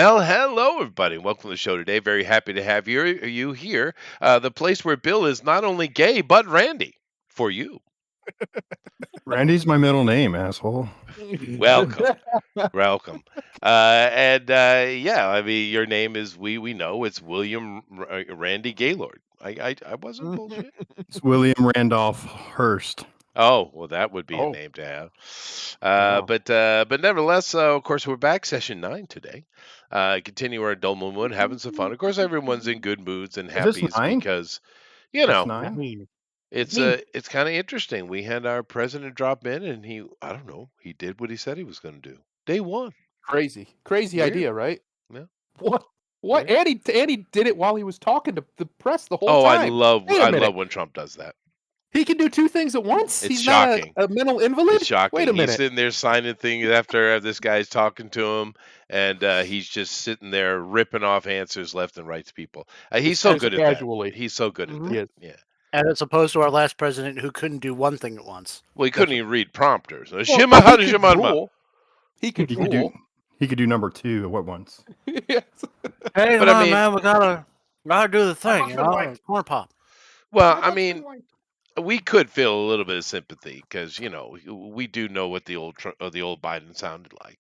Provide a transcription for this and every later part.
Well, hello, everybody. Welcome to the show today. Very happy to have you here. The place where Bill is not only gay, but Randy for you. Randy's my middle name, asshole. Welcome. Welcome. Yeah, I mean, your name is, we know it's William Randy Gaylord. I wasn't bullshit. It's William Randolph Hearst. Oh, well, that would be a Oh. name to have. Wow. But nevertheless, of course, we're back session 9 today. Continue our Dolmenwood, having some fun. Of course, everyone's in good moods and Is this happy 9? because, That's I 9? mean, it's it's kind of interesting. We had our president drop in, and I don't know, he did what he said he was going to do. Day one. crazy Weird. idea, right? Yeah. What? What? Yeah. Andy did it while he was talking to the press the whole Oh, I time. love Wait a I minute. love when Trump does that. He can do two things at once. It's He's shocking. not a mental invalid. It's shocking. Wait a He's minute. sitting there signing things after this guy's talking to him, and he's just sitting there ripping off answers left and right to people. He's so good at casually. that. He's so good at Mhm. that. Yes. Yeah. And as opposed to our last president who couldn't do one thing at once. Well, he couldn't even read prompters. Well, he could drool. He could do number 2 at once. Yes. Hey, But come I on, mean- man, we gotta do the thing, you know, right. like corn pop. Well, I mean, we could feel a little bit of sympathy because we do know what the old Biden sounded like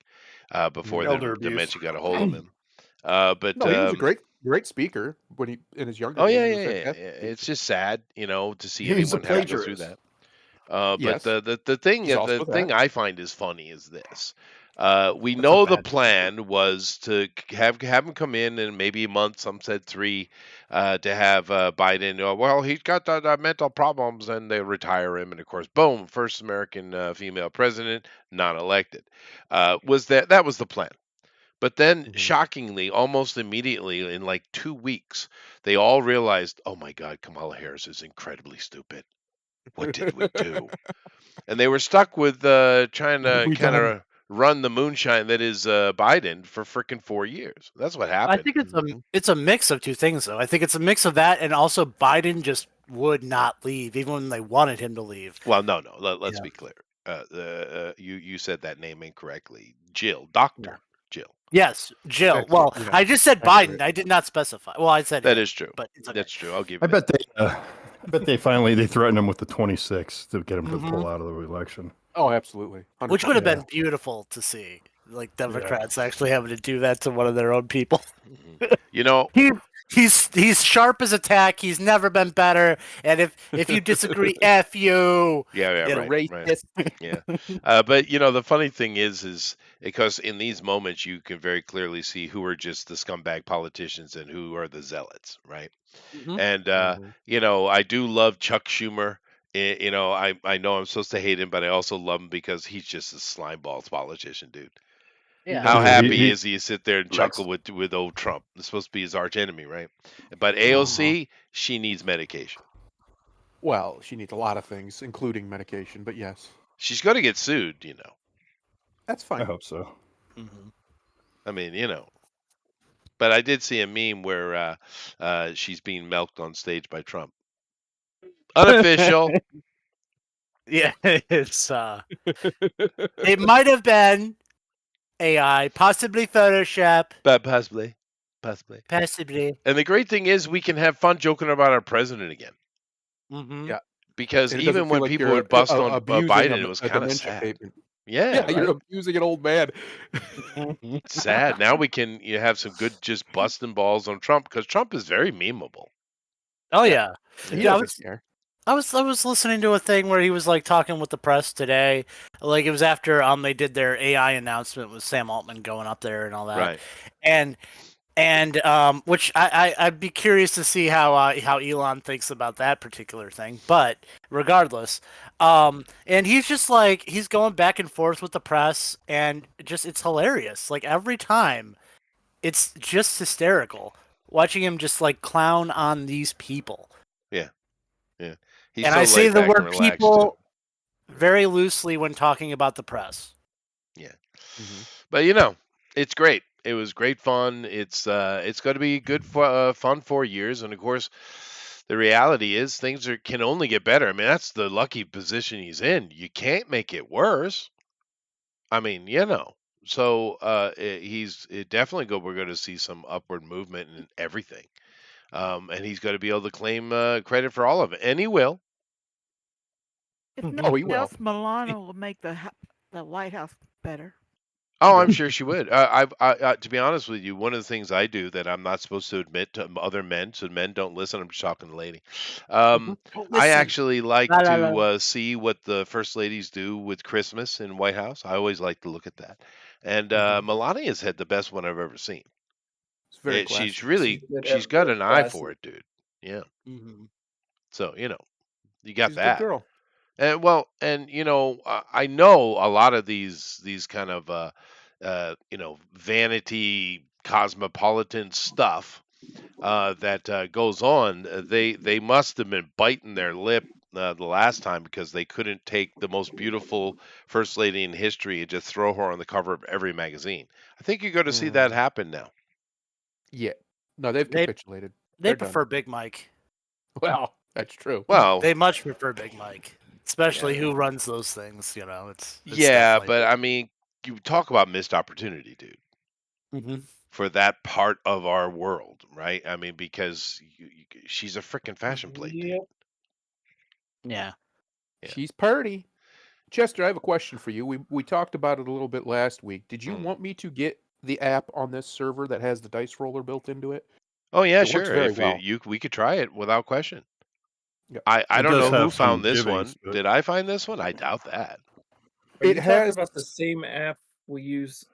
before the Elder abuse. dementia got a hold of him. But No, he was a great speaker when he in his younger oh days. yeah, He was yeah, yeah. fantastic. It's just sad, to see He's a anyone have to go through plagiarist. that. Yes. But the thing He's also thing I find is funny is this. We That's know a the bad plan was to have him come in maybe a month. Some said 3, to have Biden. Well, he's got the mental problems, and they retire him. And of course, boom, first American female president, non-elected. That was the plan? But then, Mhm. shockingly, almost immediately, in like 2 weeks, they all realized, oh my God, Kamala Harris is incredibly stupid. What did we do? And they were stuck with trying to We kind done. of run the moonshine that is Biden for frickin' 4 years. That's what I happened. think Mhm. it's a mix of two things though. I think it's a mix of that and also Biden just would not leave, even when they wanted him to leave. Well, no. Let's Yeah. be clear. You said that name incorrectly. Dr. Jill. Yes, Jill. Accurate, Well, yeah. I just said Accurate. Biden. I did not specify. Well, I said That him, is true. but it's okay. That's true. I'll give I you that. bet they finally threatened him with the 26 to get him to Mhm. pull out of the election. Oh, absolutely. Which would have 100%. been beautiful to see. Like Democrats actually having to do that to one of their own people. Mhm. You know, He's sharp as a tack. He's never been better. And if you disagree, f you. yeah, You know, right. racist. Yeah. But the funny thing is because in these moments you can very clearly see who are just the scumbag politicians and who are the zealots, right? Mhm. And Mhm. I do love Chuck Schumer. I know I'm supposed to hate him, but I also love him because he's just a slimeballs politician, dude. Yeah. How Dude, happy is he to sit there and likes- chuckle with old Trump? It's supposed to be his arch enemy, right? But AOC, she needs medication. Well, she needs a lot of things, including medication. But yes, She's going to get sued, that's I fine. hope so. Mhm. I mean, But I did see a meme where she's being milked on stage by Trump. Unofficial. Yeah, it's it might have been AI, possibly Photoshop, But possibly. possibly. And the great thing is we can have fun joking about our president again. Mm-hmm. Yeah. Because And it doesn't even feel when like people you're would bust on abusing Biden, a it was a kind of dementia sad. patient. Yeah, Yeah, you're right? abusing an old man. It's sad. Now we can have some good just busting balls on Trump because Trump is very memeable. Oh yeah. He Yeah, doesn't care. I was listening to a thing where he was like talking with the press today. Like it was after they did their AI announcement with Sam Altman going up there and all that. Right. And which I'd be curious to see how Elon thinks about that particular thing. But regardless, and he's just like he's going back and forth with the press, and just it's hilarious. Like every time, it's just hysterical watching him just like clown on these people. Yeah. He's And so I say laid the back word and relaxed, people very loosely when talking about the press. too. Yeah. Mhm. But it's great. It was great fun. It's going to be good fun 4 years, and of course, the reality is things can only get better. I mean, that's the lucky position he's in. You can't make it worse. I mean, he's definitely go. We're going to see some upward movement in everything, and he's going to be able to claim credit for all of it, and he will. If Oh, he nothing will. else, Milana will make the White House better. Oh, Yeah. I'm sure she would. To be honest with you, one of the things I do that I'm not supposed to admit to other men, so men don't listen. I'm just talking to the lady. Mhm. Don't I listen. actually like La, la, to la. see what the first ladies do with Christmas in White House. I always like to look at that. And Mhm. Melania's had the best one I've ever seen. It's very She's classy. really, Good, she's got very an eye for classy. it, dude. Yeah. Mhm. So you got She's a good that. girl. And I know a lot of these kind of vanity cosmopolitan stuff that goes on. They must have been biting their lip the last time because they couldn't take the most beautiful first lady in history and just throw her on the cover of every magazine. I think you're going to see that happen now. Yeah. No, they've They capitulated. they They're done. prefer Big Mike. Well, that's true. Well, They much prefer Big Mike, especially Yeah. who runs those things. It's yeah, definitely but I mean, you talk about missed opportunity, dude. Mhm. For that part of our world, right? I mean, because she's a freaking fashion plate, dude. Yep. yeah. Yeah. She's purty. Chester, I have a question for you. We talked about it a little bit last week. Did you Mm. want me to get the app on this server that has the dice roller built into it? Oh yeah, It works sure. very If well. we could try it without question. Yeah. I It don't does know who have some found this givings, one. but Did I find this one? I doubt that. Are It you has- talking about the same app we use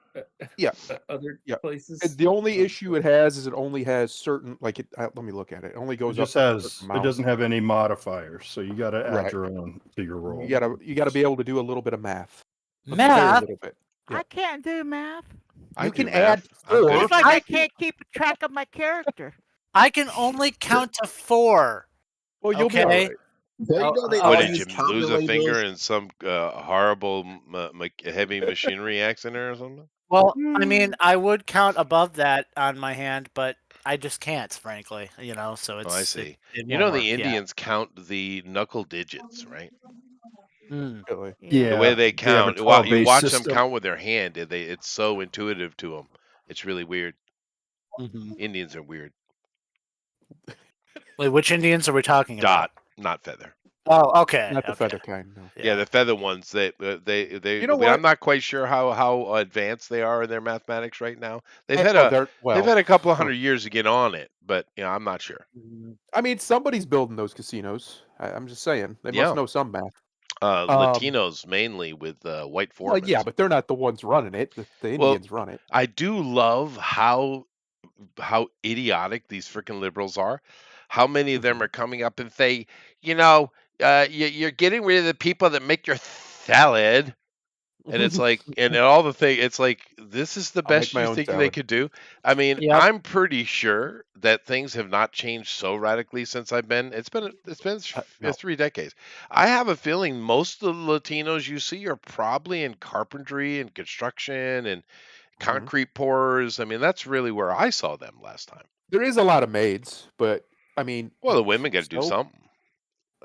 Yeah. other Yeah. places? And the only issue it has is it only has certain let me look at it. It only it goes just up to a has certain it amount. doesn't have any modifiers, so you got to add Right. your own to your roll. You gotta be able to do a little bit of math. A very Math. little bit. Yeah. I can't do math. I You do can add math. I'm good four. at It's like math. I can't keep track of my character. I can only count to 4. Well, you'll be all Okay. right. Don't you know they What all did you use lose a finger calculators? in some horrible heavy machinery accident or something? Well, I mean, I would count above that on my hand, but I just can't, frankly. So Oh, I it's see. it You won't know the work, yeah. Indians count the knuckle digits, right? Mm. Really. Yeah, The way they have a count. You 12-base watch them system. count with their hand. It's so intuitive to them. It's really weird. Mhm. Indians are weird. Wait, which Indians are we talking about? Dot, not feather. Oh, okay. Not the okay. feather kind, no. Yeah, the feather ones. They. You know I'm what? not quite sure how advanced they are in their mathematics right now. They've Eh, had oh, a they're they've had a couple of huh. 100 years to get on it, but I'm not sure. I mean, somebody's building those casinos. I'm just saying. They Yeah. must know some math. Latinos mainly with white Well, foremen. yeah, but they're not the ones running it. The Well, Indians run it. I do love how idiotic these freaking liberals are. How many of them are coming up and say, you're getting rid of the people that make your salad. And it's like, and all the thing, it's like, this is the I'll make best my you own think they salad. could do. I mean, Yep. I'm pretty sure that things have not changed so radically since I've been. It's been No. 3 decades. I have a feeling most of the Latinos you see are probably in carpentry and construction and concrete pourers. I mean, that's really where I saw them last time. There is a lot of maids, but I mean, Well, the women got to do so, something.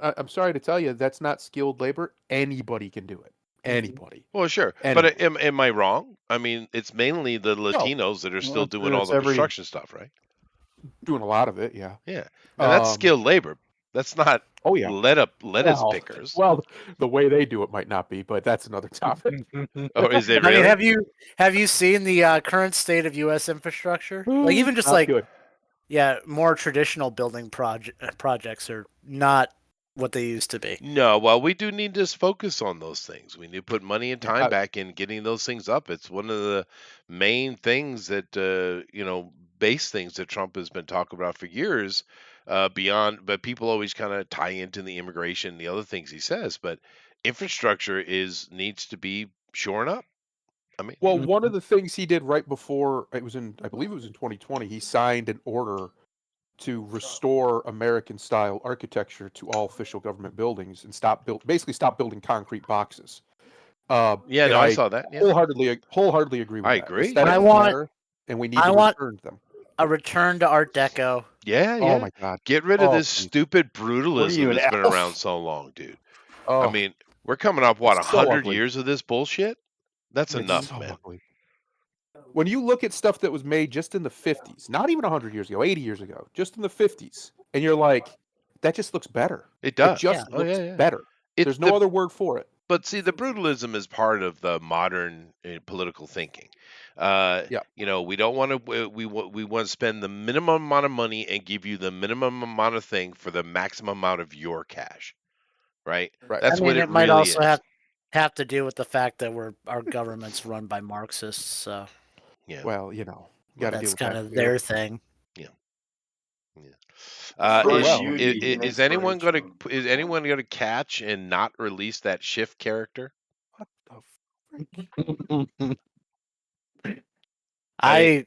I'm sorry to tell you, that's not skilled labor. Anybody can do it. Anybody. Well, sure, Anybody. but am I wrong? I mean, it's mainly the Latinos that are still doing all it's the every- construction stuff, right? Doing a lot of it, yeah. Yeah, and that's skilled labor. That's not Oh yeah. lettuce Well, pickers. Well, the way they do it might not be, but that's another topic. Or is it I mean, really? have you seen the current state of U.S. infrastructure? Like even just Not like good. more traditional building projects are not what they used to be. No, well, we do need to focus on those things. We need to put money and time I- back in getting those things up. It's one of the main things that base things that Trump has been talking about for years. But people always kind of tie into the immigration and the other things he says. But infrastructure needs to be shorn up. I mean, Well, one of the things he did right before I believe it was in 2020, he signed an order to restore American style architecture to all official government buildings and stop building concrete boxes. yeah, and no, I saw that. Yeah. wholeheartedly agree with I that. agree. Aesthetics I want- matter, and we need I to want- return them. A return to Art Deco. Yeah, yeah. Oh my god. Get rid of Oh, this please. stupid What are brutalism you, an that's been elf? around so long, dude. Oh, I mean, we're coming up, what, it's so 100 ugly. years of this bullshit? That's it's enough, so man. ugly. when you look at stuff that was made just in the 50s, not even 100 years ago, 80 years ago, just in the 50s, and you're like, that just looks better. It does. It just Oh, looks yeah. better. It's There's no other word for it. But see, the brutalism is part of the modern political thinking. Yeah. You know, we don't want to. We want to spend the minimum amount of money and give you the minimum amount of thing for the maximum amount of your cash. Right. Right. That's what it might really also is. have to do with the fact that our government's run by Marxists. So Yeah. Well, you know, got to deal that's with kind that of too. their thing. Is anyone going to catch and not release that Shift character? What the frick? I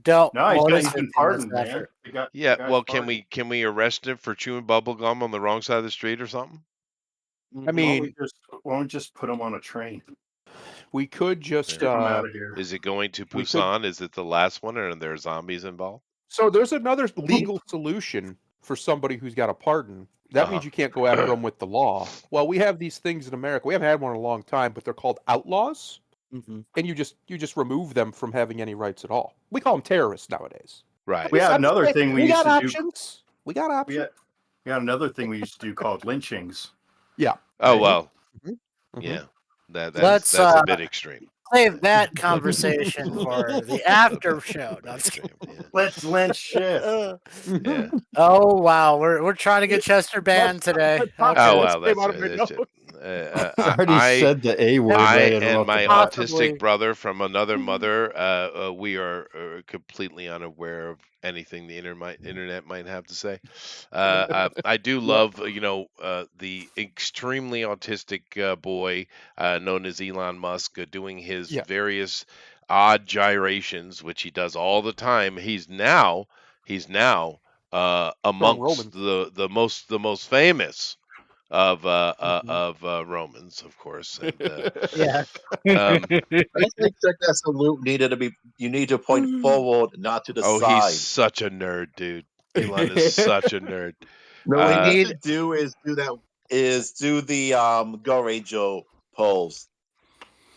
don't. No, he's, well, got, it is he's been 15 minutes pardoned, man. after. Yeah. the guy's Well, pardoned. can we arrest him for chewing bubble gum on the wrong side of the street or something? I mean, why don't we just put him on a train? we could just. Get him out of here. Is it going to We could- Busan? Is it the last one, or are there zombies involved? So there's another legal solution for somebody who's got a pardon. That means you can't go after them with the law. Well, we have these things in America. We haven't had one in a long time, but they're called outlaws, and you just remove them from having any rights at all. We call them terrorists nowadays. Right. We had another thing we used got to options. We got do. options. We had another thing we used to do called lynchings. Yeah. Oh well. Mhm. Yeah. That's That's a bit extreme. Save that conversation for the after show. No, I'm just kidding. Let's lynch shit. Yeah. Oh wow, we're trying to get Chester banned today. Oh Okay. well, came that's out of my it. I already said the A word. I right and my Possibly. autistic brother from another mother, we are completely unaware of anything the internet might have to say. I do love, the extremely autistic boy known as Elon Musk doing his various odd gyrations, which he does all the time. He's now amongst the most famous of Romans, of course. And, Yeah. I think that salute you need to point forward, not to the side. He's such a nerd, dude. Elon is such a nerd. No, what you need to do is do the Go Angel pose.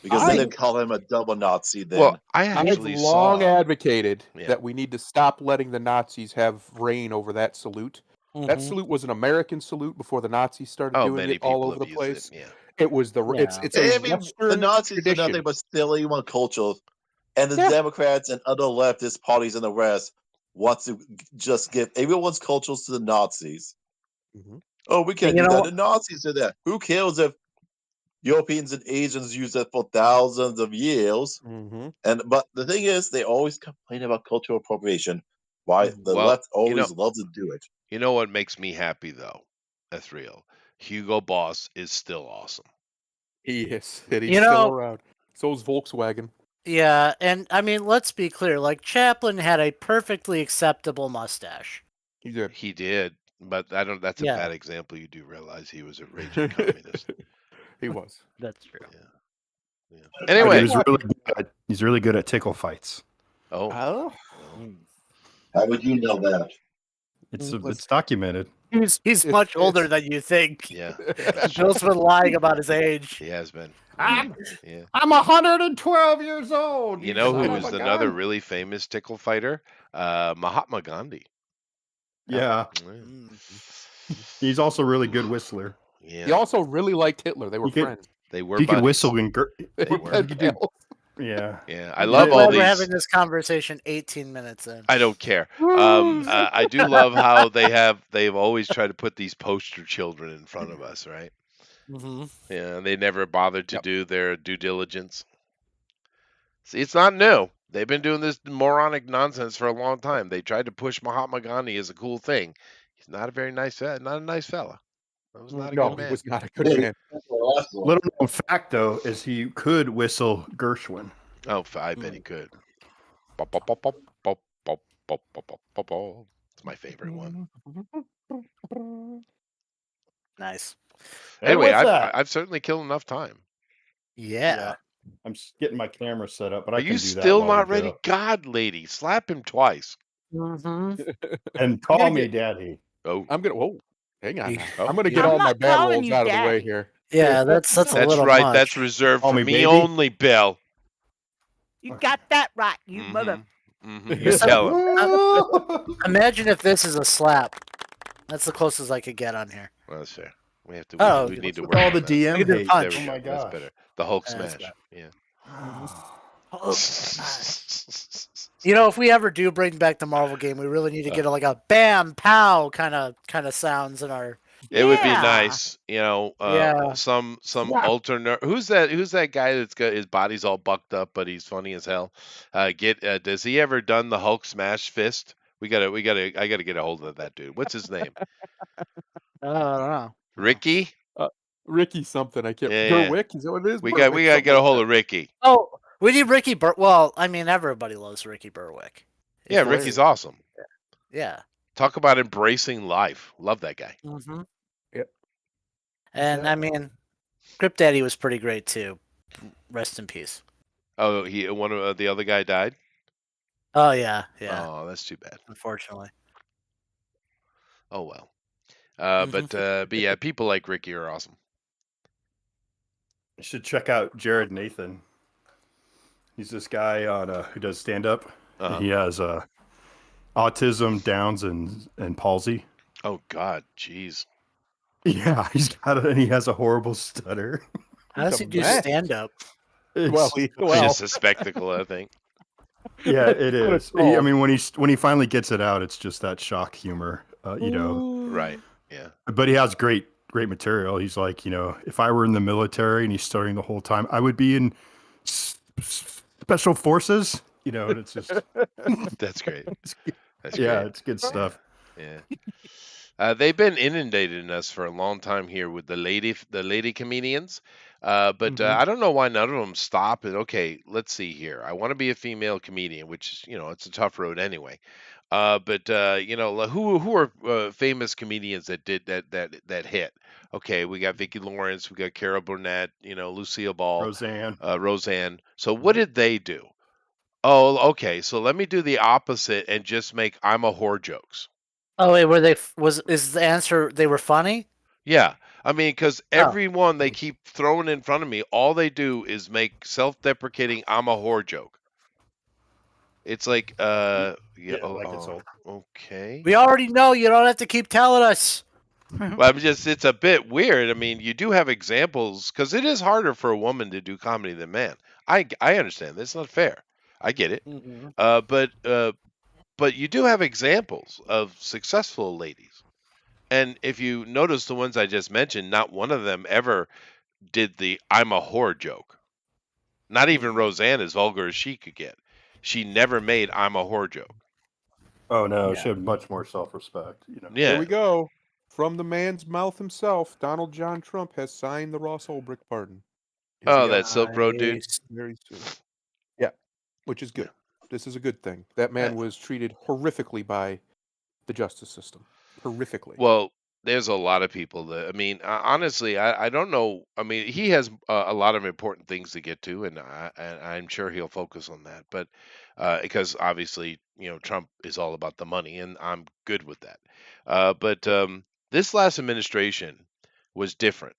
Because then they call him a double Nazi then. Well, I've long advocated that we need to stop letting the Nazis have reign over that salute. That salute was an American salute before the Nazis started doing it all over the place. It was the it's a Western the Nazis tradition. are nothing but still human culture, and the Democrats and other leftist parties in the West want to just give everyone's cultures to the Nazis. Oh, we can't do that. The Nazis did that. Who cares if Europeans and Asians use it for thousands of years? But the thing is, they always complain about cultural appropriation. Why the left always loves to do it. You know what makes me happy though, Ethriel? Hugo Boss is still awesome. He is. And he's still around. So is Volkswagen. Yeah, and I mean, let's be clear. Like Chaplin had a perfectly acceptable mustache. He did. He did, but I don't. That's a bad example. You do realize he was a raging communist. He was. That's true. Yeah. Anyway, he's really good at tickle fights. Oh. How would you know that? It's documented. He's much older than you think. Yeah. Bill's been lying about his age. He has been. I'm 112 years old. You know who is another really famous tickle fighter? Mahatma Gandhi. Yeah. He's also a really good whistler. Yeah. He also really liked Hitler. They were friends. They were. He could whistle and they were. Yeah. Yeah. I love all these. We're having this conversation 18 minutes in. I don't care. I do love how they've always tried to put these poster children in front of us, right? Yeah, and they never bothered to do their due diligence. See, it's not new. They've been doing this moronic nonsense for a long time. They tried to push Mahatma Gandhi as a cool thing. He's not a very nice, not a nice fella. That was not a good man. He was not a good man. Little known fact, though, is he could whistle Gershwin. Oh, I bet he could. It's my favorite one. Nice. Anyway, I've certainly killed enough time. Yeah. I'm getting my camera set up, but Are I can you do that still while not we ready? go. God, lady, slap him twice. And call me daddy. Oh, I'm gonna. Whoa, hang on. Oh, I'm gonna yeah. get I'm all my not bad calling rolls you out of the way daddy. here. Yeah, that's a that's little right. much. That's reserved Call for me me baby? only, Bill. You got that right, you mother. You tell him. Imagine if this is a slap. That's the closest I could get on here. Well, that's fair. We have to. Oh, We need to with work all on the that. DM Look at the hate. punch. There we Oh my go. That's gosh. better. The Hulk Yeah, that's smash. Yeah. Oh, you know, if we ever do bring back the Marvel game, we really need to get like a bam, pow kind of sounds in our. It would be Yeah. nice, Yeah. some alternate. Who's that? Who's that guy that's got his body's all bucked up, but he's funny as hell? Does he ever done the Hulk smash fist? I gotta get a hold of that dude. What's his name? I don't know. Ricky? Ricky something. I can't. Yeah. Gerwick? Is that what it is? We gotta Berwick, get a something hold like of Ricky. Oh, we need Ricky Well, I mean, everybody loves Ricky Berwick. Yeah, If Ricky's it's- awesome. Yeah. Talk about embracing life. Love that guy. Mm-hmm. Yep. And I mean, Grip Daddy was pretty great too. Rest in peace. Oh, one of the other guy died. Oh yeah, yeah. Oh, that's too bad. Unfortunately. Oh well. But yeah, people like Ricky are awesome. You should check out Jared Nathan. He's this guy on who does stand up. Uh-huh. He has autism, Downs, and palsy. Oh God, jeez. Yeah, and he has a horrible stutter. How does he do mess. stand up? Well, It's just a spectacle, I think. Yeah, it What a is. troll. I mean, when he finally gets it out, it's just that shock humor, Right. Yeah. But he has great material. He's like, if I were in the military and he's stuttering the whole time, I would be in special forces. And it's just That's great. That's yeah, great. it's good stuff. Yeah. They've been inundating us for a long time here with the lady comedians. But I don't know why none of them stop. And okay, let's see here. I want to be a female comedian, which it's a tough road anyway. But who are famous comedians that did that hit? Okay, we got Vicki Lawrence, we got Carol Burnett, Lucille Ball, Roseanne. So what did they do? Oh, okay. So let me do the opposite and just make I'm a whore jokes. Oh wait, is the answer they were funny? Yeah. I mean, because everyone they keep throwing in front of me, all they do is make self-deprecating I'm a whore joke. It's like, okay. We already know. You don't have to keep telling us. Well, it's a bit weird. I mean, you do have examples because it is harder for a woman to do comedy than man. I understand. That's not fair. I get it. But you do have examples of successful ladies. And if you notice the ones I just mentioned, not one of them ever did the I'm a whore joke. Not even Roseanne, as vulgar as she could get. She never made I'm a whore joke. Oh no, she had much more self-respect. Yeah. There we go. From the man's mouth himself, Donald John Trump has signed the Ross Ulbricht pardon. Oh, that Silk Road dude. Very soon. Yeah, which is good. This is a good thing. That man was treated horrifically by the justice system. Horrifically. Well, there's a lot of people that, I mean, honestly, I don't know. I mean, he has a lot of important things to get to, and I'm sure he'll focus on that. But because obviously, Trump is all about the money, and I'm good with that. But this last administration was different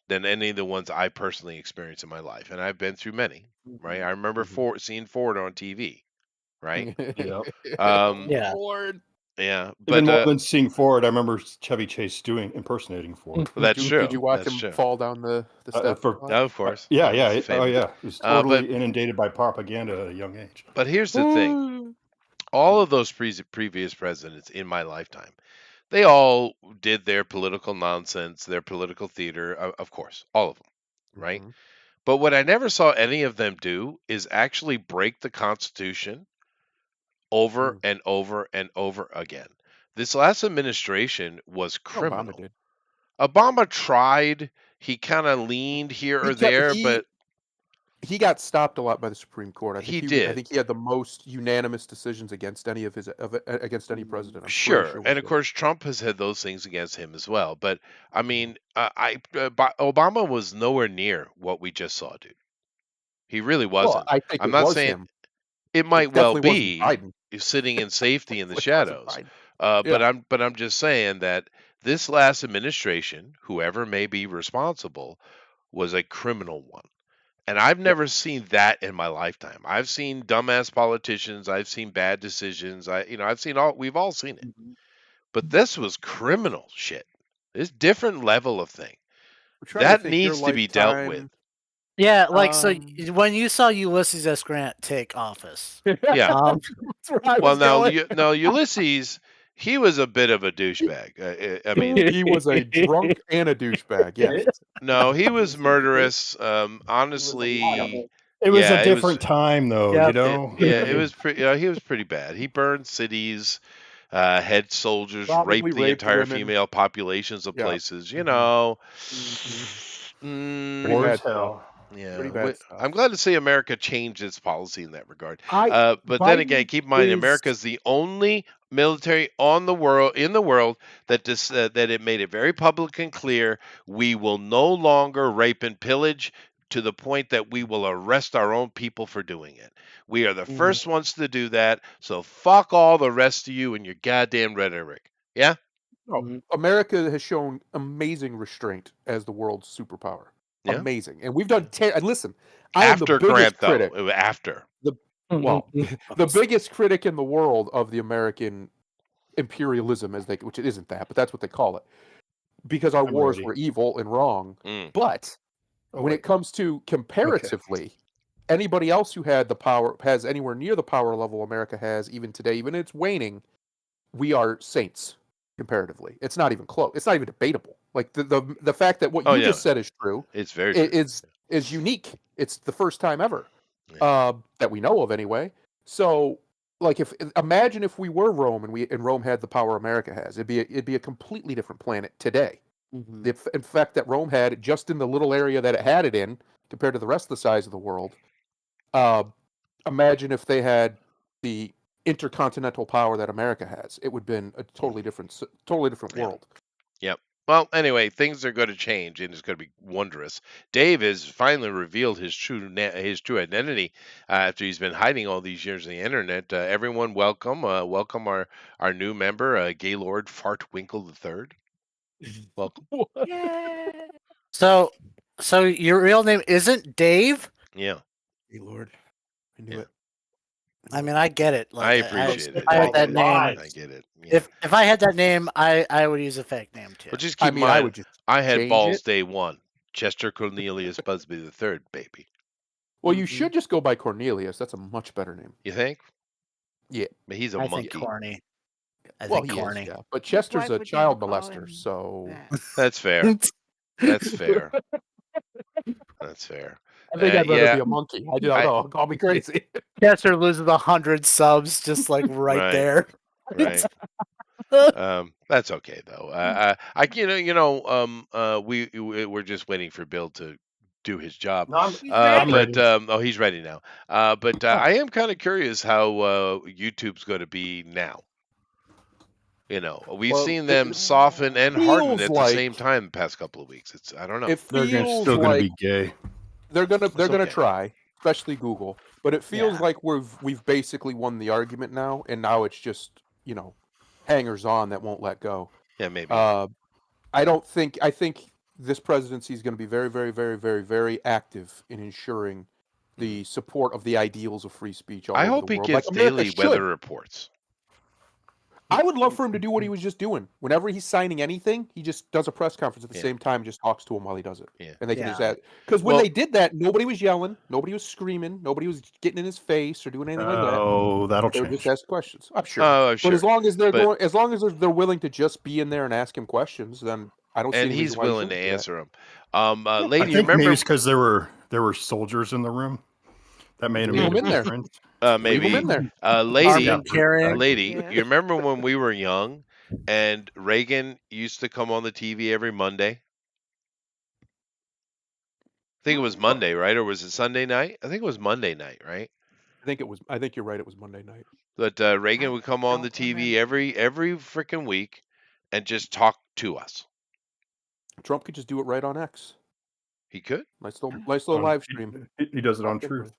than any of the ones I personally experienced in my life, and I've been through many. Right? I remember seeing Ford on TV. Right? Yeah. Ford. Yeah, Even more than seeing Ford, I remember Chevy Chase Well, impersonating Ford. that's true. Did you watch That's him true. fall down the steps? Of course. Yeah. It's Oh, famous. yeah. He was totally inundated by propaganda at a young age. But here's the thing. All of those previous presidents in my lifetime, they all did their political nonsense, their political theater, of course, all of them, right? But what I never saw any of them do is actually break the Constitution over and over and over again. This last administration was criminal. Obama did. Obama tried. He kind of leaned here or there, but he got stopped a lot by the Supreme Court. I think He did. I think he had the most unanimous decisions against any of against any president. I'm pretty sure. we And of did. course, Trump has had those things against him as well. But I mean, Obama was nowhere near what we just saw, dude. He really wasn't. I think I'm it not was saying him. it might well definitely wasn't be Biden. sitting in safety in the It wasn't shadows. Biden. But I'm just saying that this last administration, whoever may be responsible, was a criminal one. And I've never seen that in my lifetime. I've seen dumbass politicians. I've seen bad decisions. I've seen all. We've all seen it. But this was criminal shit. This different level of thing We're trying to that think your needs to be dealt with. lifetime. Yeah, like so Um, when you saw Ulysses S. Grant take office, Yeah. That's where I Well, was going. now Ulysses, he was a bit of a douchebag. I mean, He was a drunk and a douchebag. Yes. no, he was murderous. Honestly, It was yeah, a different time, though. Yep. You know. it was pretty. He was pretty bad. He burned cities, head soldiers, Probably raped the raped entire women. female populations of Yeah. places. You Mhm. know, Pretty War bad as hell. yeah. Pretty bad stuff. I'm glad to see America changed its policy in that regard. I But then again, Biden keep in mind, is- America is the only military in the world that that it made it very public and clear we will no longer rape and pillage to the point that we will arrest our own people for doing it. We are the first ones to do that. So fuck all the rest of you and your goddamn rhetoric. Yeah. America has shown amazing restraint as the world's superpower. Yeah. Amazing, and we've done. And listen, I am the After biggest Grant, critic. though. It was after. Well, the biggest critic in the world of the American imperialism, which it isn't that, but that's what they call it, because our I'm wars ready. were evil and wrong. Mm. But Oh, when wait. it comes to comparatively, anybody else who had the power has anywhere near the power level America has, even today, even it's waning, we are saints comparatively. It's not even close. It's not even debatable. Like the fact that what Oh, you yeah. just said is true It's very true. is unique. It's the first time ever Yeah. that we know of, anyway. So, like, imagine if we were Rome and Rome had the power America has, it'd be a completely different planet today. The effect that Rome had just in the little area that it had it in, compared to the rest of the size of the world. Imagine if they had the intercontinental power that America has. It would have been a totally different Yeah. world. Yep. Well, anyway, things are going to change, and it's going to be wondrous. Dave has finally revealed his true identity after he's been hiding all these years on the internet. Everyone, welcome our new member, Gaylord Fartwinkle III. Welcome. Yay! So your real name isn't Dave? Yeah, Hey, Lord, I knew Yeah. it. I mean, I get it. I Like, appreciate if it. I had that name, I get it. Yeah. if I had that name, I would use a fake name too. But just keep I in mean, I mind, would just I had change balls it. day one. Chester Cornelius Busby III, baby. Well, you should just go by Cornelius. That's a much better name. You think? Yeah. But he's a I monkey. think corny. I Well, think he corny. is, yeah. But His Chester's wife a would child never call molester, him so that. That's fair. That's fair. That's fair. I think I'd rather yeah. be a monkey. I don't know. Call me crazy. Chester loses 100 subs just like right Right. there. Right. That's okay though. We're just waiting for Bill to do his job. He's ready. But he's ready now. But I am kind of curious how YouTube's going to be now. We've Well, seen it them soften and harden feels at the like- same time the past couple of weeks. I don't know. It They're feels still going to like be gay. they're gonna okay. try, especially Google. But it feels Yeah. like we've basically won the argument now, and now it's just hangers on that won't let go. Yeah, maybe. I think this presidency is going to be very, very, very, very, very active in ensuring the support of the ideals of free speech all I over hope the he world. gets like America daily should. weather reports. I would love for him to do what he was just doing. Whenever he's signing anything, he just does a press conference at the Yeah. same time and just talks to him while he does it. Yeah. And they can just Yeah. ask. Because when Well- they did that, nobody was yelling, nobody was screaming, nobody was getting in his face or doing anything like that. Oh, that'll They would change. just ask questions. I'm sure. Oh, sure. But as long as they're But- as long as they're willing to just be in there and ask him questions, then I don't see And any he's reason why he willing to shouldn't do that. answer them. I Lady, think remember? maybe it's because there were soldiers in the room that made Leave 'em a in there. difference. Maybe. Leave him in there. Lady, Arm carrying. Yeah. you remember when we were young and Reagan used to come on the TV every Monday? I think it was Monday, right? Or was it Sunday night? I think it was Monday night, right? I think you're right. It was Monday night. But Reagan I would come on the don't TV remember. every freaking week and just talk to us. Trump could just do it right on X. He could. Nice little live stream. He does it on Truth.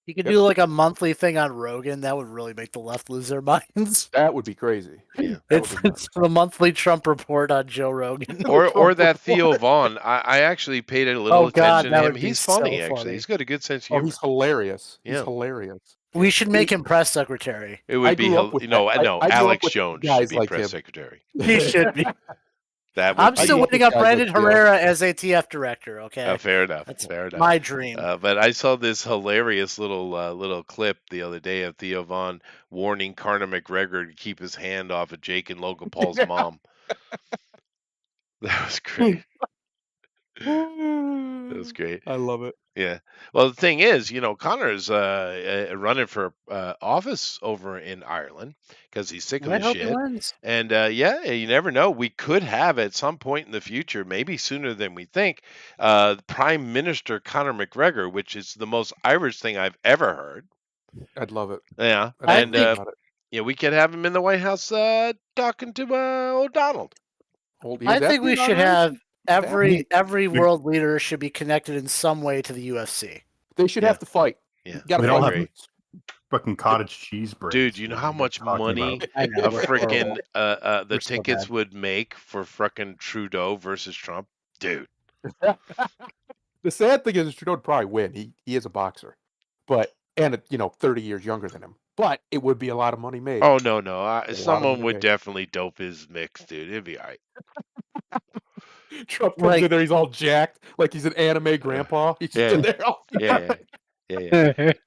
You could do like a monthly thing on Rogan. That would really make the left lose their minds. That would be crazy. Yeah. That It's, would be nuts. it's the monthly Trump report on Joe Rogan. Or that Theo Vaughn. I actually paid a little Oh, God, attention that to him. would be He's funny, so actually. funny. He's got a good sense of Oh, humor. he's hilarious. He's Yeah. hilarious. We should make him press secretary. It would I be grew up with no, that. no. I grew up Alex with Jones guys should be like press him. secretary. He should be. That would I'm be still grew up waiting with up guys Brandon like Theo. Herrera as ATF director. Okay, fair enough. that's Fair enough. my dream. But I saw this hilarious little clip the other day of Theo Vaughn warning Conor McGregor to keep his hand off of Jake and Logan Paul's mom. That was great. That was great. I love it. Yeah. Well, the thing is, Connor's running for office over in Ireland because he's sick of I the hope he shit. wins. And yeah, you never know. We could have at some point in the future, maybe sooner than we think, Prime Minister Conor McGregor, which is the most Irish thing I've ever heard. I'd love it. Yeah. I'd And love it. yeah, we could have him in the White House talking to O'Donnell. I think we should have Exactly. every world leader should be connected in some way to the UFC. They should Yeah. have to fight. Yeah. Gotta We don't fight. have fucking cottage cheese bread. Dude, you know how much money I know, a we're freaking horrible. the We're so tickets bad. would make for frickin' Trudeau versus Trump? Dude. The sad thing is Trudeau would probably win. He is a boxer, but 30 years younger than him. But it would be a lot of money made. Oh no. lot of Someone money would made. definitely dope his mix, dude. It'd be all right. Trump comes Like- in there, he's all jacked, like he's an anime grandpa. He's just in there. All, Yeah.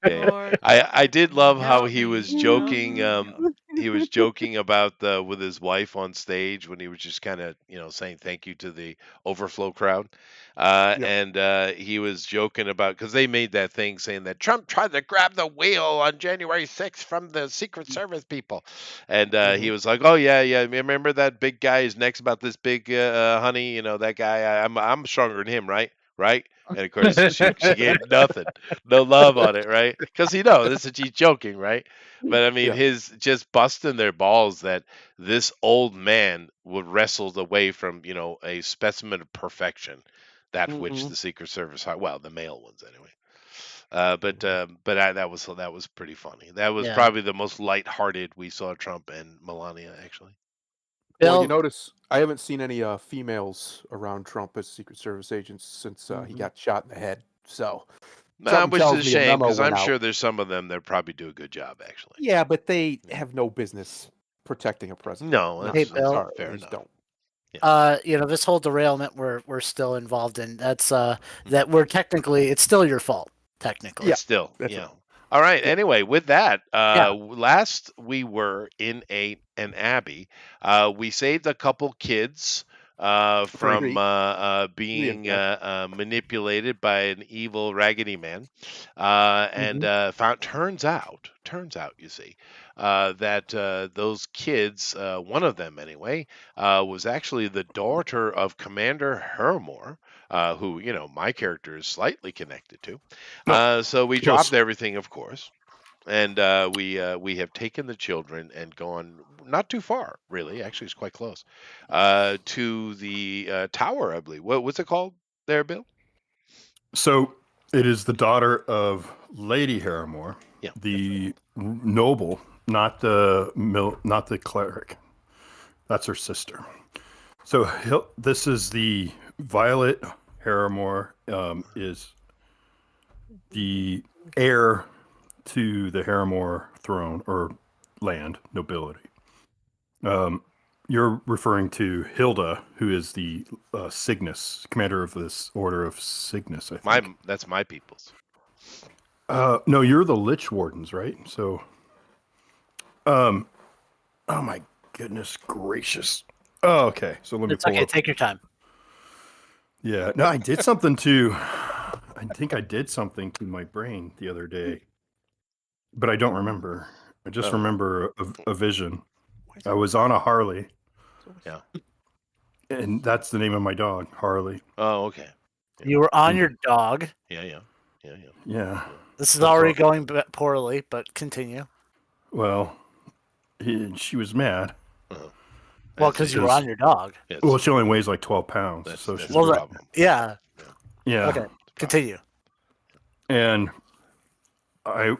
Lord, I did love how help he me, was help joking. me. He was joking about with his wife on stage when he was just kind of saying thank you to the overflow crowd, and he was joking about because they made that thing saying that Trump tried to grab the wheel on January 6th from the Secret Service people, and he was like, oh yeah, remember that big guy is next about this big honey, that guy. I'm stronger than him, right? And of course, she gave nothing, no love on it, right? Because she's joking, right? But I mean, Yeah. his just busting their balls that this old man would wrestle away from, a specimen of perfection, that which the Secret Service, well, the male ones anyway. That was pretty funny. That was Yeah. probably the most lighthearted we saw Trump and Melania actually. Well, Bill, you notice I haven't seen any females around Trump as Secret Service agents since he got shot in the head. So something Which tells is a me shame memo because I'm went out. sure there's some of them that probably do a good job actually. Yeah, but they have no business protecting a president. No, Hey, that's Bill. Sorry, fair they just enough. don't. this whole derailment we're still involved in. That's that we're technically it's still your fault. Technically. Yeah. Still, that's yeah. right. All right. Yeah. Anyway, with that, Yeah. last we were in an abbey. We saved a couple kids from Three. being manipulated by an evil Raggedy Man, and turns out, you see, that those kids, one of them anyway, was actually the daughter of Commander Hermore. Who my character is slightly connected to. So we close. dropped everything, of course, and we have taken the children and gone not too far, really. Actually, it's quite close to the tower, I believe. What's it called there, Bill? So it is the daughter of Lady Harrimore, Yeah. the noble, not the cleric. That's her sister. So this is the Violet Harrimore, is the heir to the Harrimore throne or land nobility. You're referring to Hilda, who is the Cygnus, commander of this order of Cygnus, I think. That's my people's. No, you're the Lich Wardens, right? So, oh my goodness gracious. Oh, okay. So let me It's pull okay. up. Take your time. Yeah, no, I did something to. I think I did something to my brain the other day, but I don't remember. I just remember a vision. I was on a Harley. Yeah. And that's the name of my dog, Harley. Oh, okay. You were on your dog. Yeah. Yeah. This is That's already awful. going poorly, but continue. Well, she was mad. Well, because you were on your dog. Well, she only weighs like 12 pounds. That's so the she's Well, problem. Yeah. yeah. Okay. Continue. And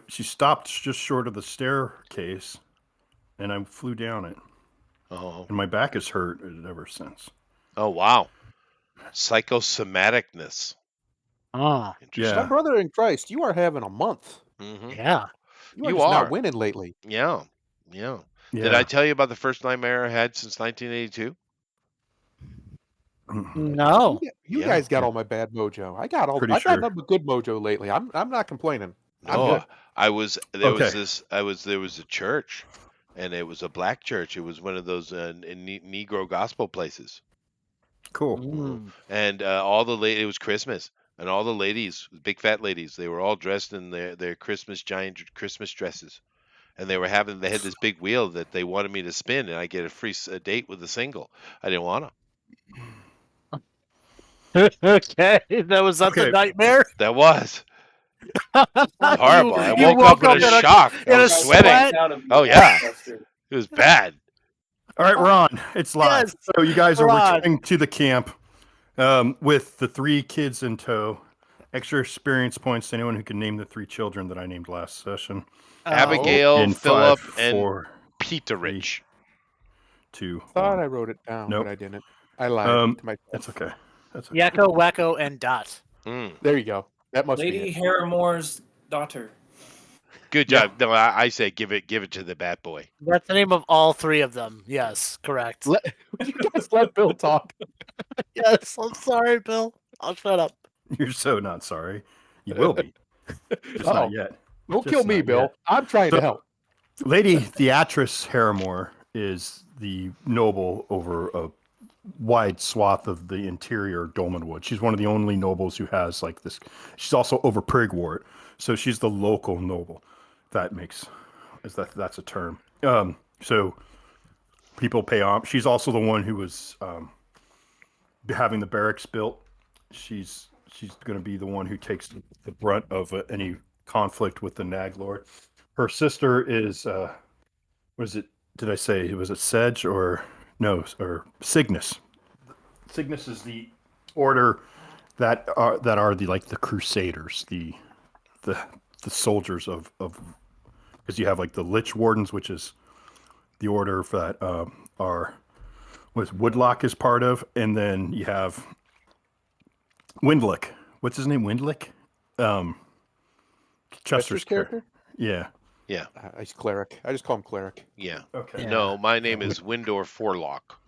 She stopped just short of the staircase, and I flew down it, Oh, and my back has hurt ever since. oh wow, psychosomaticness. Ah, My Interesting. Yeah. brother in Christ, you are having a month. hmm yeah. You are You just not are. winning lately. Yeah, yeah. Did Yeah. I tell you about the first nightmare I had since 1982? No. You Yeah. guys got all my bad mojo. I got Pretty I've got sure. nothing but good mojo lately. I'm not complaining. I'm No, good. there Okay. was a church, and it was a black church. It was one of those Negro gospel places. Cool. Mm. And it was Christmas, and all the ladies, big fat ladies, they were all dressed in their giant Christmas dresses, and they had this big wheel that they wanted me to spin, and I get a free date with a single. I didn't want to. Okay, was that the Okay. nightmare? That was you horrible. I you woke up woke in up a in a shock. I in a was sweating. sweat. Oh yeah, it was bad. All right, we're on. It's live. Yes, So you guys are we're on. returning to the camp with the 3 kids in tow. Extra experience points to anyone who can name the 3 children that I named last session. Abigail, In 5, Philip, and 4, Peterich. 2, Thought 1. I wrote it down, Nope. but I didn't. I lied to myself. That's okay. That's okay. Yakko, Wacko, and Dot. Mm. There you go. That must Lady be it. Harrimore's daughter. Good Yeah. job. No, I say give it to the bat boy. That's the name of all 3 of them. Yes, correct. You guys let Bill talk. Yes, I'm sorry, Bill. I'll shut up. You're so not sorry. You will be. Just Oh, not yet. don't Just kill me, not Bill. yet. I'm trying to help. Lady Theatrice Harrimore is the noble over a wide swath of the interior Dolmenwood. She's one of the only nobles who has like this. She's also over Prigwort, so she's the local noble. That's a term. So people pay homage. She's also the one who was having the barracks built. She's going to be the one who takes the brunt of any conflict with the Nag Lord. Her sister is was it? Did I say was it Sedge or no or Cygnus? Cygnus is the order that are the like the Crusaders, the soldiers of because you have like the Lich Wardens, which is the order that are what Woodlock is part of, and then you have Windlick. What's his name? Windlick. Chester's character? Yeah. Yeah. He's cleric. I just call him cleric. Yeah. Okay. No, my name is Windor Forlock.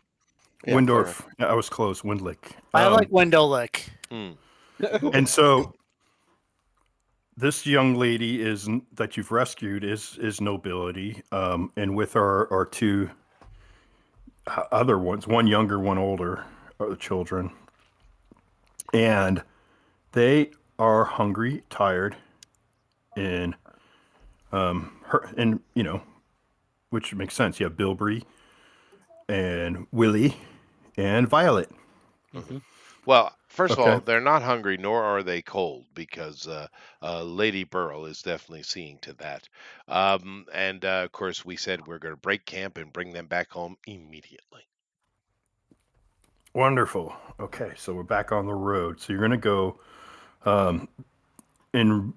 Yeah, Windorf. I was close. Windlick. I like Window Lick. Mm. And so this young lady that you've rescued is nobility, and with our 2 other ones, one younger, one older, are the children, and they are hungry, tired, and which makes sense. You have Bilberry and Willie and Violet. Mm-hmm. Well, first of Okay. all, they're not hungry, nor are they cold, because Lady Burl is definitely seeing to that. And of course, we said we're going to break camp and bring them back home immediately. Wonderful. Okay, so we're back on the road. So you're going to go in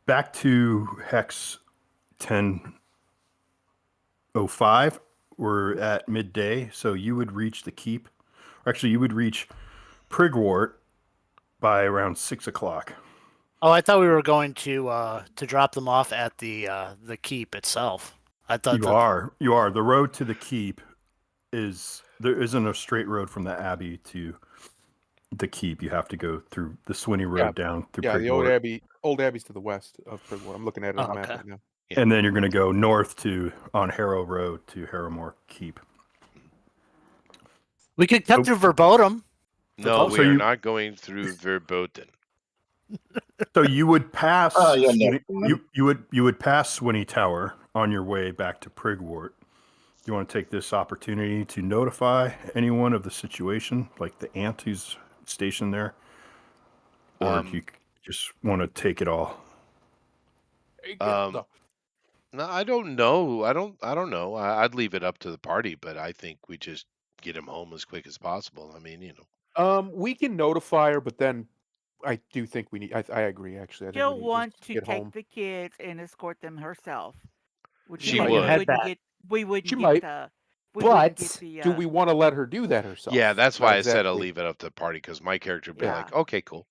back to Hex 1005. We're at midday, so you would reach the keep. Or actually, you would reach Prigwort by around 6 o'clock. Oh, I thought we were going to drop them off at the keep itself. I thought You are. The road to the keep there isn't a straight road from the Abbey to the keep. You have to go through the Swinney Road down through Yeah, the old Prigwort. Abbey. Old Abbey's to the west of Prigwort. I'm looking at it on the map okay. right now. Yeah. And then you're going to go north on Harrow Road to Harrowmore Keep. We could cut through Verboten. No, So we are you- not going through Verboten. So you would pass. yeah, no. You would pass Swinney Tower on your way back to Prigwort. You want to take this opportunity to notify anyone of the situation, like the aunt who's stationed there, or do you just want to take it all? No, I don't know. I don't know. I'd leave it up to the party, but I think we just get him home as quick as possible. I mean, We can notify her, but then I do think we need. I agree. Actually, I think She'll we need want just to get take home. the kids and escort them herself, which She She way might would. head back. we wouldn't She get might, the but do we want to let her do that herself? Yeah, that's Not why I said I'll exactly. leave it up to the party because my character would be Yeah. like, okay, cool.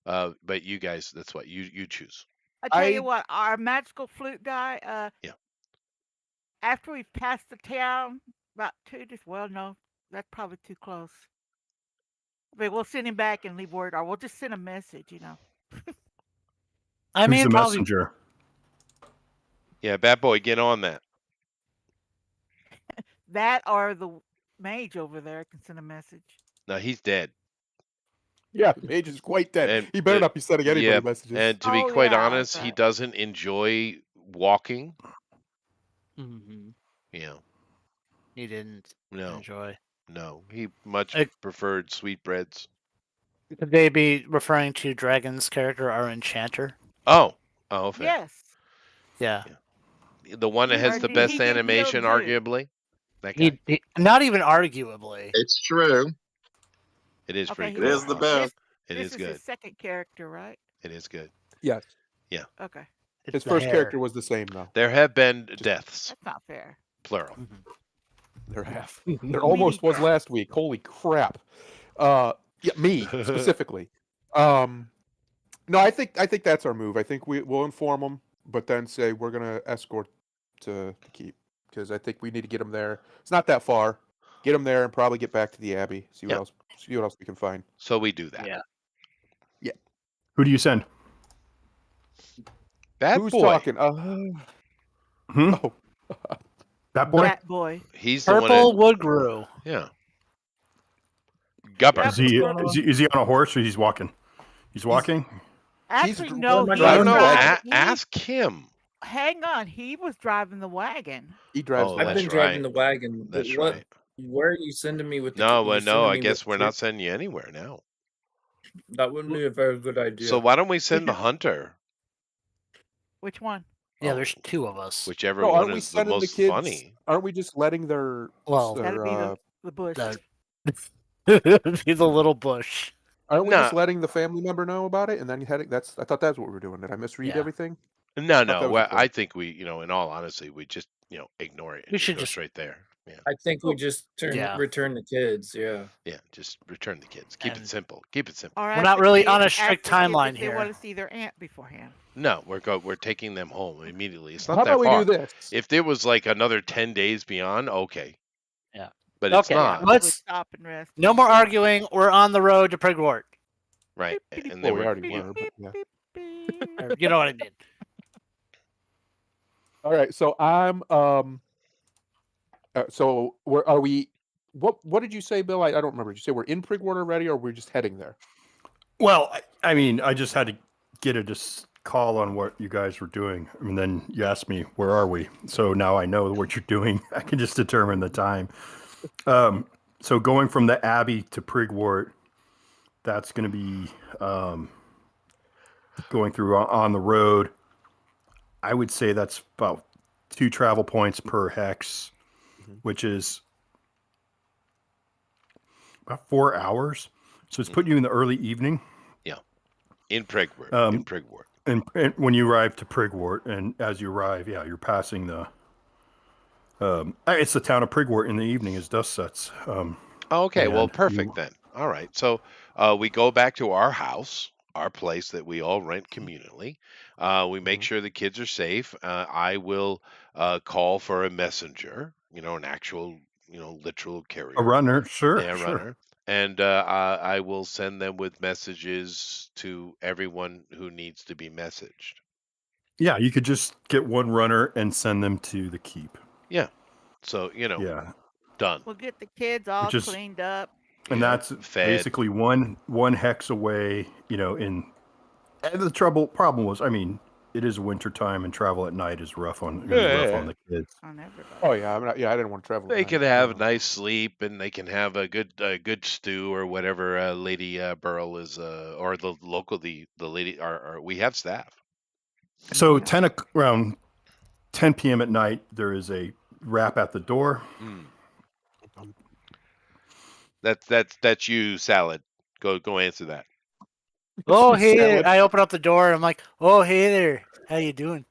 But you guys, that's what you choose. I tell I- you what, our magical flute guy. Yeah. After we've passed the town, about no, that's probably too close. But we'll send him back and leave word, or we'll just send a message. I Who's mean, the probably messenger? Yeah, Bat Boy, get on that. That or the mage over there can send a message. No, he's dead. Yeah, the mage is quite dead. And He better not be sending anybody yeah, messages. and to be Oh, quite yeah, honest, that's he right. doesn't enjoy walking. Mhm. You know, He didn't no, enjoy. no, he much I- preferred sweetbreads. Could they be referring to Dragon's character, our enchanter? Oh, okay. Yes. Yeah. The one that has Or the did best he get animation, killed too? arguably. That guy. He not even arguably. It's true. It is Okay, pretty he cool. It is the huh? best. It This is is good. his second character, right? It is good. Yes, Okay, It's his the first hair. character was the same though. There have been deaths, that's not fair. plural. Mhm. There have. There almost was death. last week. Holy crap. Yeah, me specifically. No, I think that's our move. I think we'll inform them, but then say we're gonna escort to the keep because I think we need to get them there. It's not that far. Get them there and probably get back to the abbey. See what Yeah. else. See what else we can find. So we do that. Yeah. Who do you send? Bad Who's boy. talking? Hmm? Oh, That boy? Bat boy. He's the one. Purple wood grew. Yeah. Gupper. Is he, is he on a horse or he's walking? He's walking? Actually, dr- no, Well, he I driving don't was know. the driving. Ask him. Hang on, he was driving the wagon. he drives. Oh, the I've that's been wagon. driving right. the wagon. But That's what? right. Where are you sending me with the? No, you well, no. sending I me guess with we're not kids? sending you anywhere now. That wouldn't be a very good idea. So why don't we send the hunter? Which one? Yeah, Oh, there's two of us. Whichever No, one aren't we is the sending the most kids? funny. Aren't we just letting their? Well, That'd be their the bush. He's a little bush. aren't we Nah. just letting the family member know about it and then heading? That's. I thought that's what we were doing. Did I misread Yeah. everything? No, that no. was Well, the plan. I think we, in all honesty, we just, ignore it. And We should go just- straight there. Yeah, I think we just return the kids. Yeah. yeah. Just return the kids. Keep it And- simple. Keep it simple. Or We're ask not the really kids- on a ask strict the kids timeline if here. They want to see their aunt beforehand. No, we're taking them home immediately. It's not How that about far. we do this? If there was like another 10 days beyond, okay. Yeah. But it's Okay, not. let's- We'll stop and rest. No more arguing. We're on the road to Prigwort. Right. Beep, beep, And Well, then we we're, already you know, were. But yeah. Beep, beep. Or, you know what I mean? All right. So I'm. So where are we? What did you say, Bill? I don't remember. Did you say we're in Prigwort already, or we're just heading there? Well, I mean, I just had to get a call on what you guys were doing. I mean, then you asked me, where are we? So now I know what you're doing. I can just determine the time. So going from the Abbey to Prigwort, that's going to be going through on the road. I would say that's about 2 travel points per hex, which is about 4 hours. So it's putting you in the early evening. in Prigwort. Um, in Prigwort. And when you arrive to Prigwort, and as you arrive, you're passing the. It's the town of Prigwort in the evening as dust sets. Okay, well, and perfect then. All right. So we go back to our house, our place that we all rent communally. We make sure the kids are safe. I will call for a messenger, an actual, literal carrier. A runner, sure, Yeah, sure. runner. And I will send them with messages to everyone who needs to be messaged. Yeah, you could just get one runner and send them to the keep. So, Yeah, done. We'll get the kids all Which is- cleaned up. and that's Fed. basically one hex away. And the problem was, I mean, it is winter time and travel at night is rough on the kids. On everybody. Oh yeah, I didn't want to travel. They at can night. have a nice sleep, and they can have a good stew or whatever. Lady Burl is, or the local the lady. We have staff. So around 10 p.m. at night, there is a rap at the door. That's you, Salad. Go answer that. Oh, hey there. I open up the door and I'm like, oh, hey there. How you doing?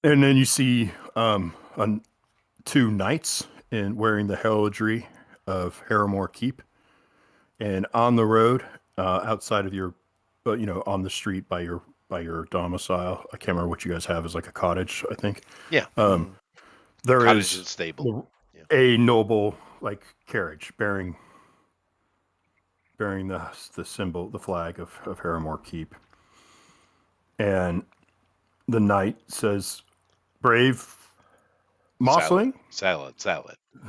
And then you see two knights wearing the heraldry of Harrimore Keep, and on the road outside of your, on the street by your domicile. I can't remember what you guys have as like a cottage. I think. Yeah. There Cottage is and stable. a noble like carriage bearing the symbol, the flag of Harrimore Keep, and the knight says, "Brave Mossling." Salad.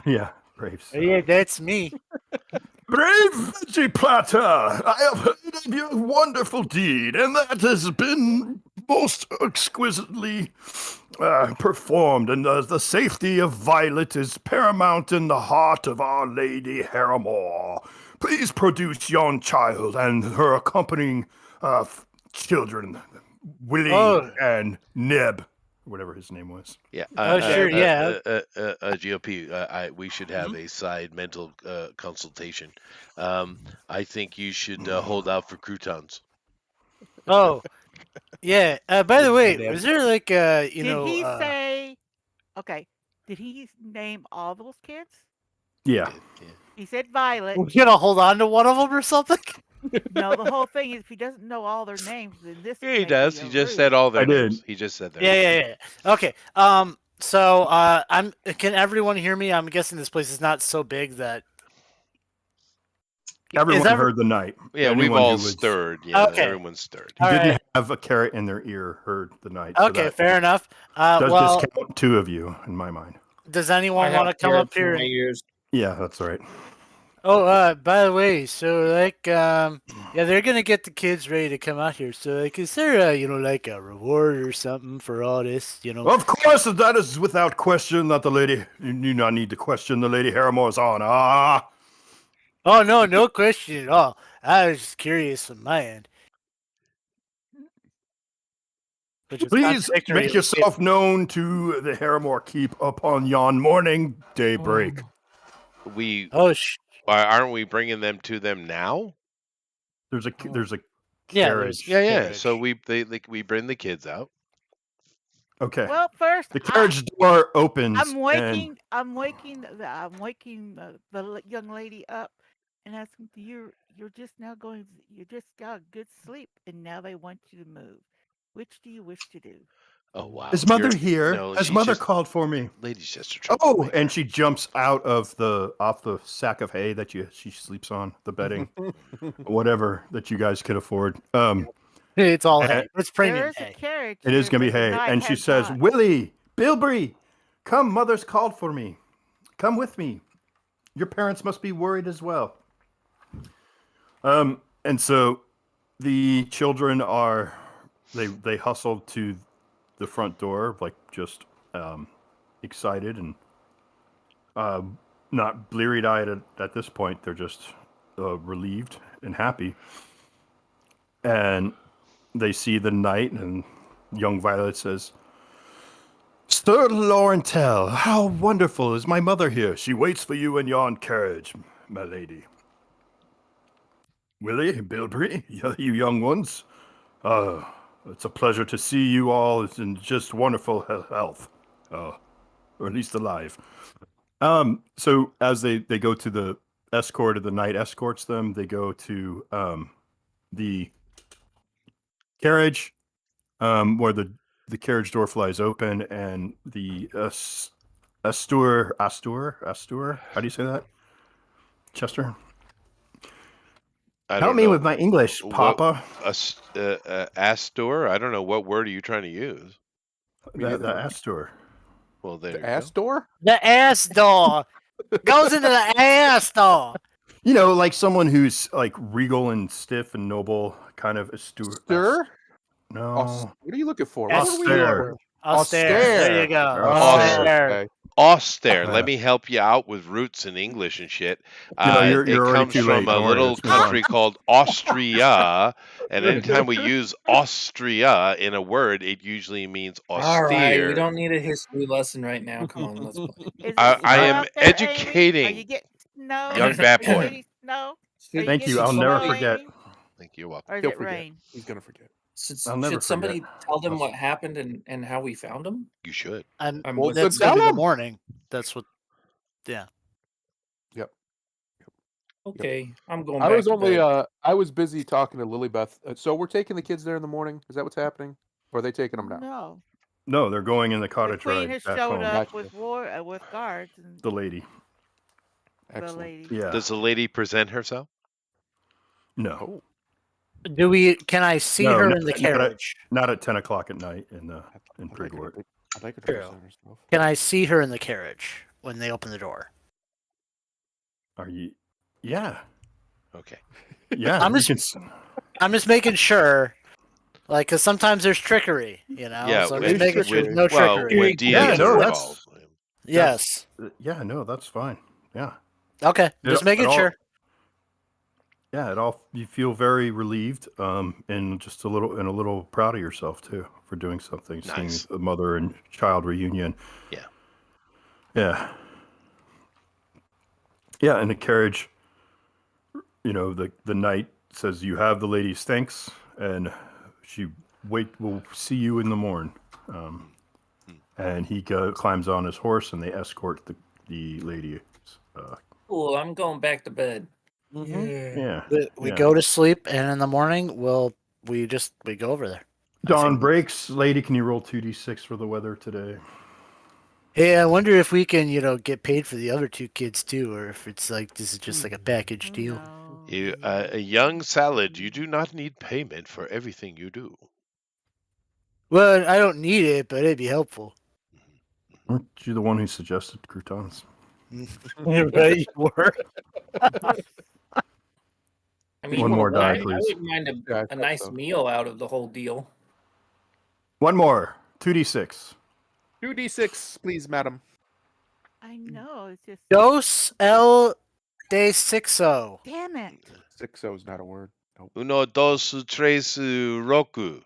Yeah, brave. Yeah, that's me. Brave veggie platter, I have heard of your wonderful deed, and that has been most exquisitely performed, and the safety of Violet is paramount in the heart of Our Lady Harrimore. Please produce yon child and her accompanying children, Willie and Neb, whatever his name was. Yeah. Sure. Yeah. GOP. We should have a side mental consultation. I think you should hold out for croutons. Oh, yeah. By the way, was there like Did he say? Okay. Did he name all those kids? Yeah. He said Violet. We're gonna hold on to one of them or something? No, the whole thing is if he doesn't know all their names, then this. Yeah, he does. He just said all their names. He just said their names. Yeah. Okay. So Can everyone hear me? I'm guessing this place is not so big that. Everyone heard the knight. Yeah, we've all stirred. Yeah, okay. Everyone's stirred. Who didn't have a carrot in their ear heard the knight. Okay, so fair enough. Does discount two of you in my mind. Does anyone want to come up here? Yeah, that's right. Oh, by the way, so they're gonna get the kids ready to come out here. So, is there like a reward or something for all this? Of course, that is without question that the lady. You do not need to question the Lady Harrimore's honor. Oh no question at all. I was just curious on my end. Please make yourself known to the Harrimore Keep upon yon morning daybreak. Aren't we bringing them to them now? There's a carriage. Yeah. So we bring the kids out. Okay. Well, first the carriage door opens. I'm waking the young lady up and asking, you're just now going. You just got a good sleep, and now they want you to move. Which do you wish to do? Oh wow! Is Mother here? Has Mother called for me? Lady's just a troublemaker. And she jumps out of off the sack of hay that she sleeps on, the bedding, whatever that you guys could afford. It's all hay. It's premium hay. It is gonna be hay. And she says, "Willie, Bilberry, come! Mother's called for me. Come with me. Your parents must be worried as well." And so the children are. They hustled to the front door, like just excited and not bleary-eyed at this point. They're just relieved and happy. And they see the knight, and young Violet says, "Sir Laurentel, how wonderful is my mother here. She waits for you in yon carriage, my lady." Willie, Bilberry, you young ones. It's a pleasure to see you all in just wonderful health, or at least alive. So as they go to the escort, or the knight escorts them, they go to the carriage, where the carriage door flies open, and the Astur. How do you say that, Chester? Help me with my English, Papa. Astur? I don't know. What word are you trying to use? The Astur. Well, there the ass door? The ass door. Goes into the ass door. Like someone who's like regal and stiff and noble, kind of Astur? No. What are you looking for? Austere. There you go. Austere. Austere. Let me help you out with roots in English and shit. You're it comes from a little country called Austria, and anytime we use Austria in a word, it usually means austere. All right, we don't need a history lesson right now. Come on, let's play. I am educating young bad boy. Thank you. I'll never forget. Thank you. You're welcome. Or is He'll it forget. rain? He's gonna forget. I'll never Should somebody forget. tell them what happened and how we found them? You should. I'm, I'm Well, with- that's then gonna be tell the 'em. morning. That's what. Yeah. Yep. Okay, I'm going. I back was to only bed. I was busy talking to Lilybeth. So we're taking the kids there in the morning. Is that what's happening? Or are they taking them now? No. No, they're going in the The cottage queen ride has back showed home. up Gotcha. with guards and The lady. the Excellent. lady. Yeah. Does the lady present herself? No. Oh, Do we? Can I see No, her not- in the not at- carriage? Not at 10 o'clock at night in I'd like her Prigwort. to- I'd like her to True. present herself. Can I see her in the carriage when they open the door? Are you? Yeah. Okay. Yeah. I'm you just- can s- I'm just making sure, like, because sometimes there's trickery, you know. Yeah, so I'm when- just making sure there's no well, trickery. when Yeah, Diaz no, are that's- involved. Yes. Yeah. No, that's fine. Yeah. Okay. Just making sure. Yeah. You feel very relieved, and just a little proud of yourself too for doing something, Nice. seeing a mother and child reunion. Yeah. Yeah. Yeah. In the carriage, the knight says, "You have the lady's thanks," and we'll see you in the morn. And he climbs on his horse, and they escort the lady. Cool. I'm going back to bed. Mhm. Yeah. We yeah. go to sleep, and in the morning, we go over there. Dawn breaks. Lady, can you roll 2d6 for the weather today? Hey, I wonder if we can, get paid for the other two kids too, or if it's like this is just like a package Oh, deal. no. You, a young salad, you do not need payment for everything you do. Well, I don't need it, but it'd be helpful. Weren't you the one who suggested croutons? Right, you were. I mean, One more die, I please. wouldn't mind Yeah, I a thought nice so. meal out of the whole deal. One more. 2d6. 2d6, please, madam. I know. It's just. Dos el de sixo. Damn it. 6-0 is not a word. Nope. Uno, dos, tres, roku.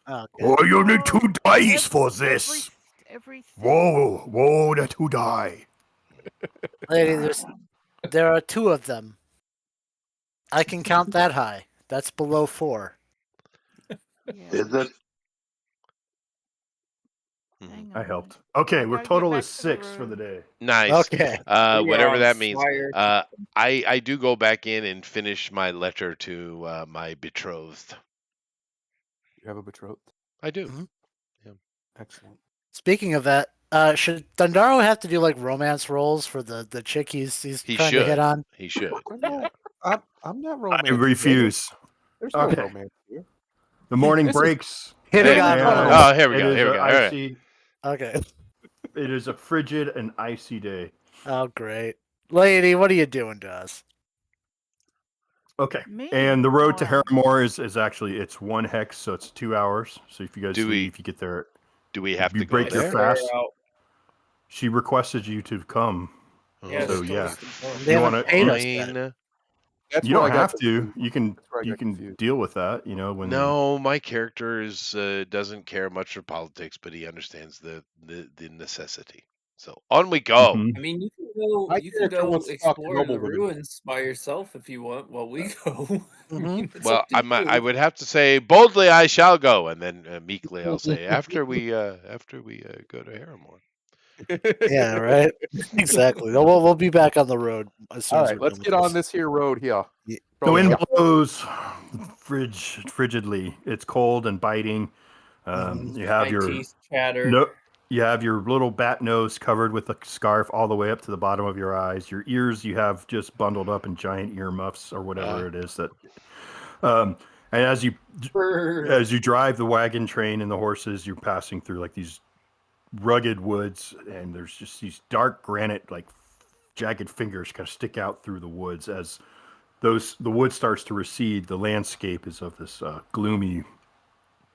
Okay. Oh, you need 2 dice for Every, this. every Whoa, the 2 die. Lady, there are 2 of them. I can count that high. That's below 4. Yeah. Is it? Hang I on. helped. Okay, I we're gotta get total back is to the 6 for the room. day. Nice. Okay. Whatever on that means. fire. I do go back in and finish my letter to my betrothed. You have a betrothed? I do. Mhm. Excellent. Speaking of that, should Thundaro have to do like romance roles for the chick he's He trying to hit should. on? He should. No, I'm not I romantic. refuse. There's Okay. no romance here. The morning This is- breaks. Hitting Hey, on and romance. Oh, here we it go. is Here we a go. All right. icy. Okay. It is a frigid and icy day. Oh, great. Lady, what are you doing to us? Okay. Me? And the road to Oh, wow. Harrimore is actually it's 1 hex, so it's 2 hours. So if you guys Do we- leave, you get there. Do we have You to go break your there? fast. Fire out. She requested you to come. Yeah, So, that's yeah. totally They You haven't wanna- paid us yet. Fine. That's You where don't I got have to. confused. You can That's where I got confused. deal with that. When No, my character doesn't care much for politics, but he understands the necessity. So on we go. Mhm. I mean, you can go. My You can character go wants to talk to explore the noblewomen. ruins by yourself if you want. While we go. I mean, it's Well, up to I you. would have to say boldly I shall go, and then meekly I'll say after we go to Harrimore. Yeah, right. Exactly. We'll be back on the road as soon All as right, we're let's done get with on this here road here. Yeah. The wind Yeah. blows frigidly. It's cold and biting. You have My your teeth chatter. you have your little bat nose covered with a scarf all the way up to the bottom of your eyes. Your ears you have just bundled up in giant earmuffs or whatever it is that. And as you drive the wagon train and the horses, you're passing through like these rugged woods, and there's just these dark granite like jagged fingers kind of stick out through the woods as the wood starts to recede. The landscape is of this gloomy,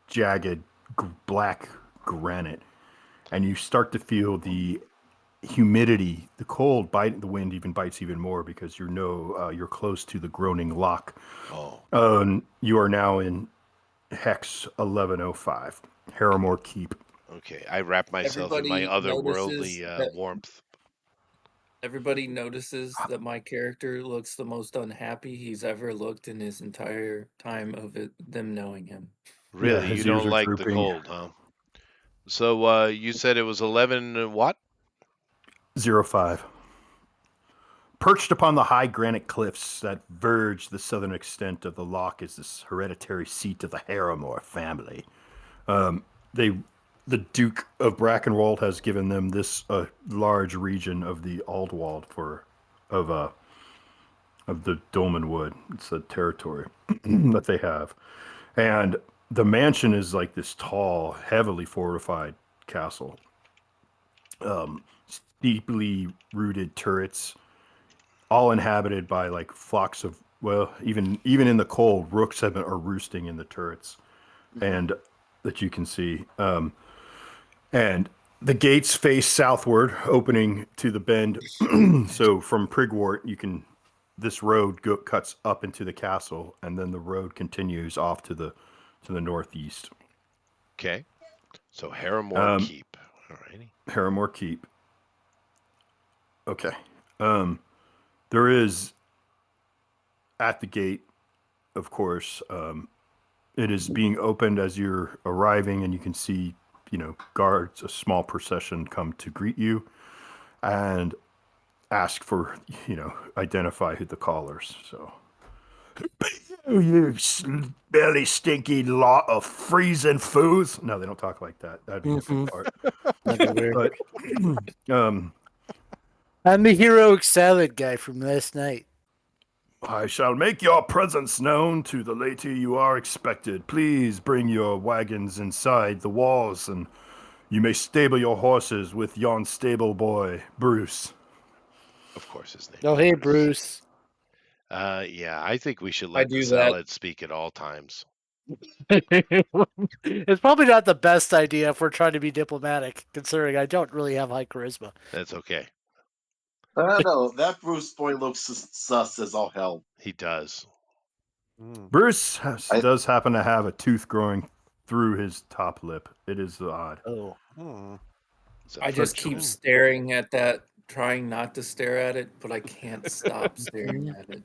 jagged, black granite, and you start to feel the humidity, the cold bite. The wind even bites even more because you're close to the groaning lock. Oh, You are now in Hex 1105, Harrimore Keep. okay. I wrap myself in my Everybody otherworldly notices that- warmth. Everybody notices that my character looks the most unhappy he's ever looked in his entire time of them knowing him. Really, his you ears don't are like the drooping. cold, huh? So you said it was 11 and what? 05. Perched upon the high granite cliffs that verge the southern extent of the loch is this hereditary seat of the Harrimore family. The Duke of Brackenwold has given them this large region of the Aldwald of the Dolmenwood. It's a territory that they have, and the mansion is like this tall, heavily fortified castle. Deeply rooted turrets, all inhabited by like flocks of even in the cold, rooks are roosting in the turrets, and that you can see. And the gates face southward, opening to the bend. So from Prigwort, this road cuts up into the castle, and then the road continues off to the northeast. Okay. So Harrimore Keep. Alrighty. Harrimore Keep. Okay. There is at the gate, of course. It is being opened as you're arriving, and you can see, guards, a small procession come to greet you and ask for, identify who the callers. So, you smelly, stinky lot of freezing fools. No, they don't talk like that. That'd be a different part. But, I'm the heroic salad guy from last night. I shall make your presence known to the lady you are expected. Please bring your wagons inside the walls, and you may stable your horses with yon stable boy, Bruce. Of course, his name. Oh, hey, Bruce. Yeah, I think we should let do the that. salad speak at all times. It's probably not the best idea if we're trying to be diplomatic, considering I don't really have high charisma. That's okay. I don't know. That Bruce boy looks sus as all hell. He does. Bruce does happen to have a tooth growing through his top lip. It is odd. Oh. I just keep staring at that, trying not to stare at it, but I can't stop staring at it.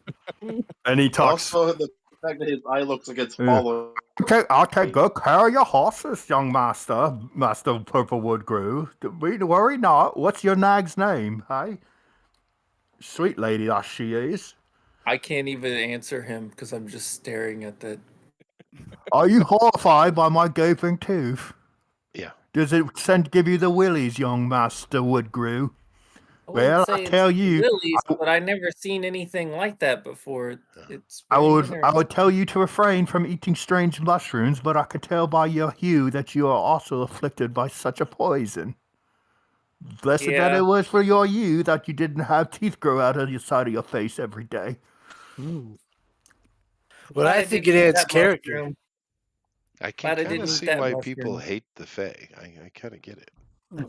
And he talks. Also, the fact that his eye looks like it's following. I'll take good care of your horses, young master, Master Purplewood Grew. Worry not. What's your nag's name, hey? Sweet lady that she is. I can't even answer him because I'm just staring at that. Are you horrified by my gaping tooth? Yeah. Does it give you the willies, young Master Woodgrew? Well, I tell you, willies, but I never seen anything like that before. It's I would tell you to refrain from eating strange mushrooms, but I could tell by your hue that you are also afflicted by such a poison. Blessed that it was for your hue that you didn't have teeth grow out of the side of your face every day. Well, I think it adds character. I can kind of see why people hate the Fae. I kind of get it.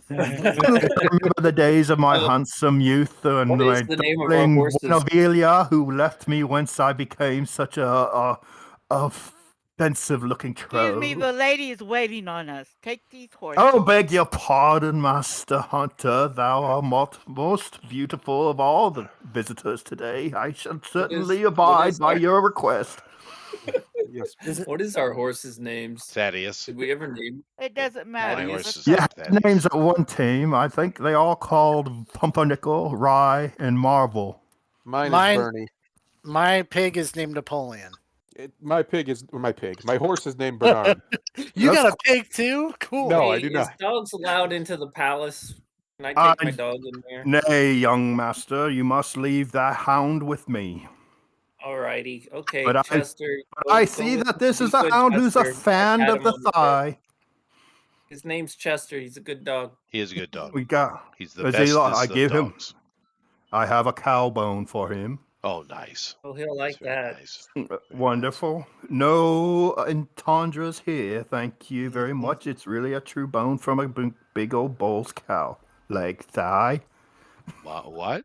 Remember the days of my handsome youth and my darling Novelia, who left me whence I became such a offensive-looking troll. Excuse me, the lady is waiting on us. Take these horses. Oh, beg your pardon, Master Hunter. Thou art most beautiful of all the visitors today. I shall certainly abide by your request. Yes. What is our horse's names? Thaddeus. Did we ever name? It doesn't matter. Yeah, names at one team. I think they all called Pumpernickel, Rye, and Marvel. Mine is Bernie. My pig is named Napoleon. My horse is named Bernard. You got a pig too? Cool. No, Hey, I do not. Is dogs allowed into the palace? Can I take my dog in there? Nay, young master, you must leave that hound with me. Alrighty, okay, But Chester. I see that this is a hound who's a fan of the thigh. His name's Chester. He's a good dog. He is a good dog. He's the bestest I give him. I have a cow bone for him. Oh, nice. Oh, he'll like that. Nice. Wonderful. No entendres here. Thank you very much. It's really a true bone from a big old bull's cow. Leg, thigh. What?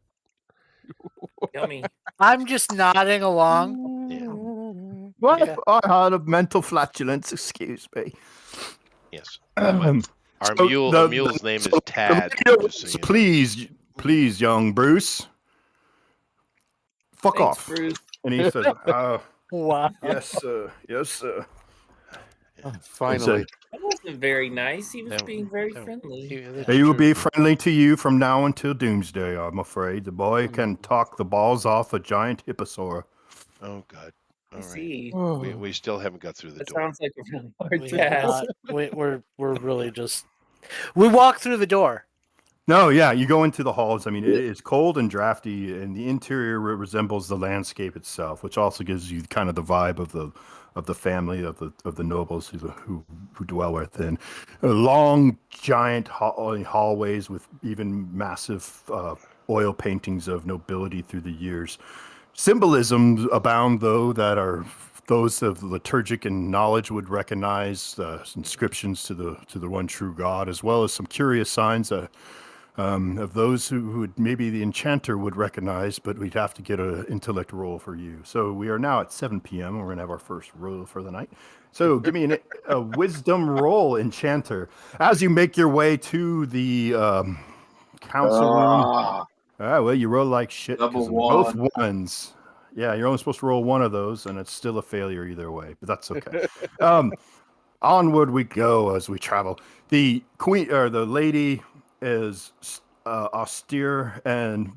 Yummy. I'm just nodding along. Yeah. What? Yeah. I had a mental flatulence. Excuse me. Yes. Our mule's name is Tad. Please, Please, young Bruce. Fuck Thanks, off. Bruce. And he says, Wow. yes, sir. Yes, sir. Finally. That wasn't very nice. He was No, being very no. friendly. He will be friendly to you from now until doomsday, I'm afraid. The boy can talk the balls off a giant hipposaur. Oh God. I All right. see. We still haven't got through the That door. sounds like a really hard We have task. not- we're really just. We walk through the door. No, yeah, you go into the halls. I mean, it is cold and drafty, and the interior resembles the landscape itself, which also gives you kind of the vibe of the family of the nobles who dwell within. Long, giant hallways with even massive oil paintings of nobility through the years. Symbolisms abound, though, that are those of liturgic and knowledge would recognize, inscriptions to the one true God, as well as some curious signs of those who would maybe the enchanter would recognize, but we'd have to get an intellect roll for you. So we are now at 7 p.m. We're going to have our first roll for the night. So give me a wisdom roll, enchanter, as you make your way to the council room. Well, you roll like shit because both ones. Yeah, you're only supposed to roll one of those, and it's still a failure either way, but that's okay. Onward we go as we travel. The queen or the lady is austere,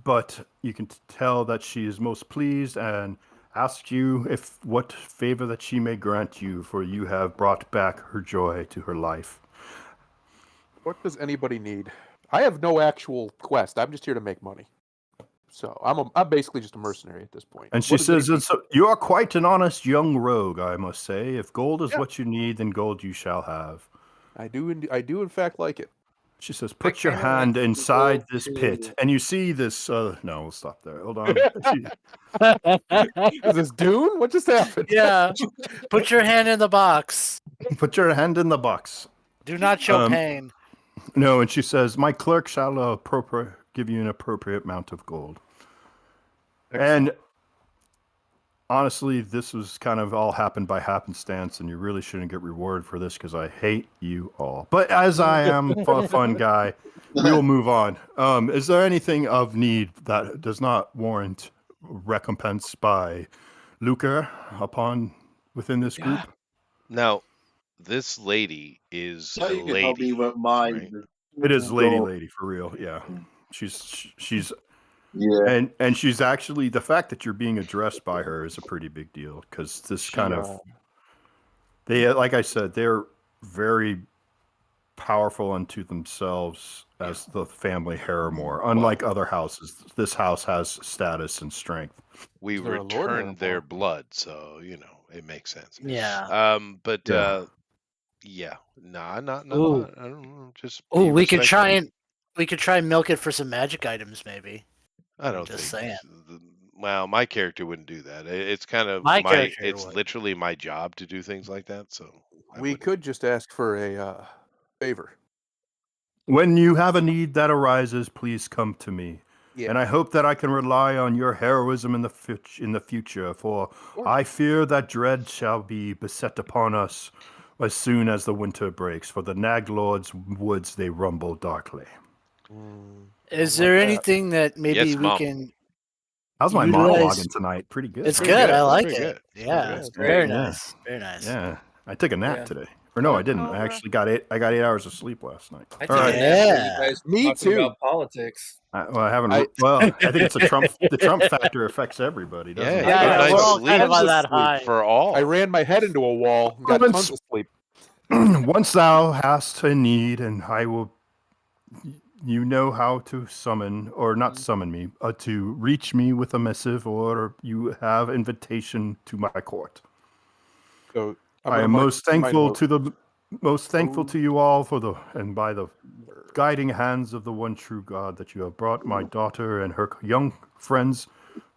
but you can tell that she is most pleased and asks you what favor that she may grant you, for you have brought back her joy to her life. What does anybody need? I have no actual quest. I'm just here to make money. So I'm basically just a mercenary at this point. And she says, "You are quite an honest young rogue, I must say. If gold is what you need, then gold you shall have." I do in fact like it. She says, "Put your hand inside this pit," and you see this. No, we'll stop there. Hold on. Is this Dune? What just happened? Yeah. Put your hand in the box. Put your hand in the box. Do not show pain. No, and she says, "My clerk shall give you an appropriate amount of gold." Excellent. And honestly, this was kind of all happened by happenstance, and you really shouldn't get rewarded for this because I hate you all. But as I am a fun guy, we will move on. Is there anything of need that does not warrant recompense by lucre within this group? Now, this lady is Now a you can help me lady. with mine. Right? It is lady for real. Yeah, she's. Yeah. And she's actually, the fact that you're being addressed by her is a pretty big deal because this kind of, they, like I said, they're very powerful unto themselves as the family Harrimore. Unlike other houses, this house has status and strength. We returned their blood, so it makes sense. Yeah. But yeah, not. I don't know. Just we could try and milk it for some magic items, maybe. I don't just think. Saying. Well, my character wouldn't do that. It's kind of it's literally my job to do things like that. So we could just ask for a favor. When you have a need that arises, please come to me. Yeah. And I hope that I can rely on your heroism in the future, for I fear that dread shall be beset upon us as soon as the winter breaks. For the Naglord's woods, they rumble darkly. Is there anything that maybe we can? How's my monologuing tonight? Pretty good. It's good. I like it. Good. Yeah, it's very nice. Very nice. Yeah, I took a nap today. Or no, I didn't. I actually got 8 hours of sleep last night. I took a nap. You guys me too. About politics. I haven't. I think it's a Trump. The Trump factor affects everybody, doesn't it? Yeah, we're all kind of on that high. For all. I ran my head into a wall and got tons of sleep. Once thou hast a need, and I will. You know how to summon, or not summon me, to reach me with a missive, or you have invitation to my court. So I am most thankful to you all by the guiding hands of the one true God that you have brought my daughter and her young friends,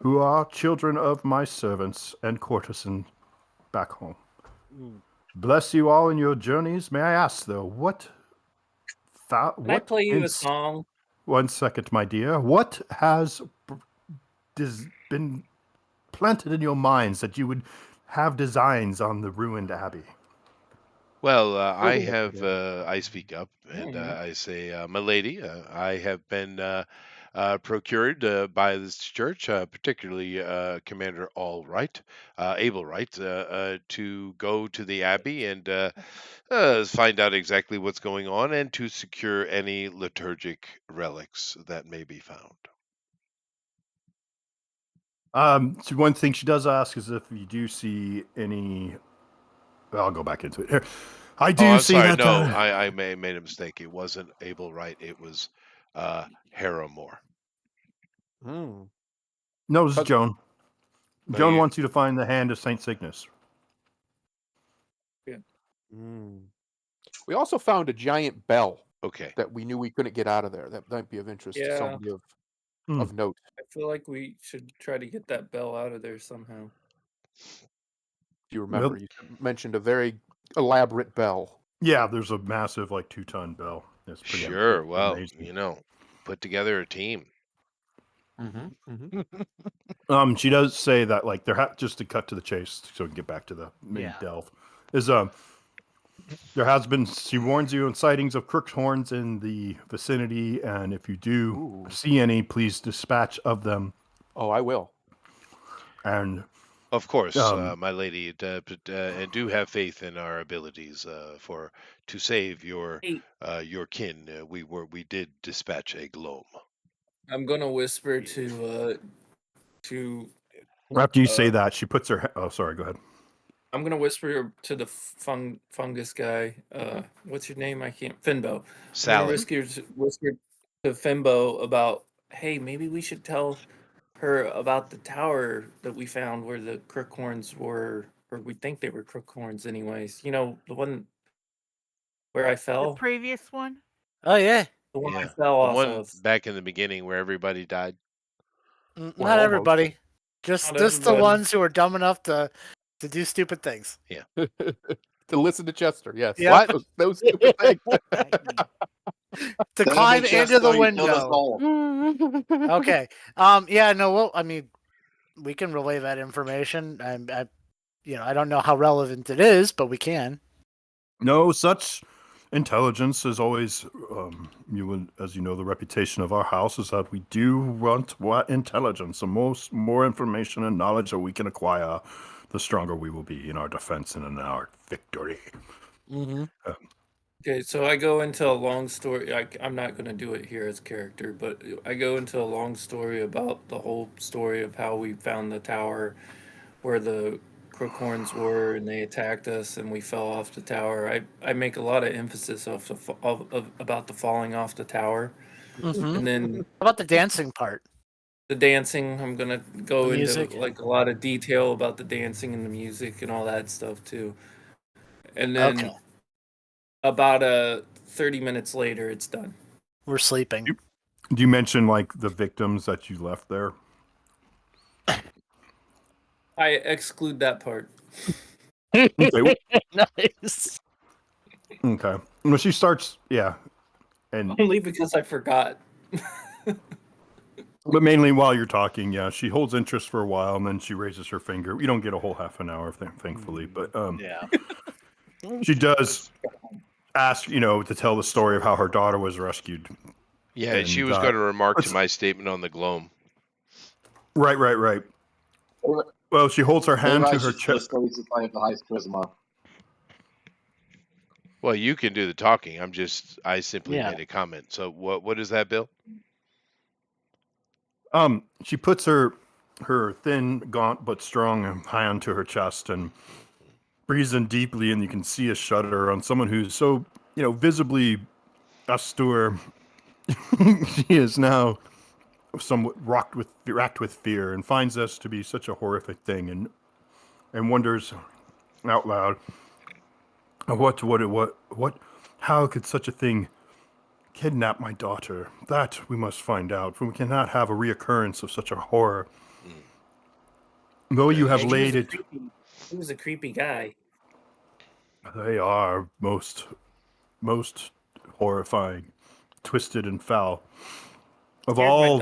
who are children of my servants and courtesan, back home. Bless you all in your journeys. May I ask though, Can I play you a song? 1 second, my dear. What has been planted in your minds that you would have designs on the ruined abbey? Well, I speak up and I say, my lady, I have been procured by this church, particularly Commander Abel Wright, to go to the abbey and find out exactly what's going on and to secure any liturgic relics that may be found. So one thing she does ask is if you do see any. I'll go back into it here. I do I'm see sorry. that. No, I made a mistake. It wasn't Abel Wright. It was Harrimore. Hmm. No, this is Joan. No, Joan you- wants you to find the hand of Saint Cygnus. We also found a giant bell Okay. that we knew we couldn't get out of there. That might be of interest to Yeah. somebody of note. I feel like we should try to get that bell out of there somehow. If you remember, you mentioned a very elaborate bell. Yeah, there's a massive, like 2-ton bell. It's pretty Sure. Well, amazing. put together a team. She does say that, like, just to cut to the chase, so we can get back to the main delve. Is there has been. She warns you on sightings of crooked horns in the vicinity, and if you do see any, please dispatch of them. Oh, I will. And of course, my lady, and do have faith in our abilities to save your kin. We did dispatch a gloam. I'm gonna whisper to. After you say that, she puts her. Oh, sorry. Go ahead. I'm gonna whisper to the fungus guy. What's your name? I can't. Finbo. Sally. Whisper to Finbo about. Hey, maybe we should tell her about the tower that we found where the crookhorns were, or we think they were crookhorns, anyways. You know, the one where I fell. The previous one. Oh yeah. The one I fell off of. Back in the beginning where everybody died. Not everybody. Just the ones who are dumb enough to do stupid things. Yeah. To listen to Chester, yes. What? Those stupid things. To climb into the window. Okay. Yeah. No. Well, I mean, we can relay that information. I don't know how relevant it is, but we can. No, such intelligence is always, as you know, the reputation of our house is that we do want intelligence. The more information and knowledge that we can acquire, the stronger we will be in our defense and in our victory. Okay, so I go into a long story. I'm not going to do it here as character, but I go into a long story about the whole story of how we found the tower where the crookhorns were and they attacked us and we fell off the tower. I make a lot of emphasis about the falling off the tower. And then how about the dancing part? The dancing, I'm going to go into like a lot of detail about the dancing and the music and all that stuff too. And then about 30 minutes later, it's done. We're sleeping. Do you mention like the victims that you left there? I exclude that part. Okay. Nice. Okay. Well, she starts, and only because I forgot. But mainly while you're talking, she holds interest for a while, and then she raises her finger. We don't get a whole half an hour, thankfully, but she does ask, to tell the story of how her daughter was rescued. Yeah, and she was going to remark to my statement on the gloam. Right. Well, she holds her hand to her chest. Well, you can do the talking. I simply made a comment. So what is that, Bill? She puts her thin, gaunt but strong hand to her chest and breathes in deeply, and you can see a shudder on someone who's so, visibly austere. She is now somewhat racked with fear and finds this to be such a horrific thing, and wonders out loud, what, how could such a thing kidnap my daughter? That we must find out, for we cannot have a reoccurrence of such a horror. Though you have laid it... He was a creepy guy. They are most horrifying, twisted and foul. Of all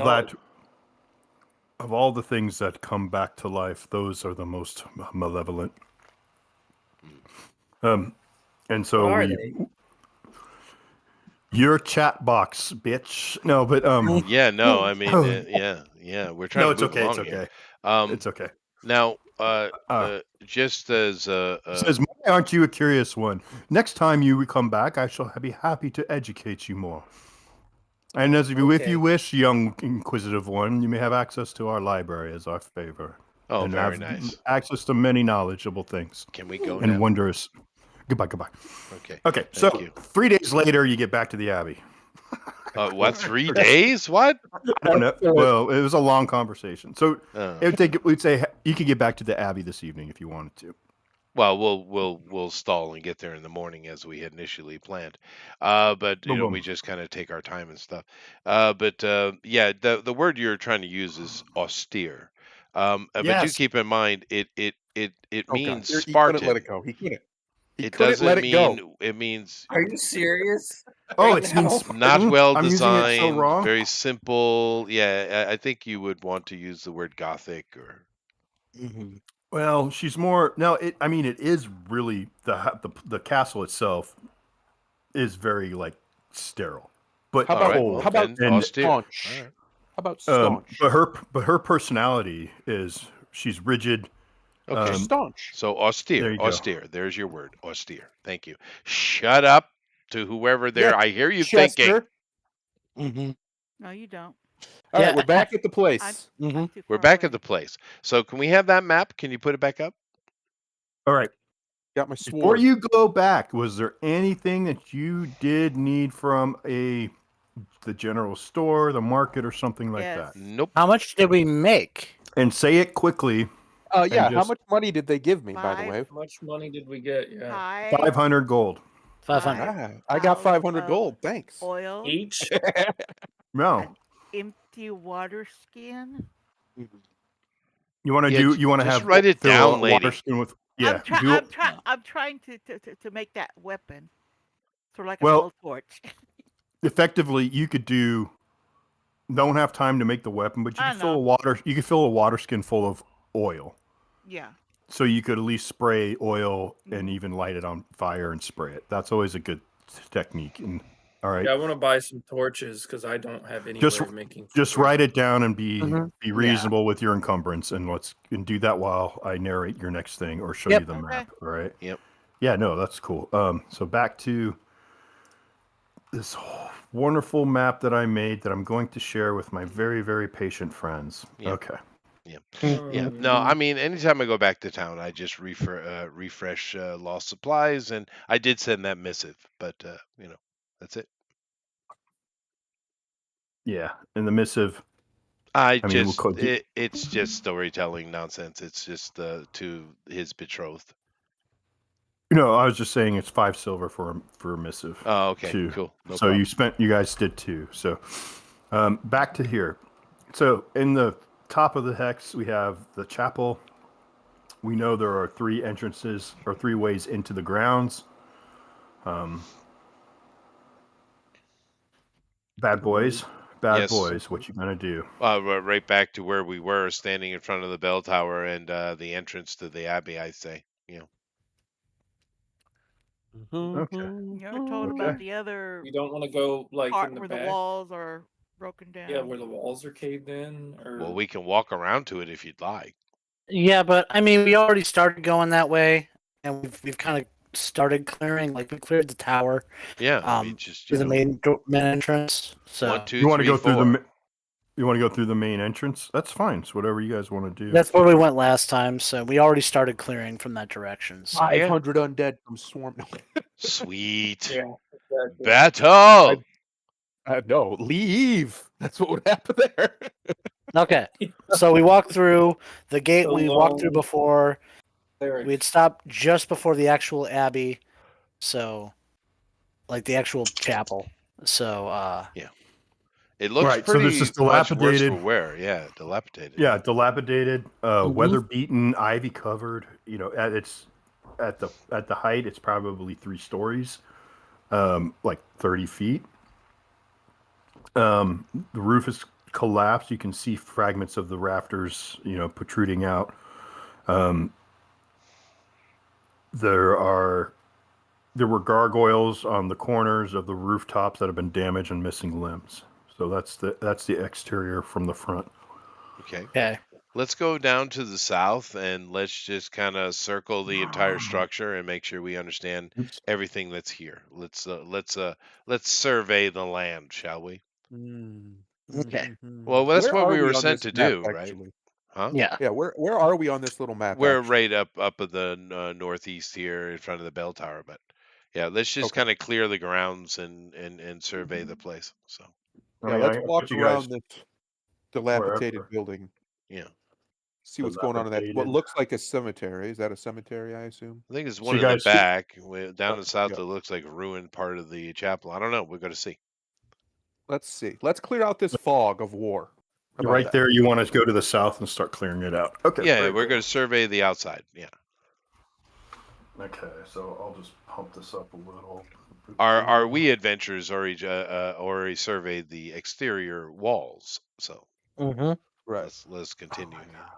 the things that come back to life, those are the most malevolent. And so Your chat box, bitch. No, but Yeah, no, I mean, Oh. yeah, we're trying no, to it's move okay. It's along here. okay. It's okay. Now, Uh, just as says, "Why aren't you a curious one? Next time you come back, I shall be happy to educate you more. And if you wish, young inquisitive one, you may have access to our library as our favor. oh, And very have nice. access to many knowledgeable things Can we go and now? wondrous. Goodbye. Okay. Okay, so Thank you. 3 days later, you get back to the Abbey. What? 3 days? What? I don't know. Well, it was a long conversation. So Oh. it would take. We'd say you could get back to the Abbey this evening if you wanted to. Well, we'll stall and get there in the morning as we had initially planned. But Boom, boom. we just kind of take our time and stuff. Yeah, the word you're trying to use is austere. But do Yes. keep in mind it Oh, God. means He couldn't Spartan. let it go. He couldn't. He It couldn't doesn't let it mean go. it means Are you serious? Oh, Right it now? means not Spartan? well I'm using it so designed, wrong. very simple. Yeah, I think you would want to use the word gothic or Mhm. Well, she's more. No, I mean, it is really the castle itself is very like sterile, but How all right. cold. Well, How about then and austere. staunch? All right. How about staunch? but her personality is she's rigid. Okay. Staunch. So There austere, you go. austere. There's your word, austere. Thank you. Shut up to whoever there. Yes, I hear you thinking. Chester. Mm-hmm. No, you don't. All Yeah. right, we're back at the place. Mm-hmm. I'm too We're far back away. at the place. So can we have that map? Can you put it back up? All right. Got my Before sword. you go back, was there anything that you did need from the general store, the market, or something like Yes. that? Nope. How much did we make? And say it quickly. Yeah. How just- much money did they give me, by the Five. way? How much money did we get? Yeah. 500 gold. 500. I got 5 500 of gold. Thanks. Oil, Each? No, an empty water skin. you want to Yeah, do. You want to just have write it fill down, a water lady. skin with. Yeah. I'm trying to make that weapon. Sort of like a Well- blowtorch. Effectively, you could do. Don't have time to make the weapon, but you I could fill know. a water. You could fill a water skin full of oil. Yeah. So you could at least spray oil and Mhm. even light it on fire and spray it. That's always a good technique. And all right, Yeah, I want to buy some torches because I don't have any Just- way of making. just torches. write it down and be Mhm. reasonable with your encumbrance, and do that while I narrate your next thing or show Yep. you the Okay. map. All right. Yep. Yeah. No, that's cool. So back to this wonderful map that I made that I'm going to share with my very, very patient friends. Yeah. Okay. Yeah. No, I mean, anytime I go back to town, I just refresh lost supplies, and I did send that missive, but that's it. Yeah. And the missive. I mean, just we'll call it's just storytelling nonsense. It's just to his betrothed. No, I was just saying it's 5 silver for a missive. Oh, okay, Two. cool. No So problem. you guys did 2. So back to here. So in the top of the hex, we have the chapel. We know there are 3 entrances or 3 ways into the grounds. Bad boys, Yes. what you gonna do? Right back to where we were, standing in front of the bell tower and the entrance to the abbey. I say, Okay. You ever told Okay. about the other You don't want to go like part in the where back. the walls are broken down? Yeah, where the walls are caved in. Or well, we can walk around to it if you'd like. Yeah, but I mean, we already started going that way, and we've kind of started clearing. Like we cleared the tower Yeah, I mean, just through the main entrance. So 1, 2, You want to 3, go through 4. you want to go through the main entrance? That's fine. It's whatever you guys want to do. that's where we went last time. So we already started clearing from that direction. So. 500 undead from swarm. No, Sweet yeah, exactly. battle. no, leave. That's what would happen there. Okay, so we walked through the gate. So We walked through long. before. There. We had stopped just before the actual abbey, so like the actual chapel. So It looks Right, so this pretty is much worse for dilapidated. wear. Yeah, dilapidated. Yeah, dilapidated, Mhm. weather beaten, ivy covered. At the height, it's probably 3 stories, like 30 feet. The roof is collapsed. You can see fragments of the rafters, protruding out. There are there were gargoyles on the corners of the rooftops that have been damaged and missing limbs. So that's the exterior from the front. Okay. Okay. Let's go down to the south and let's just kind of circle the entire structure and make sure we understand Oops. everything that's here. Let's survey the land, shall we? Okay. Well, that's Where what are we were on sent this to map, do, right? actually? Huh? Yeah. Yeah, where are we on this little map? We're actually? right up of the northeast here in front of the bell tower, but yeah, let's just Okay. kind of clear the grounds and survey the place. So I Yeah, mean, let's I walk put you guys around this dilapidated wherever. building. yeah, See what's going on in that. What Dilapidated. looks like a cemetery. Is that a cemetery? I assume. I think there's So one you in the guys see- back down in the south Yeah. that looks like a ruined part of the chapel. I don't know. We're going to see. Let's see. Let's clear out this fog of war. How about Right that? there, you want to go to the south and start clearing it out. Okay. Yeah, very we're good. going to survey the outside. Yeah. Okay, so I'll just pump this up a little. Our we adventurers already surveyed the exterior walls. So Mm-hmm. Right. let's continue. Oh my God.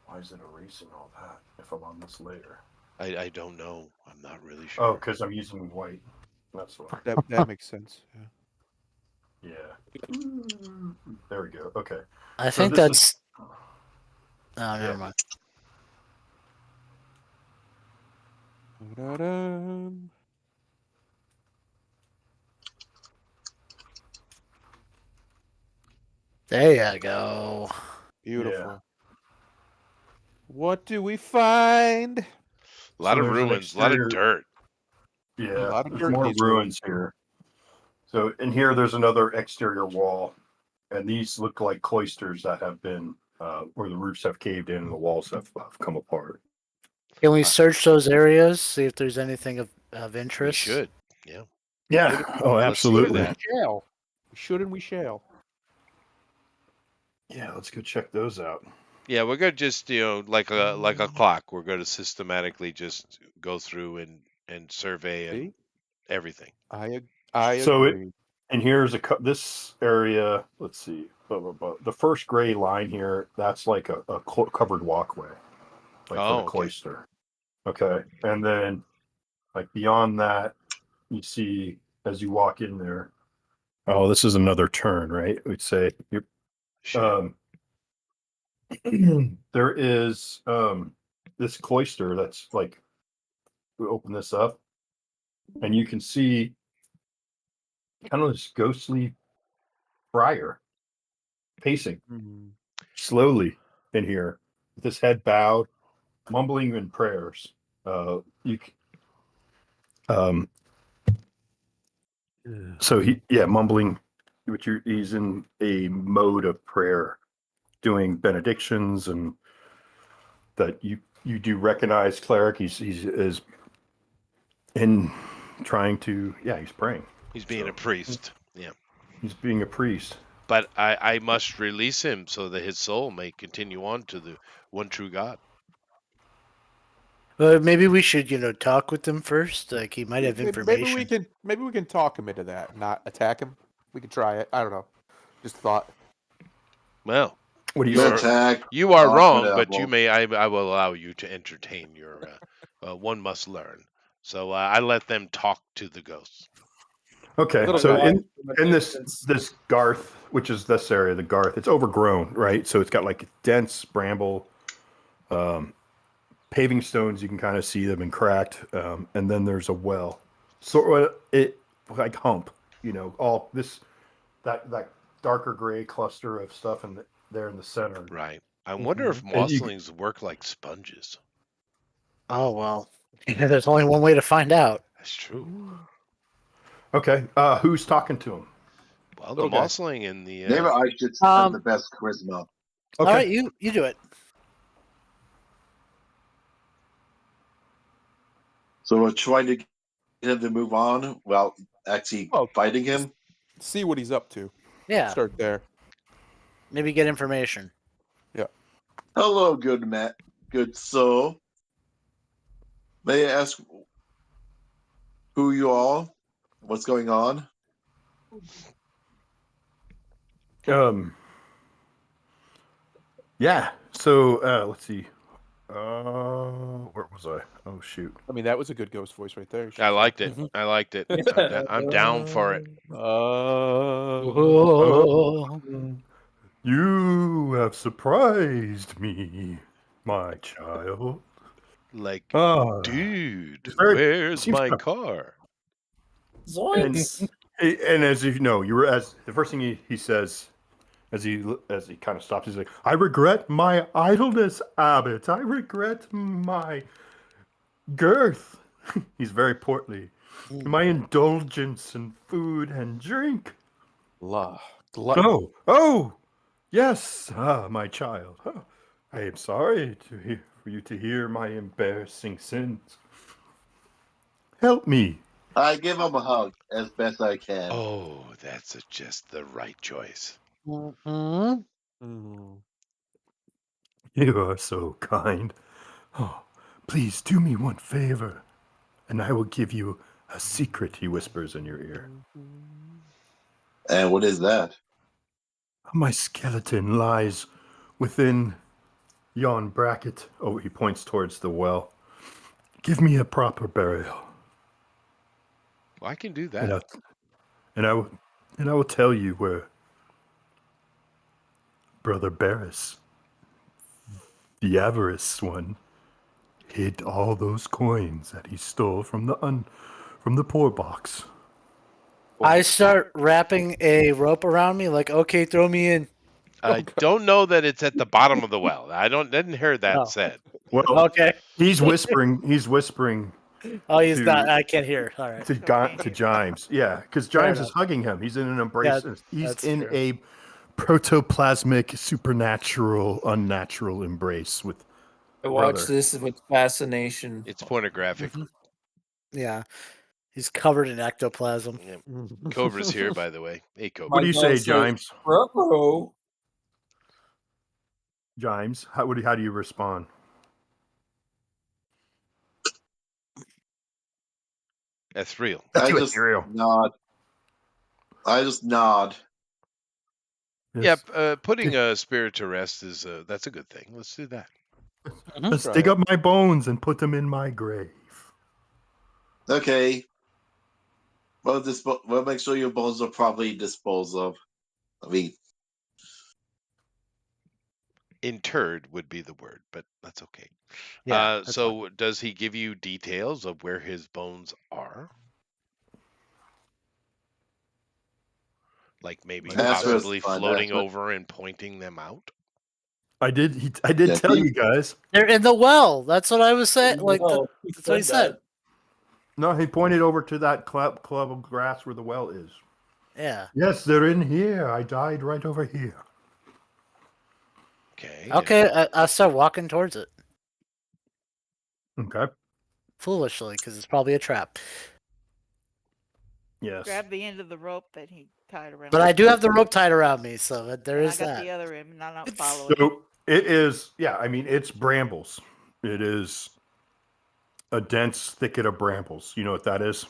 Why is it erasing all that if I'm on this later? I don't know. I'm not really sure. Oh, because I'm using white. That's why. That makes sense. Yeah. Yeah. There we go. Okay. I So think this that's. is- Oh, never mind. Da-dum. There you go. Beautiful. What do we find? A lot So of there's an ruins, a lot of exterior- dirt. Yeah, A lot of there's dirt in more these ruins here. So in here, there's another exterior wall, and these look like cloisters that have been where the roofs have caved in and the walls have come apart. Can we search those areas, see if there's anything of We interest? should. Yeah. Yeah. Oh, Let's do absolutely. that. We shall. We should and we shall. Yeah, let's go check those out. Yeah, we're gonna just like a clock. We're gonna systematically just go through and survey and See? everything. I So agree. And here's this area. Let's see. Blah, blah, blah. The first gray line here, that's like a covered walkway, like for the Okay. cloister. Okay. And then, like beyond that, you see as you walk in there. Oh, this is another turn, right? We'd say you're, Sure. there is this cloister that's like, we open this up and you can see kind of this ghostly friar pacing Mhm. slowly in here with his head bowed, mumbling in prayers. So mumbling, he's in a mode of prayer, doing benedictions, and that you do recognize cleric. He's is in trying to he's praying. He's being a priest. Yeah. He's being a priest. But I must release him so that his soul may continue on to the one true God. Maybe we should, talk with him first. Like he might have information. Maybe we can talk him into that, not attack him. We could try it. I don't know. Just a thought. Well, What do you you say? are, Attack. you are wrong, but whatever. you may. I will allow you to entertain your. One must learn. So I let them talk to the ghosts. Okay, Little so guy in from a this distance. garth, which is this area, the garth, it's overgrown, right? So it's got like dense bramble, paving stones. You can kind of see them and cracked, and then there's a well. So it like hump, all this that darker gray cluster of stuff there in the center. Right. I wonder if And you- mosslings work like sponges. Oh well. There's only one way to find out. That's true. Okay, who's talking to him? Well, the Little guy. mossling and the. Maybe I should have the best charisma. All right, you do it. So we're trying to get him to move on while actually fighting him. See what he's up to. Yeah. Start there. Maybe get information. Hello, good soul. May I ask who you are? What's going on? Yeah. So let's see. Where was I? Oh shoot. I mean, that was a good ghost voice right there. I liked it. I liked it. I'm down for it. Oh. You have surprised me, my child. Like, Ah, dude, it's very- where's seems my kind car? Zoinks! and as you know, the first thing he says as he kind of stops, he's like, "I regret my idleness, Abbot. I regret my girth." He's very portly. My indulgence in food and drink. Gluttony. Oh, yes, my child. Oh, I am sorry for you to hear my embarrassing sins. Help me. I give him a hug as best I can. Oh, that's just the right choice. Mhm. You are so kind. Oh, please do me one favor, and I will give you a secret, he whispers in your ear. And what is that? My skeleton lies within yon bracket. Oh, he points towards the well. Give me a proper burial. Well, I can do And, that. I will tell you where Brother Barris, the avarice one, hid all those coins that he stole from the poor box. I start wrapping a rope around me, like, okay, throw me in. I don't know that it's at the bottom of the well. I didn't hear that Oh. said. Well, Okay. he's whispering. He's whispering Oh, he's to- not. I can't hear. All right. to Jimes. Yeah, because Fair Jimes is enough. hugging him. He's in an embrace. Yeah, He's that's in true. a protoplasmic, supernatural, unnatural embrace with I watch brother. this with fascination. It's pornographic. Yeah. He's covered in ectoplasm. Yeah. Cobra's here, by the way. Hey, Cobra. What do you say, dog says, Jimes? "Ruh-roh." Jimes, how do you respond? That's real. That's I too just ethereal. nod. I just nod. Yes. Yep. Putting a spirit to rest is that's a good thing. Let's do that. Let's Try dig it. up my bones and put them in my grave. Okay. Well, make sure your bones are properly disposed of. I mean, Interred would be the word, but that's okay. Yeah. that's fine. So does he give you details of where his bones are? Like maybe Answer is possibly fine, floating answer. over and pointing them out? I did Yeah, tell he- you guys. They're in the well. That's what I was saying. Like, Well, that's what he said. that. No, he pointed over to that club of grass where the well is. Yeah. Yes, they're in here. I died right over here. Okay. Okay. I start walking towards it Okay. foolishly because it's probably a trap. Yes. Grab the end of the rope that he tied around. But I do have the rope tied around me, so there and is I got that. the other end, and I'm not following. So it is, yeah, I mean, it's brambles. It is a dense thicket of brambles. You know what that is?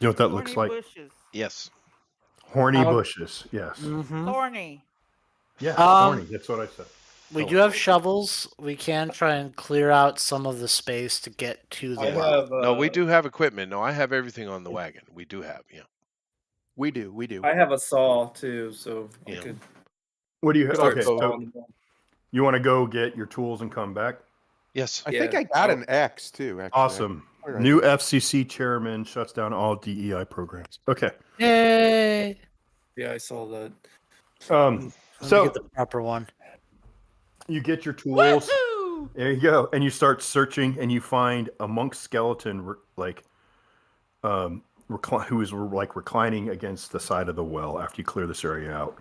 You know what that looks like? Bushes. Yes. Horny Oh. bushes. Yes. Mm-hmm. Thorny. Yeah, Um, horny. That's what I said. We do have shovels. We can try and clear out some of the space to get to the I well. have. No, we do have equipment. No, I have everything on the wagon. We do have, yeah. We do. I have a saw too, so I Yeah. could What do you Start okay, so sawing. you want to go get your tools and come back? Yes. I think Yeah. I got an axe too. Actually. Awesome. All right. New FCC chairman shuts down all DEI programs. Okay. Yay! Yeah, I saw that. Let me So get the proper one. you get your tools. There you go, and you start searching, and you find a monk skeleton, who is like reclining against the side of the well after you clear this area out.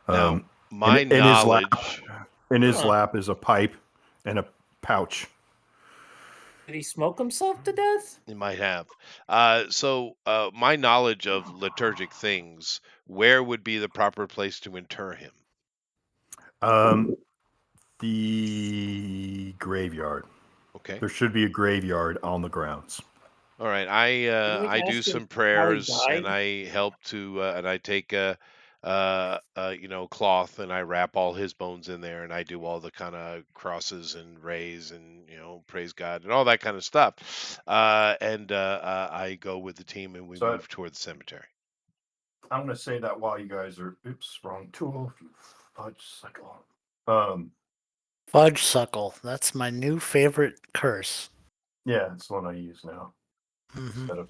Now, my in his lap- knowledge. In his lap is a pipe and a pouch. Did he smoke himself to death? He might have. So my knowledge of liturgic things, where would be the proper place to inter him? The graveyard. Okay. There should be a graveyard on the grounds. All right. Can we I do ask him some how he prayers died? and I help to and I take cloth, and I wrap all his bones in there, and I do all the kind of crosses and rays and praise God and all that kind of stuff. I go with the team, and we So move toward the cemetery. I'm going to say that while you guys are, oops, wrong tool, fudge-suckle. Fudge-suckle. That's my new favorite curse. Yeah, it's the one I use now Mhm.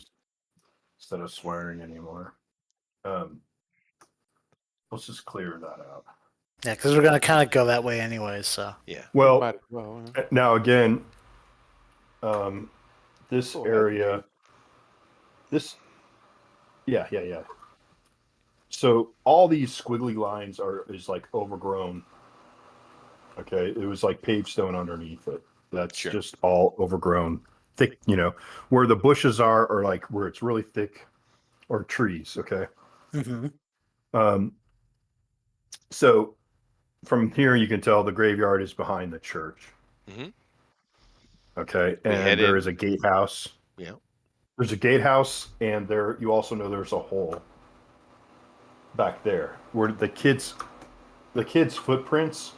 instead of swearing anymore. Let's just clear that out. Yeah, because we're gonna kind of go that way anyways. So Yeah. Well, Might as well, yeah. now again, this Go ahead. area, yeah. So all these squiggly lines is like overgrown. Okay, it was like paved stone underneath it. That's Sure. just all overgrown, thick. Where the bushes are like where it's really thick, or trees. Okay. So from here you can tell the graveyard is behind the church. Mm-hmm. Okay, We head and there in. is a gatehouse. Yeah. There's a gatehouse, and you also know there's a hole back there where the kids' footprints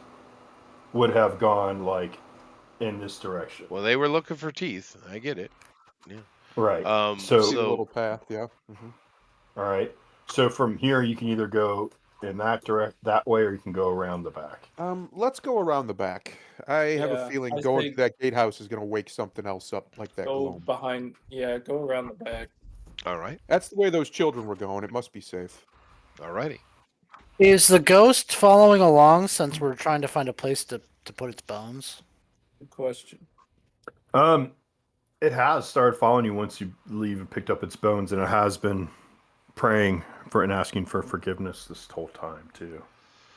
would have gone like in this direction. Well, they were looking for teeth. I get it. Yeah. Right. See the little path, yeah. All right. So from here you can either go in that way, or you can go around the back. Let's go around the back. I have a feeling going to that gatehouse is going to wake something else up, like that Go gloam. behind. Yeah, go around the back. All right. That's the way those children were going. It must be safe. All righty. is the ghost following along since we're trying to find a place to put its bones? Good question. It has started following you once you leave and picked up its bones, and it has been praying for and asking for forgiveness this whole time too.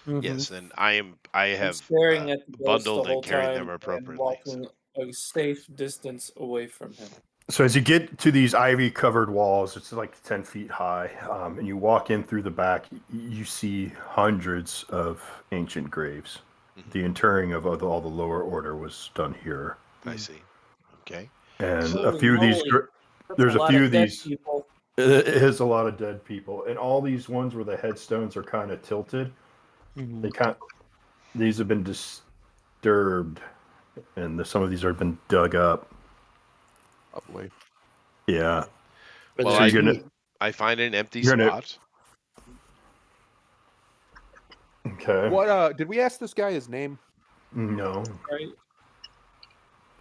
Yes, and I have staring at the ghost bundled the whole and carried time them appropriately. and walking a safe distance away from him. So as you get to these ivy-covered walls, it's like 10 feet high, and you walk in through the back, you see hundreds of ancient graves. Mm-hmm. The interring of all the lower order was done here. I see. Okay. And a few of these, there's a few of these. People. It is a lot of dead people, and all these ones where the headstones are kind of tilted. Mm-hmm. These have been disturbed, and some of these have been dug up. Probably. Yeah. Well, I find an empty spot. Okay. What? Did we ask this guy his name? No. Right.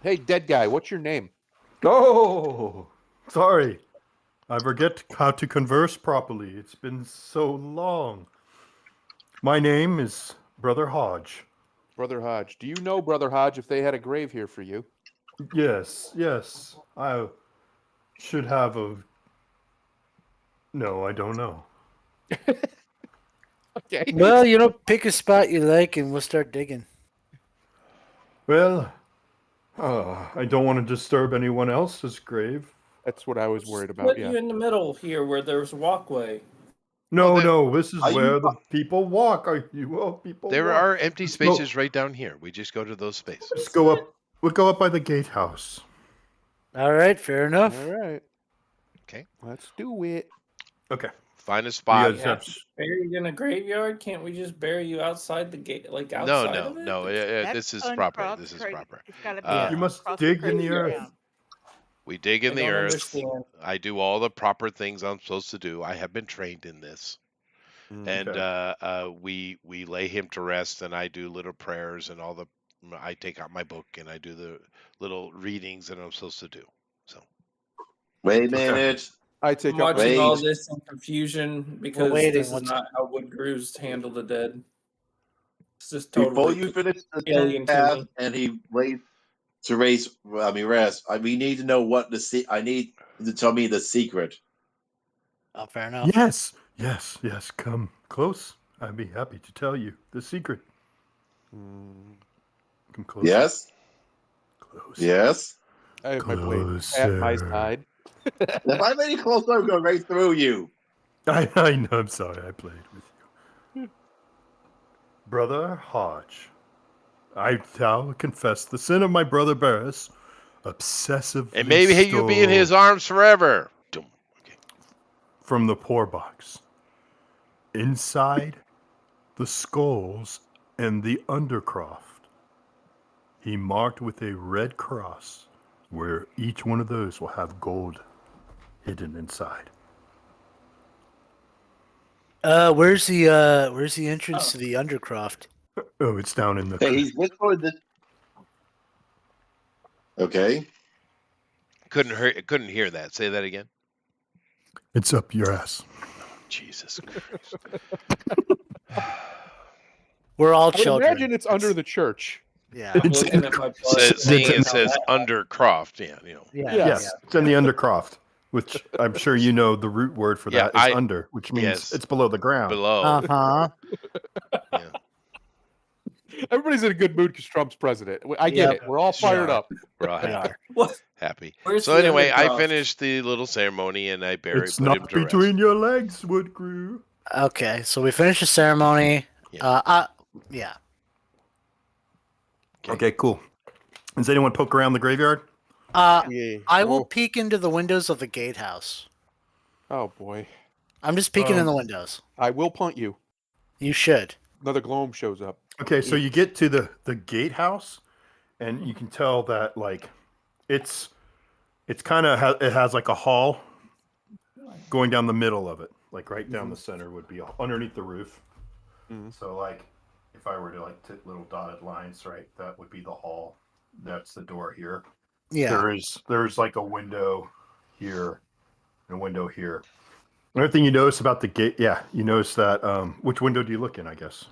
Hey, dead guy, what's your name? Oh, sorry. I forget how to converse properly. It's been so long. My name is Brother Hodge. Brother Hodge. Do you know, Brother Hodge, if they had a grave here for you? Yes. I should have a... No, I don't know. Okay. Well, pick a spot you like and we'll start digging. Well, I don't want to disturb anyone else's grave. That's what I was worried about. Put you in the middle here where there's a walkway. No, this is where the people walk. There are empty spaces right down here. We just go to those spaces. Let's go up. We'll go up by the gatehouse. All right, fair enough. All right. Okay. Let's do it. Okay. Find a spot. You have to bury you in a graveyard? Can't we just bury you outside the gate, like outside of it? No. This is proper. This is proper. It's gotta be you must dig in the earth. We dig in the earth. Understand. I do all the proper things I'm supposed to do. I have been trained in this. And we lay him to rest, and I do little prayers and I take out my book and I do the little readings that I'm supposed to do. So wait a minute. I take I'm watching all this in confusion because this is not how wood grooves handle the dead. It's just totally before you finish the path and he lays to rest. We need to know what I need to tell me the secret. Oh, fair enough. Yes. Come close. I'd be happy to tell you the secret. Come close. Yes. Close. Yes. I have my blade at my side. If I'm any closer, I'm going right through you. I know. I'm sorry. I played with you. Brother Hodge, I now confess the sin of my brother Barris, obsessively and maybe you'll be in his arms forever. From the poor box. inside the skulls and the undercroft, he marked with a red cross where each one of those will have gold hidden inside. Where's the entrance to the Undercroft? Oh, it's down in the. Hey, he's whispering this. Okay. Couldn't hear that. Say that again. It's up your ass. Jesus Christ. We're all I would children. imagine it's under the church. Yeah. I'm looking at my butt. Seeing it it's- says Undercroft, yeah, Yeah. Yes, it's in the undercroft, which I'm sure you know the root word for Yeah, that is under, which means yes. it's below the ground. below. Uh-huh. Yeah. Everybody's in a good mood because Trump's president. I get Yep. it. We're all fired Yeah. up. We're all We happy. are. What? happy. Where's So the anyway, I Undercroft? finished the little ceremony and I It's put him not to between rest. your legs, Woodgrew. Okay, so we finished the ceremony. Yeah. Yeah. Okay, cool. Does anyone poke around the graveyard? Yeah. I will peek into the windows of the gatehouse. Oh boy. I'm just peeking in the windows. I will punt you. You should. Another gloam shows up. Okay, so you get to the gatehouse, and you can tell that like it's kind of it has like a hall going down the middle of it, like right down the center would be underneath the roof. So like if I were to like take little dotted lines, right, that would be the hall. That's the door here. Yeah. There's like a window here and a window here. Another thing you notice about the gate, you notice that which window do you look in, I guess?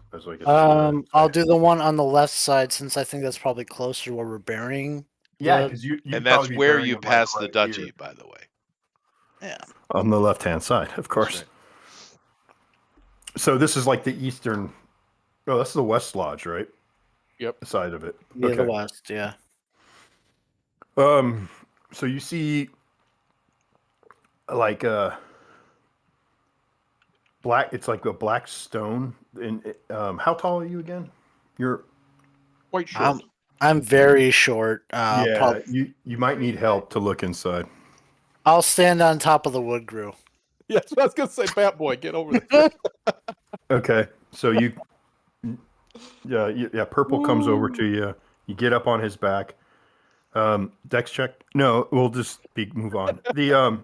I'll do the one on the left side since I think that's probably closer to where we're burying. because you And that's where you pass the duchy, by the way. Yeah. on the left hand side, of course. right. So this is like the eastern. Oh, that's the West Lodge, right? Yep. Side of it. Yeah, the west, yeah. So you see, like black. It's like a black stone. And how tall are you again? You're Quite short. I'm very short. You might need help to look inside. I'll stand on top of the wood grew. Yeah, that's what I was gonna say. Bat boy, get over there. Okay, so Purple comes over to you. You get up on his back. Dex check. No, we'll just move on. The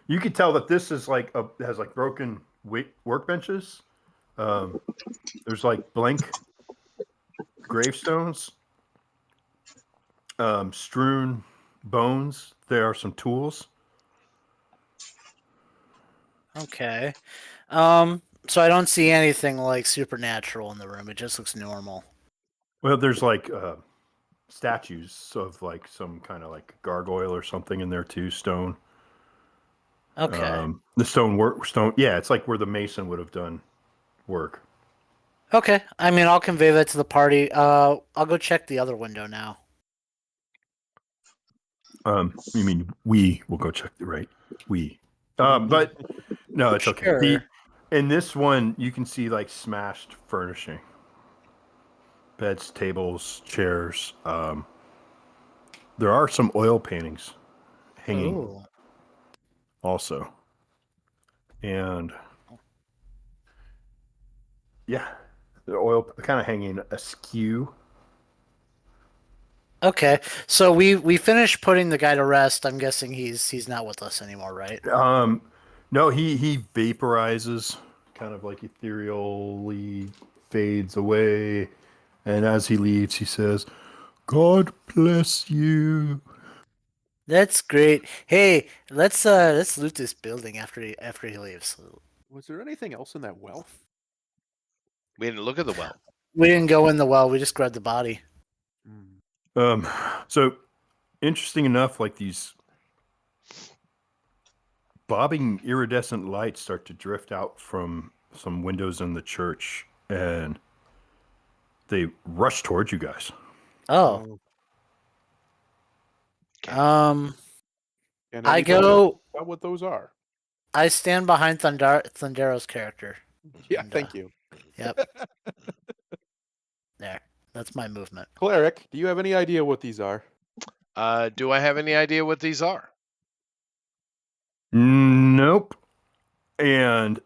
you could tell that this is like has like broken workbenches. There's like blank gravestones, strewn bones. There are some tools. Okay. So I don't see anything like supernatural in the room. It just looks normal. Well, there's like statues of like some kind of like gargoyle or something in there too, stone. Okay. The stone. Yeah, it's like where the mason would have done work. Okay. I mean, I'll convey that to the party. I'll go check the other window now. You mean we will go check the right? We. But no, it's okay. Sure. In this one, you can see like smashed furnishing. Beds, tables, chairs. There are some oil paintings hanging Ooh. also. And yeah, the oil kind of hanging askew. Okay. So we finished putting the guy to rest. I'm guessing he's not with us anymore, right? No, he vaporizes, kind of like ethereally fades away. And as he leaves, he says, "God bless you." That's great. Hey, let's loot this building after he leaves. Was there anything else in that well? We didn't look at the well. We didn't go in the well. We just grabbed the body. So interesting enough, like these bobbing iridescent lights start to drift out from some windows in the church, and they rush towards you guys. Oh. And I anything go. about what those are. I stand behind Thundero's character. Yeah, And, thank you. Yep. There. That's my movement. Cleric, do you have any idea what these are? Do I have any idea what these are? Nope. And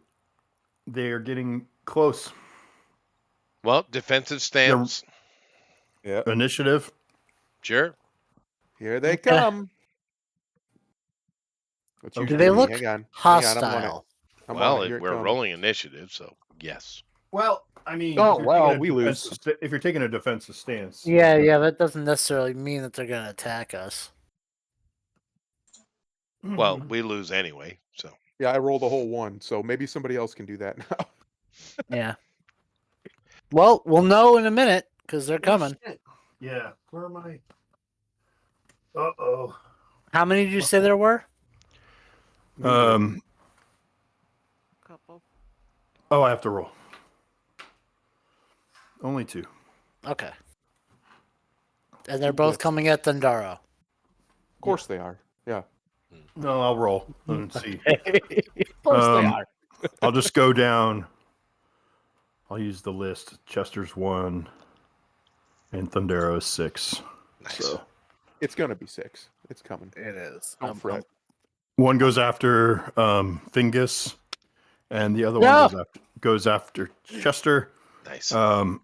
They are getting close. Well, defensive stance. Yeah. Initiative. Sure. Here they Okay. come. It's Do usually they me. look Hang on. hostile? I'm on Well, it. Here it we're comes. rolling initiative, so yes. Well, I mean, Oh, if you're well, taking a we lose. if you're taking a defensive stance. Yeah, yeah. That doesn't necessarily mean that they're gonna attack us. Well, we lose anyway, so. Yeah, I rolled a whole 1, so maybe somebody else can do that now. Yeah. Well, we'll know in a minute because they're coming. Yeah. Where am I? Uh-oh. How many did you say there were? Um. Couple. Oh, I have to roll. Only 2. Okay. And they're both coming at Thundaro. Of course they are. Yeah. No, I'll roll and see. Of course they are. I'll just go down. I'll use the list. Chester's 1, and Thundero's 6. Nice. So It's gonna be 6. It's coming. It is. Don't fret. one goes after Fingus, and the other No. one goes after Chester. Nice. I'm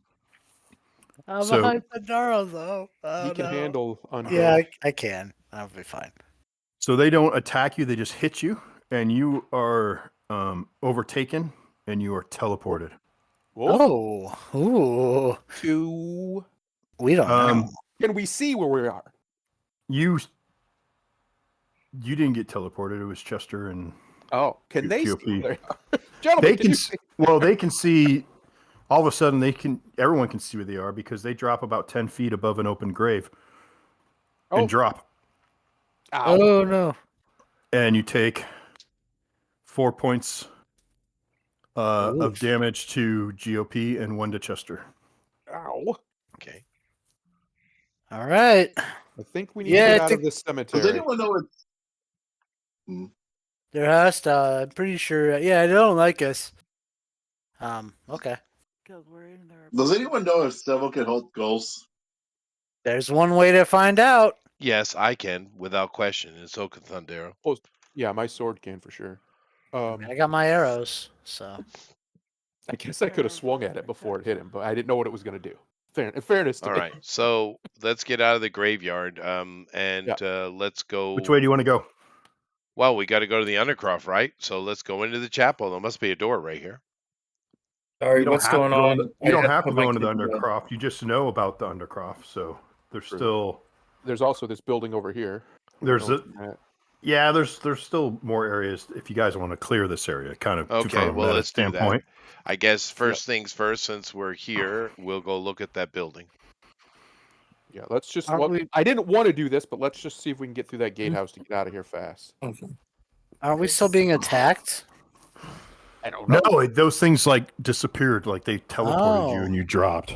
So- behind Thundaro though. Oh, He can no. handle undead. Yeah, I can. I'll be fine. So they don't attack you; they just hit you, and you are overtaken, and you are teleported. Whoa. Oh, ooh. To We don't know. can we see where we are? You didn't get teleported. It was Chester and Oh, can they see QOP. where they are? Gentlemen, they can can. you see? Well, they can see. All of a sudden, everyone can see where they are because they drop about 10 feet above an open grave Oh. and drop. Ow. Oh no. And you take 4 points of Oof. damage to GOP and 1 to Chester. Ow. Okay. All right. I think we need Yeah, to I get out think- of this Does cemetery. anyone know it's They're hostile. I'm pretty sure. Yeah, they don't like us. Okay. Because we're in there. Does anyone know if Seville can hold ghosts? There's one way to find out. Yes, I can, without question, and so can Thundero. Yeah, my sword can for sure. I got my arrows, so. I guess I could have swung at it before it hit him, but I didn't know what it was going to do. In fairness to All me. right, so let's get out of the graveyard, and let's go. Which way do you want to go? Well, we got to go to the Undercroft, right? So let's go into the chapel. There must be a door right here. Sorry, You don't what's have to going go on? into- You don't have to put my go into the kid to bed. Undercroft. You just know about the Undercroft. So there's True. still There's also this building over here. there's Oh, there's still more areas if you guys want to clear this area. Kind of Okay, from a well, meta let's do that. standpoint. I guess first things first, since we're here, we'll go look at that building. Yeah, let's just. Aren't we- I didn't want to do this, but let's just see if we can get through that gatehouse to get out of here fast. Okay. Aren't we still being attacked? I don't know. No, those things like disappeared, like they teleported you Oh. and you dropped.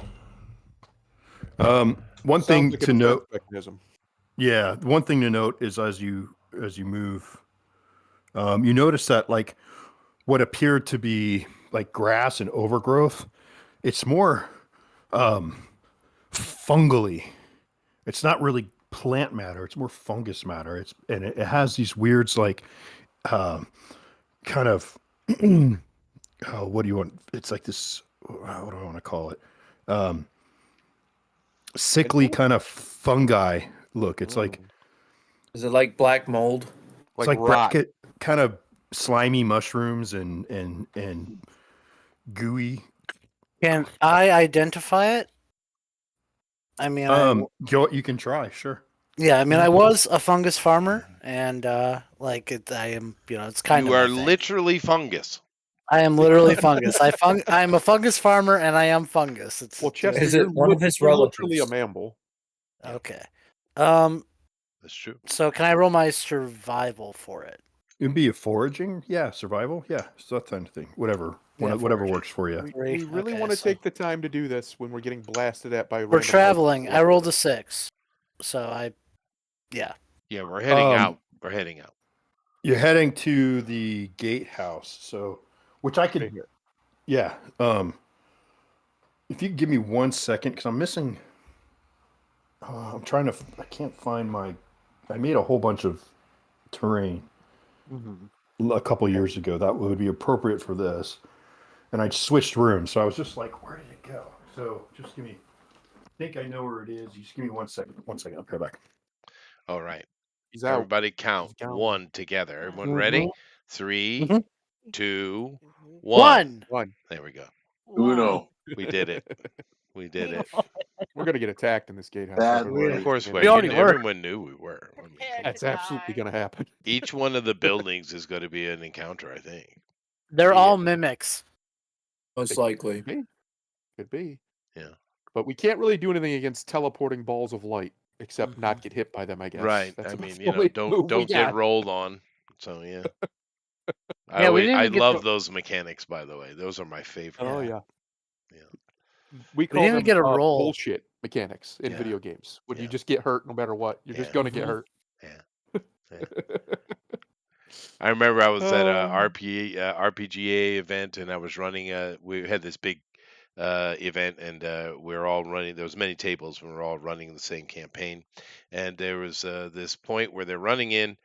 One Sounds thing like a to defense note, mechanism. yeah, one thing to note is as you move, you notice that like what appeared to be like grass and overgrowth, it's more fungally. It's not really plant matter; it's more fungus matter. It has these weirds like kind of what do you want? It's like this. What do I want to call it? Sickly kind of fungi look. It's like Is it like black mold? it's Like like rot. bracket kind of slimy mushrooms and gooey. Can I identify it? I mean, You can try, sure. yeah. I mean, I was a fungus farmer, and I am. It's kind You of. are my thing. literally fungus. I am literally fungus. I'm a fungus farmer, and I am fungus. It's Well, Chester, Is it you're one of his you're literally a relatives? mammal. okay. That's true. So can I roll my survival for it? It'd be a foraging, yeah, survival, yeah, so that kind of thing. Whatever, Yeah, whatever foraging. works for you. We Great, really okay, want to so- take the time to do this when we're getting blasted at by. We're random traveling. monsters. I rolled a 6, so yeah. Yeah, we're heading Um, out. We're heading out. You're heading to the gatehouse, so which I Right could, here. yeah. If you could give me 1 second, because I'm missing. I'm trying to. I can't find my. I made a whole bunch of terrain Mhm. a couple years ago that would be appropriate for this. and I switched rooms. So I was just like, where did it go? So just give me. I think I know where it is. You just give me 1 second. 1 second. I'll be right back. All right. He's out. Everybody count He's gone. one together. Everyone Mhm. ready? 3, Mhm. 2, 1. One. There we go. Uno. We did it. We did it. We're gonna get attacked in this gatehouse. Bad everywhere. Of course, We already were. everyone knew we were. I mean, Prepared That's to absolutely die. gonna happen. each one of the buildings is going to be an encounter, I think. They're Yeah. all mimics. Most likely. Could be. Yeah. But we can't really do anything against teleporting balls of light, except not get hit by them. I guess. Right. That's I about mean, the only move we don't get got. rolled on. So yeah. Yeah, we didn't I even get love to- those mechanics, by the way. Those are my favorite. Oh yeah. Yeah. We call didn't them even get a roll. bullshit mechanics in Yeah. video games. When you Yeah. just get hurt no matter what, you're just Yeah. gonna get hurt. Yeah. I remember I was at a Oh. RPGA event, and I was running. We had this big event, and we were all running. There was many tables, and we were all running the same campaign. And there was this point where they're running in,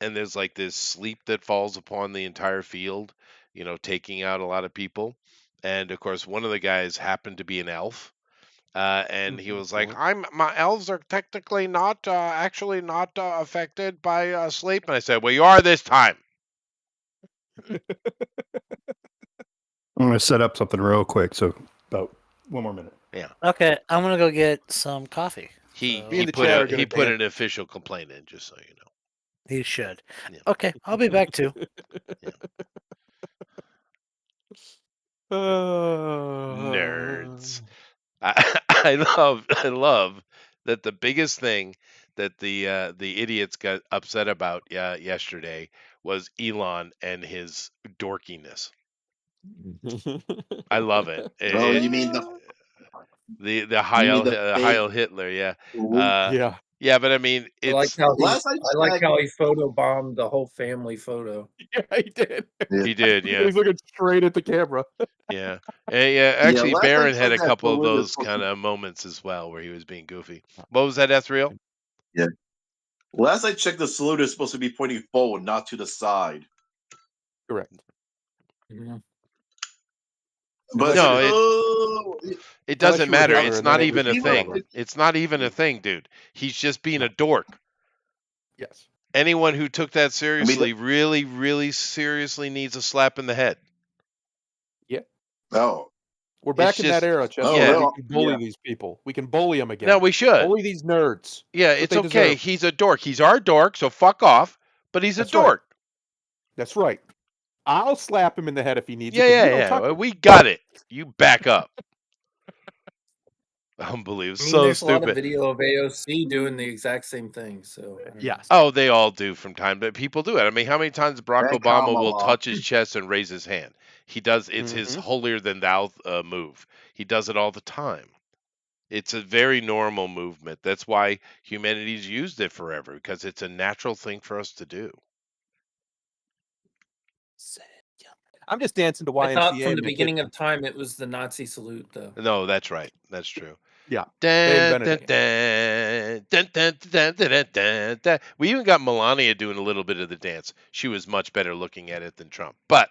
and there's like this sleep that falls upon the entire field, taking out a lot of people. And of course, one of the guys happened to be an elf. And he was like, my elves are technically not, actually not affected by sleep. And I said, well, you are this time. I'm going to set up something real quick. So about 1 more minute. Yeah. Okay, I'm gonna go get some coffee. He So- Me he and the put chat a, are gonna he put dance. an official complaint in, just so you know. He should. Yeah. Okay, I'll be back too. Nerds. I love that the biggest thing that the idiots got upset about yesterday was Elon and his dorkiness. I love it. Oh, you mean the Heil fake- Heil Hitler? Yeah. Yeah. Yeah, but I mean, I like it's how Last I I like checked- how he photobombed the whole family photo. Yeah, he did. he did. Yeah. He's looking straight at the camera. Yeah. Yeah, actually, last I Baron had a checked, that couple of balloon is those supposed kind to- of moments as well where he was being goofy. What was that, Ethereal? Last I checked, the salute is supposed to be pointing forward, not to the side. Correct. Mhm. But No, it doesn't you were matter. Hitler, It's and then not it even a was thing. forever. It's not even a thing, dude. He's just being a dork. Yes. Anyone who took that seriously really, really seriously needs a slap in the head. Oh, We're back It's in just- that era, Chester. yeah. where we can bully these people. We can bully them again. No, we should. bully these nerds. Yeah, That's it's what they okay. deserve. He's a dork. He's our dork, so fuck off. But he's That's a right. dork. That's right. I'll slap him in the head if he needs Yeah, it. but you yeah, don't touch yeah. him. We got it. You back up. Unbelievable. I mean, So there's a lot of stupid. video of AOC doing the exact same thing. So I don't know. Yes. Oh, they all do from time, but people do it. I mean, how many times Barack And Obama will Kamala. touch his chest and raise his hand? He does. It's his holier than thou move. He does it all the time. It's a very normal movement. That's why humanity's used it forever, because it's a natural thing for us to do. I'm just dancing to YMCA. I thought from the in my beginning kitchen. of time it was the Nazi salute, though. No, that's right. That's true. Yeah, Dun, invented dun, dun, dun, dun, dun, dun, dun, dun. We even got Melania doing a little bit of the dance. She was much better looking at it than Trump. But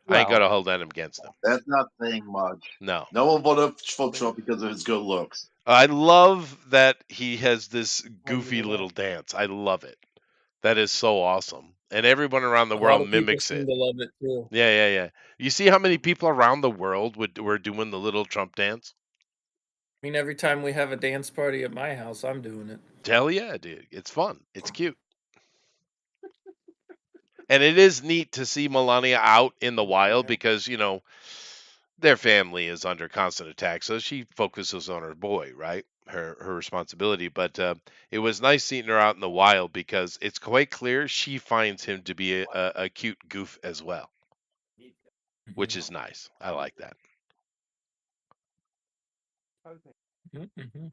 I ain't Well- got to hold that against him. that's not saying much. No. No one voted for Trump because of his good looks. I love that he has this goofy little dance. I love it. That is so awesome. And everyone around the A lot world of people mimics seem it. to love it too. Yeah. You see how many people around the world were doing the little Trump dance? I mean, every time we have a dance party at my house, I'm doing it. Hell yeah, dude. It's fun. It's cute. And it is neat to see Melania out in the wild because, their family is under constant attack. So she focuses on her boy, right? Her responsibility. But it was nice seeing her out in the wild because it's quite clear she finds him to be a cute goof as well, which is nice. I like that. Mhm.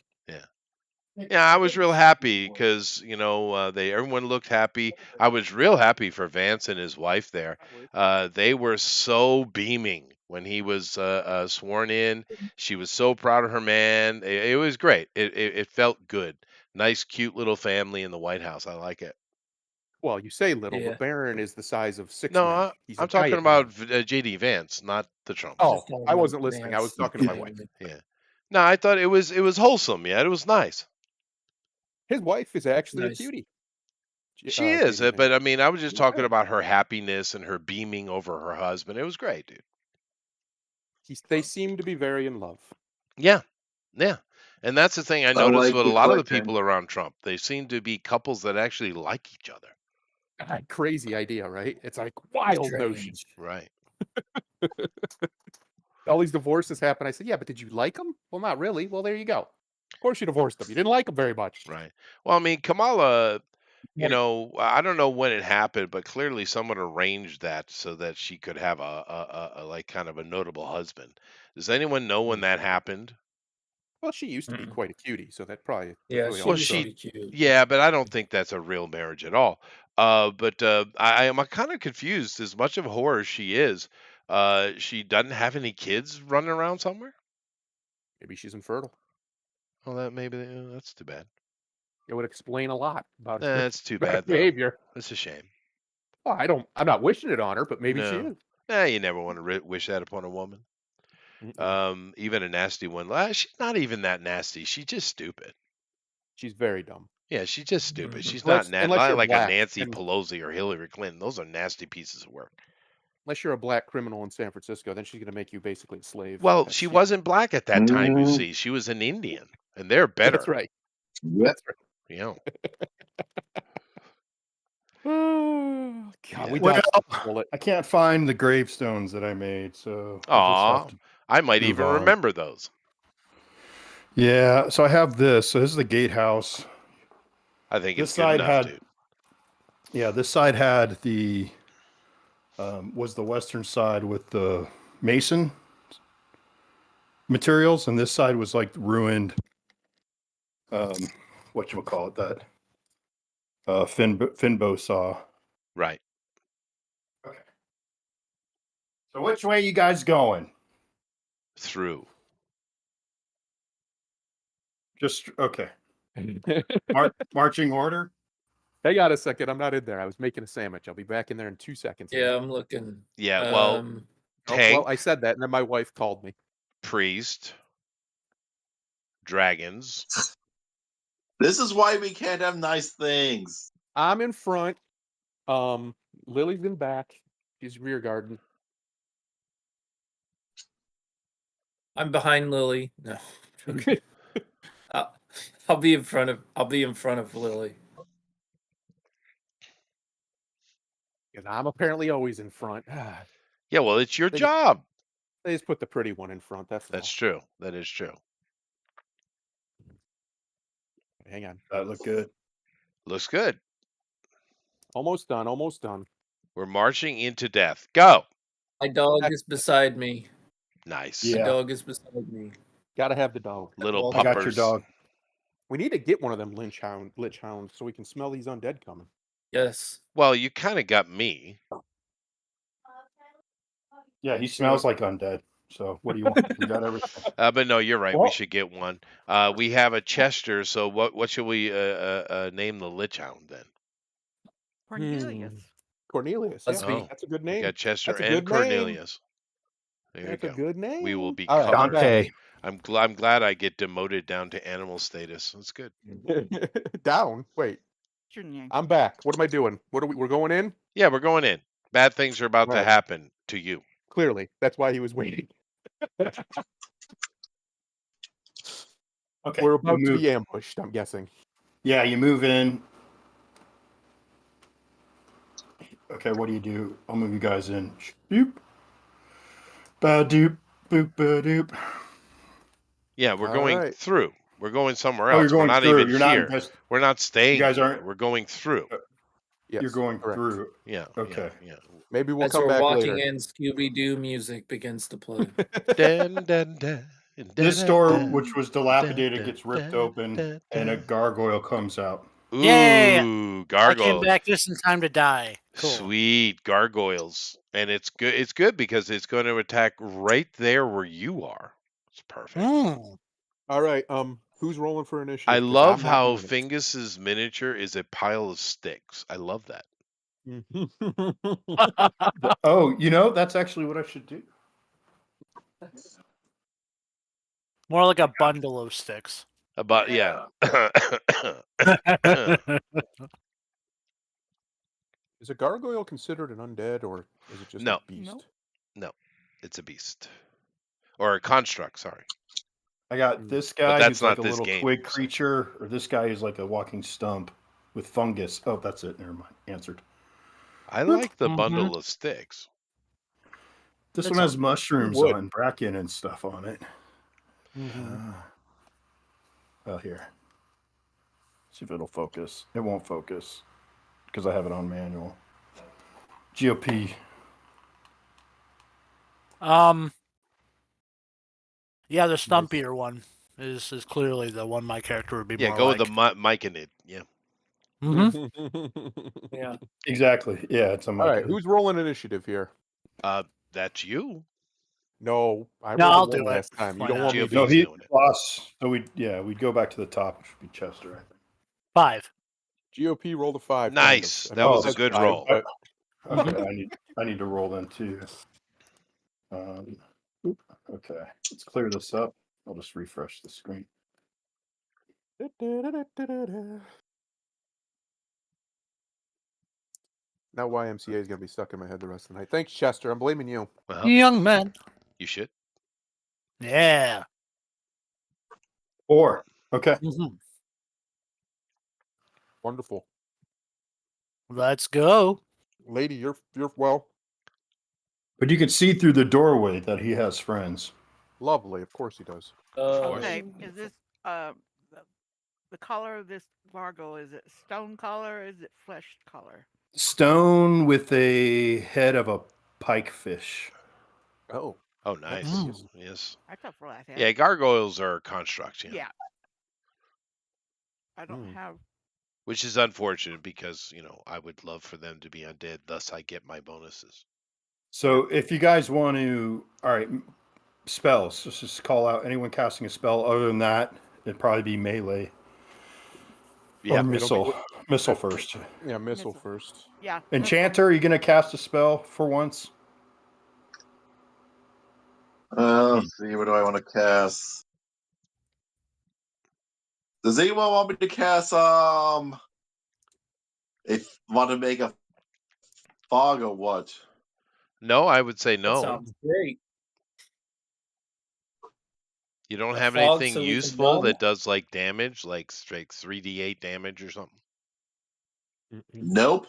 Yeah, I was real happy because everyone looked happy. I was real happy for Vance and his wife there. They were so beaming when he was sworn in. She was so proud of her man. It was great. It felt good. Nice, cute little family in the White House. I like it. Well, you say little, Yeah. but Barron is the size of 6 No, men. He's a I'm talking giant about man. JD Vance, not the Trumps. Oh, Just talking I about wasn't listening. I was Vance. talking to my wife. Yeah. No, I thought it was wholesome. Yeah, it was nice. His wife is actually a Nice. cutie. She is, JD but Vance. I mean, I was just talking Yeah. about her happiness and her beaming over her husband. It was great, dude. They seem to be very in love. Yeah, yeah. And that's the thing I I noticed like with a the lot of the clicking. people around Trump. They seem to be couples that actually like each other. God, crazy idea, right? It's like wild notion. Strange. Right. All these divorces happen. I said, yeah, but did you like them? Well, not really. Well, there you go. Of course you divorced them. You didn't like them very much. Right. Well, I mean, Kamala, you Right. know, I don't know when it happened, but clearly someone arranged that so that she could have a like kind of a notable husband. Does anyone know when that happened? Well, she used to be quite a cutie, so that probably Yeah, really she Well, used to also. be cute. yeah, but I don't think that's a real marriage at all. But I am kind of confused. As much of a whore as she is, she doesn't have any kids running around somewhere. Maybe she's infertile. Well, that maybe that's too bad. It would explain a lot about her That's too bad, though. behavior. That's a shame. Well, I'm not wishing it on her, but maybe she No. is. You never want to wish that upon a woman. Mm-mm. Even a nasty one. She's not even that nasty. She's just stupid. She's very dumb. Yeah, she's just stupid. She's Unless not you're like a black, Nancy and Pelosi or Hillary Clinton. Those are nasty pieces of work. unless you're a black criminal in San Francisco, then she's going to make you basically a slave. Well, That's, she you know. wasn't black at that time, you Mhm. see. She was an Indian, and they're better. That's right. Yep. That's right. You know. Oh, God, Yeah. we Well, dodged a bullet. I can't find the gravestones that I made, so I just Aw, have to I might move even on. remember those. Yeah, so I have this. So this is the gatehouse. I think This it's good side enough, had, dude. yeah, this side had the was the western side with the mason materials, and this side was like ruined. Whatchamacallit that? Finbow saw. Right. Okay. So which way you guys going? Through. Just okay. Marching order. Hang on a second. I'm not in there. I was making a sandwich. I'll be back in there in 2 seconds. Yeah, I'm looking. Yeah, well, Oh, tank, well, I said that, and then my wife called me. priest, dragons. This is why we can't have nice things. I'm in front. Lily's in back. She's rear garden. I'm behind Lily. No. I'll be in front of Lily. And I'm apparently always in front. Yeah, well, it's your They- job. They just put the pretty one in front. That's True. That is true. Hang on. That looked good. Looks good. Almost done. Almost done. We're marching into death. Go. My dog is beside me. Nice. My Yeah. dog is beside me. Gotta have the dog. Little I got your puppers. dog. We need to get one of them lich hounds so we can smell these undead coming. Yes. Well, you kind of got me. Yeah, he smells like undead. So what do you want? We got everything. But no, you're right. We Well- should get one. We have a Chester. So what should we name the Lich Hound then? Cornelius. Cornelius. Let's Yeah, be- that's a good We name. got Chester That's a and good name. Cornelius. There That's you a go. good name. We will be All right, I'm Dante. I'm glad I get demoted down to animal status. That's good. back. Down. Wait, What's your name? I'm back. What am I doing? We're going in? Yeah, we're going in. Bad things are about to Right. happen to you. Clearly. That's why he was waiting. Okay. We're you about to move- be ambushed, I'm guessing. Yeah, you move in. Okay, what do you do? I'll move you guys in. Doop. Ba-doop. Boop ba-doop. Yeah, we're All going right. through. We're going somewhere Oh, else. you're going we're not through. even You're here. not just, We're not staying. You guys here. aren't- We're going through. Yes, you're going correct. through. Yeah. Okay. Yeah. Maybe we'll As come we're back walking later. in, Scooby-Doo music begins to play. Dun, dun, dun, dun, This dun, door, dun, which was dilapidated, dun, gets ripped dun, open, dun, and a dun. gargoyle comes out. Ooh, Yay! I came gargoyles. back just in time to die. Cool. Sweet gargoyles. And it's good. It's good because it's going to attack right there where you are. It's perfect. All right. Who's rolling for initiative? I 'Cause love I'm not how doing it. Fingus's miniature is a pile of sticks. I love that. Oh, that's actually what I should do. More like a bundle of sticks. About yeah. Is a gargoyle considered an undead, or is it just No. a beast? No, it's a beast or a construct. Sorry, I got this guy that's who's like not a this little game, twig so. creature, or this guy is like a walking stump with fungus. Oh, that's it. Never mind. Answered. I like the bundle of sticks. This That's one has mushrooms wood. on bracken and stuff on it. Mhm. Oh, here. See if it'll focus. It won't focus because I have it on manual. GOP. Yeah, the stumpier one is clearly the one my character would be Yeah, more go like. with the Myconid. Yeah. Yeah. Exactly. Yeah, it's a All mic. right, who's rolling initiative here? That's you. No, I No, rolled I'll a one do it. last time. You Why don't not? want me to No, GOP's he doing it. lost. So we'd go back to the top, which would be Chester, I think. 5. GOP rolled a 5. Nice. Kind of. That was a That's good 5, roll. but- Okay, I need to roll then too. Okay, let's clear this up. I'll just refresh the screen. Now YMCA is going to be stuck in my head the rest of the night. Thanks, Chester. I'm blaming you. Young man. You should. Yeah. 4. Okay. Wonderful. Let's go. Lady, you're well, But you can see through the doorway that he has friends. lovely. Of course he does. Okay, is this the color of this gargoyle? Is it stone color? Or is it flesh color? Stone with a head of a pikefish. Oh. Oh, nice. Mm. Yes. I thought for last. Yeah, gargoyles are constructs. Yeah. Yeah. I don't have. Which is unfortunate because I would love for them to be undead. Thus, I get my bonuses. So if you guys want to, all right, spells. Let's just call out anyone casting a spell. Other than that, it'd probably be melee. Yeah. Or missile. Missile first. Yeah, missile first. Yeah. Enchanter, are you going to cast a spell for once? Let's see, what do I want to cast? Does anyone want me to cast if want to make a fog or what? No, I would say That no. sounds great. You don't A have fog anything so we can useful run? that does like damage, like straight 3d8 damage or something. Nope.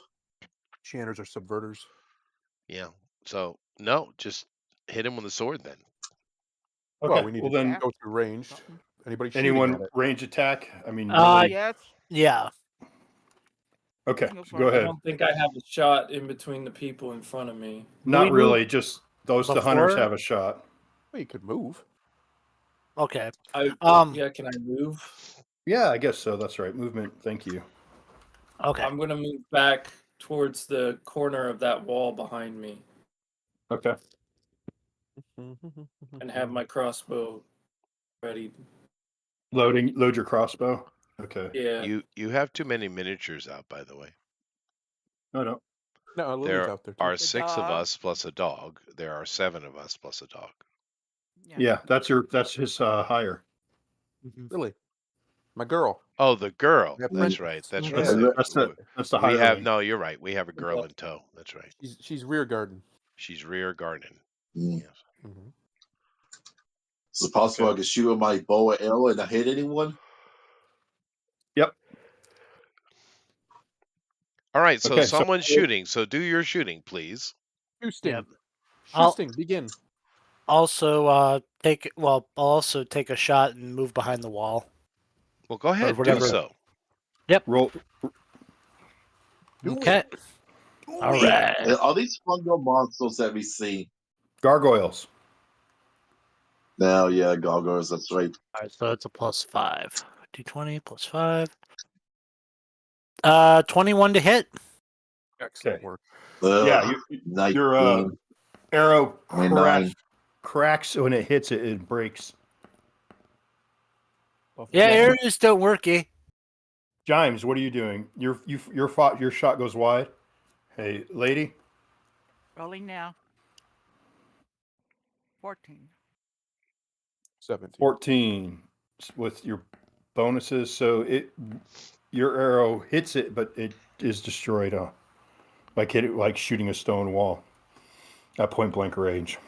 Channers are subverters. Yeah. So no, just hit him with a sword then. Okay. Well, we need well to then, go through ranged. Anybody shooting anyone at it? range attack? I mean, Yes. Yeah. okay. Go for Go it. I ahead. don't think I have a shot in between the people in front of me. Not we really. move Just the hunters before? have a shot. Well, you could move. Okay. Yeah, can I move? Yeah, I guess so. That's right. Movement. Thank you. Okay. I'm gonna move back towards the corner of that wall behind me Okay. and have my crossbow ready. Load your crossbow. Okay. Yeah. You have too many miniatures out, by the way. No. No, Lily's There out there too. are The 6 of dog. us plus a dog. There are 7 of us plus a dog. Yeah, that's his hire. Really? My girl. Oh, the girl. Yeah, That's right. That's Yeah. right. That's the We have hireling. no. You're right. We have a girl in tow. That's right. She's rear garden. She's rear garden. Mm. Yes. Is it possible I can shoot with my bow and arrow and not hit anyone? Yep. All right. So Okay, so- someone's shooting. So do your shooting, please. Houston. Yep. Houston, begin. Also, I'll also take a shot and move behind the wall. Well, go ahead. Do whatever. so. Roll. Okay. All right. Are these fungal monsters that we see? Gargoyles. Now, yeah, gargoyles. That's right. All right, so it's a +5. D20 +5. 21 to hit. Excellent Okay. work. Yeah, your 19. arrow 29. cracks when it hits it. It breaks. Yeah, arrows don't work, eh? Jimes, what are you doing? Your shot goes wide. Hey, lady. Rolling now. 14. 17. 14 with your bonuses. So your arrow hits it, but it is destroyed. Like shooting a stone wall at point blank range.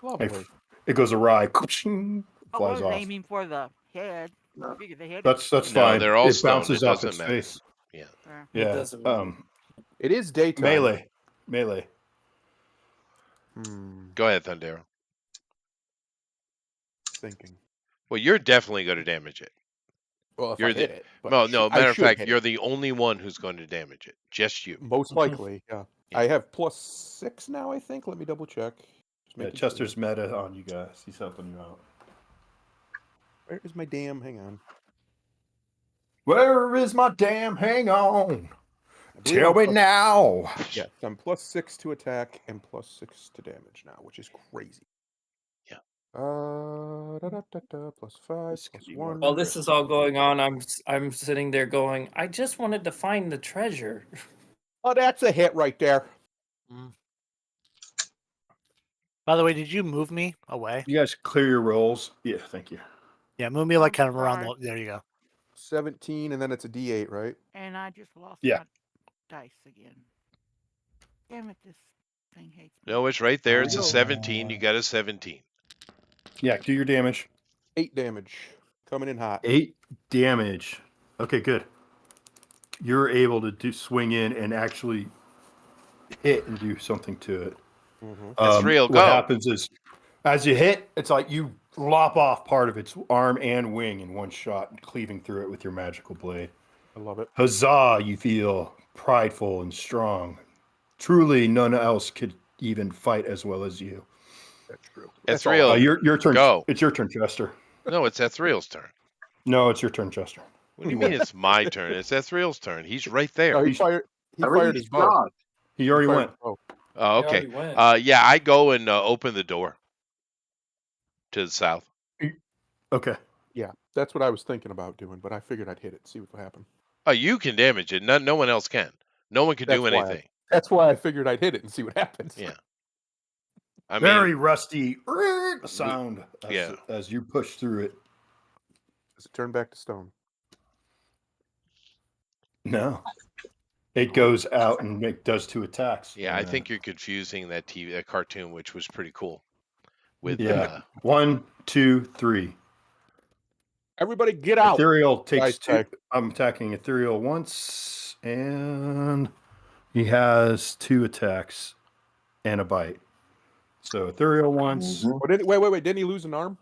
Lovely. It goes awry. I Flies was off. aiming for the head. I figured the head. That's No, fine. they're all It stoned. bounces It off doesn't its matter. face. Yeah. It Yeah. doesn't really. It is daytime. Melee. Go ahead, Thundero. Thinking. Well, you're definitely going to damage it. Well, if You're I hit it. But Well, no, I matter of should fact, hit you're it. the only one who's going to damage it. Just you. Most likely, yeah. Yeah. I have +6 now, I think. Let me double check. Yeah, Chester's meta on you guys. He's helping you out. Where is my damn? Hang on. Where is my damn? Hang on. I believe Tell I'm me now. Yes, I'm +6 to attack and +6 to damage now, which is crazy. Yeah. +5, This could be more +1. While this is all going on, I'm sitting there going, I just wanted to find the treasure. Oh, that's a hit right there. By the way, did you move me away? You guys clear your rolls. Yeah, thank you. Yeah, move me like kind of I'm around sorry. there you go. 17, and then it's a D8, right? And I just lost Yeah. my dice again. Damn it, this thing hates me. No, it's right there. It's a Go. 17. You got a 17. Yeah, do your damage. 8 damage. Coming in hot. 8 damage. Okay, good. You're able to swing in and actually hit and do something to it. That's real. What Go. happens is, as you hit, it's like you lop off part of its arm and wing in one shot, cleaving through it with your magical blade. I love it. Huzzah! You feel prideful and strong. Truly, none else could even fight as well as you. That's true. That's all. real. Your turn. Go. It's your turn, Chester. No, it's Ethriel's turn. No, it's your turn, Chester. What do you mean it's my turn? It's Ethriel's turn. He's right there. No, he fired his bow. He already Fired went. his bow. Oh, He okay. already went. Yeah, I go and open the door to the south. Okay. Yeah, that's what I was thinking about doing, but I figured I'd hit it, see what would happen. Oh, you can damage it. No one else can. No one can do That's why anything. That's why I figured I'd hit it and see what happens. Yeah. I mean, Very rusty sound yeah. as you push through it. Does it turn back to stone? No. It goes out and does 2 attacks. yeah, I think you're confusing that cartoon, which was pretty cool. With Yeah. 1, 2, 3. Everybody get out. Ethereal takes Nice 2. tag. I'm attacking Ethereal once, and he has 2 attacks and a bite. So Ethereal once. Oh, wait. Didn't he lose an arm?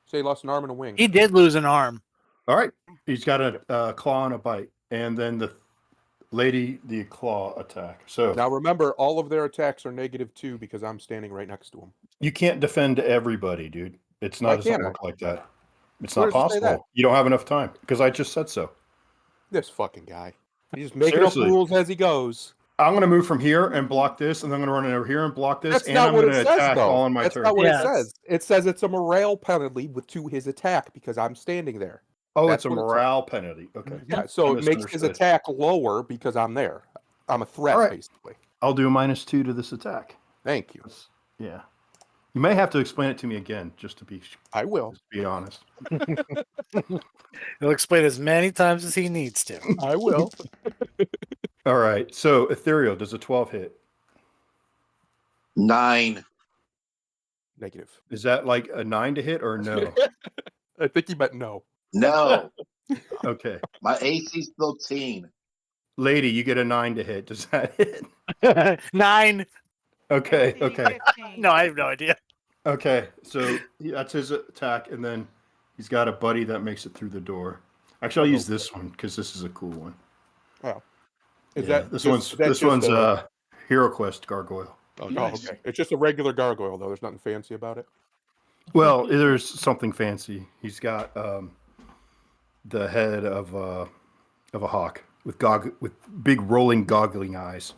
Say he lost an arm and a wing. He did lose an arm. All right. He's got a claw and a bite. And then the claw attack. So Now remember, all of their attacks are -2 because I'm standing right next to him. you can't defend everybody, dude. It's Why not. It doesn't can't I? work like that. It's Where not does it say that? possible. You don't have enough time because I just said so. This fucking guy. He's making up Seriously. rules as he goes. I'm going to move from here and block this, and then I'm going to run over here and block this, That's and not I'm what going it to says, attack though. all on my That's turn. not what Yeah, it says. It says it's a morale penalty to his attack because I'm standing there. Oh, That's it's a what it says. morale penalty. Okay. Yeah, so I it makes his misunderstood. attack lower because I'm there. I'm a threat, All right. basically. I'll do a -2 to this attack. Thank you. Yeah. You may have to explain it to me again, just to be I will. honest. He'll explain as many times as he needs to. I will. All right. So Ethereal, does a 12 hit? 9. Negative. Is that like a 9 to hit or no? I think he meant no. No. Okay. My AC's 13. Lady, you get a 9 to hit. Does that hit? 9. Okay. AC Okay. 15. No, I have no idea. Okay. So that's his attack, and then he's got a buddy that makes it through the door. Actually, I'll use this one because this is a cool one. Oh. Is Yeah, that this just- one's is that this just one's a- Hero Quest Gargoyle. Oh, Oh, nice. okay. It's just a regular gargoyle, though. There's nothing fancy about it. Well, there's something fancy. He's got the head of a hawk with big rolling goggling eyes.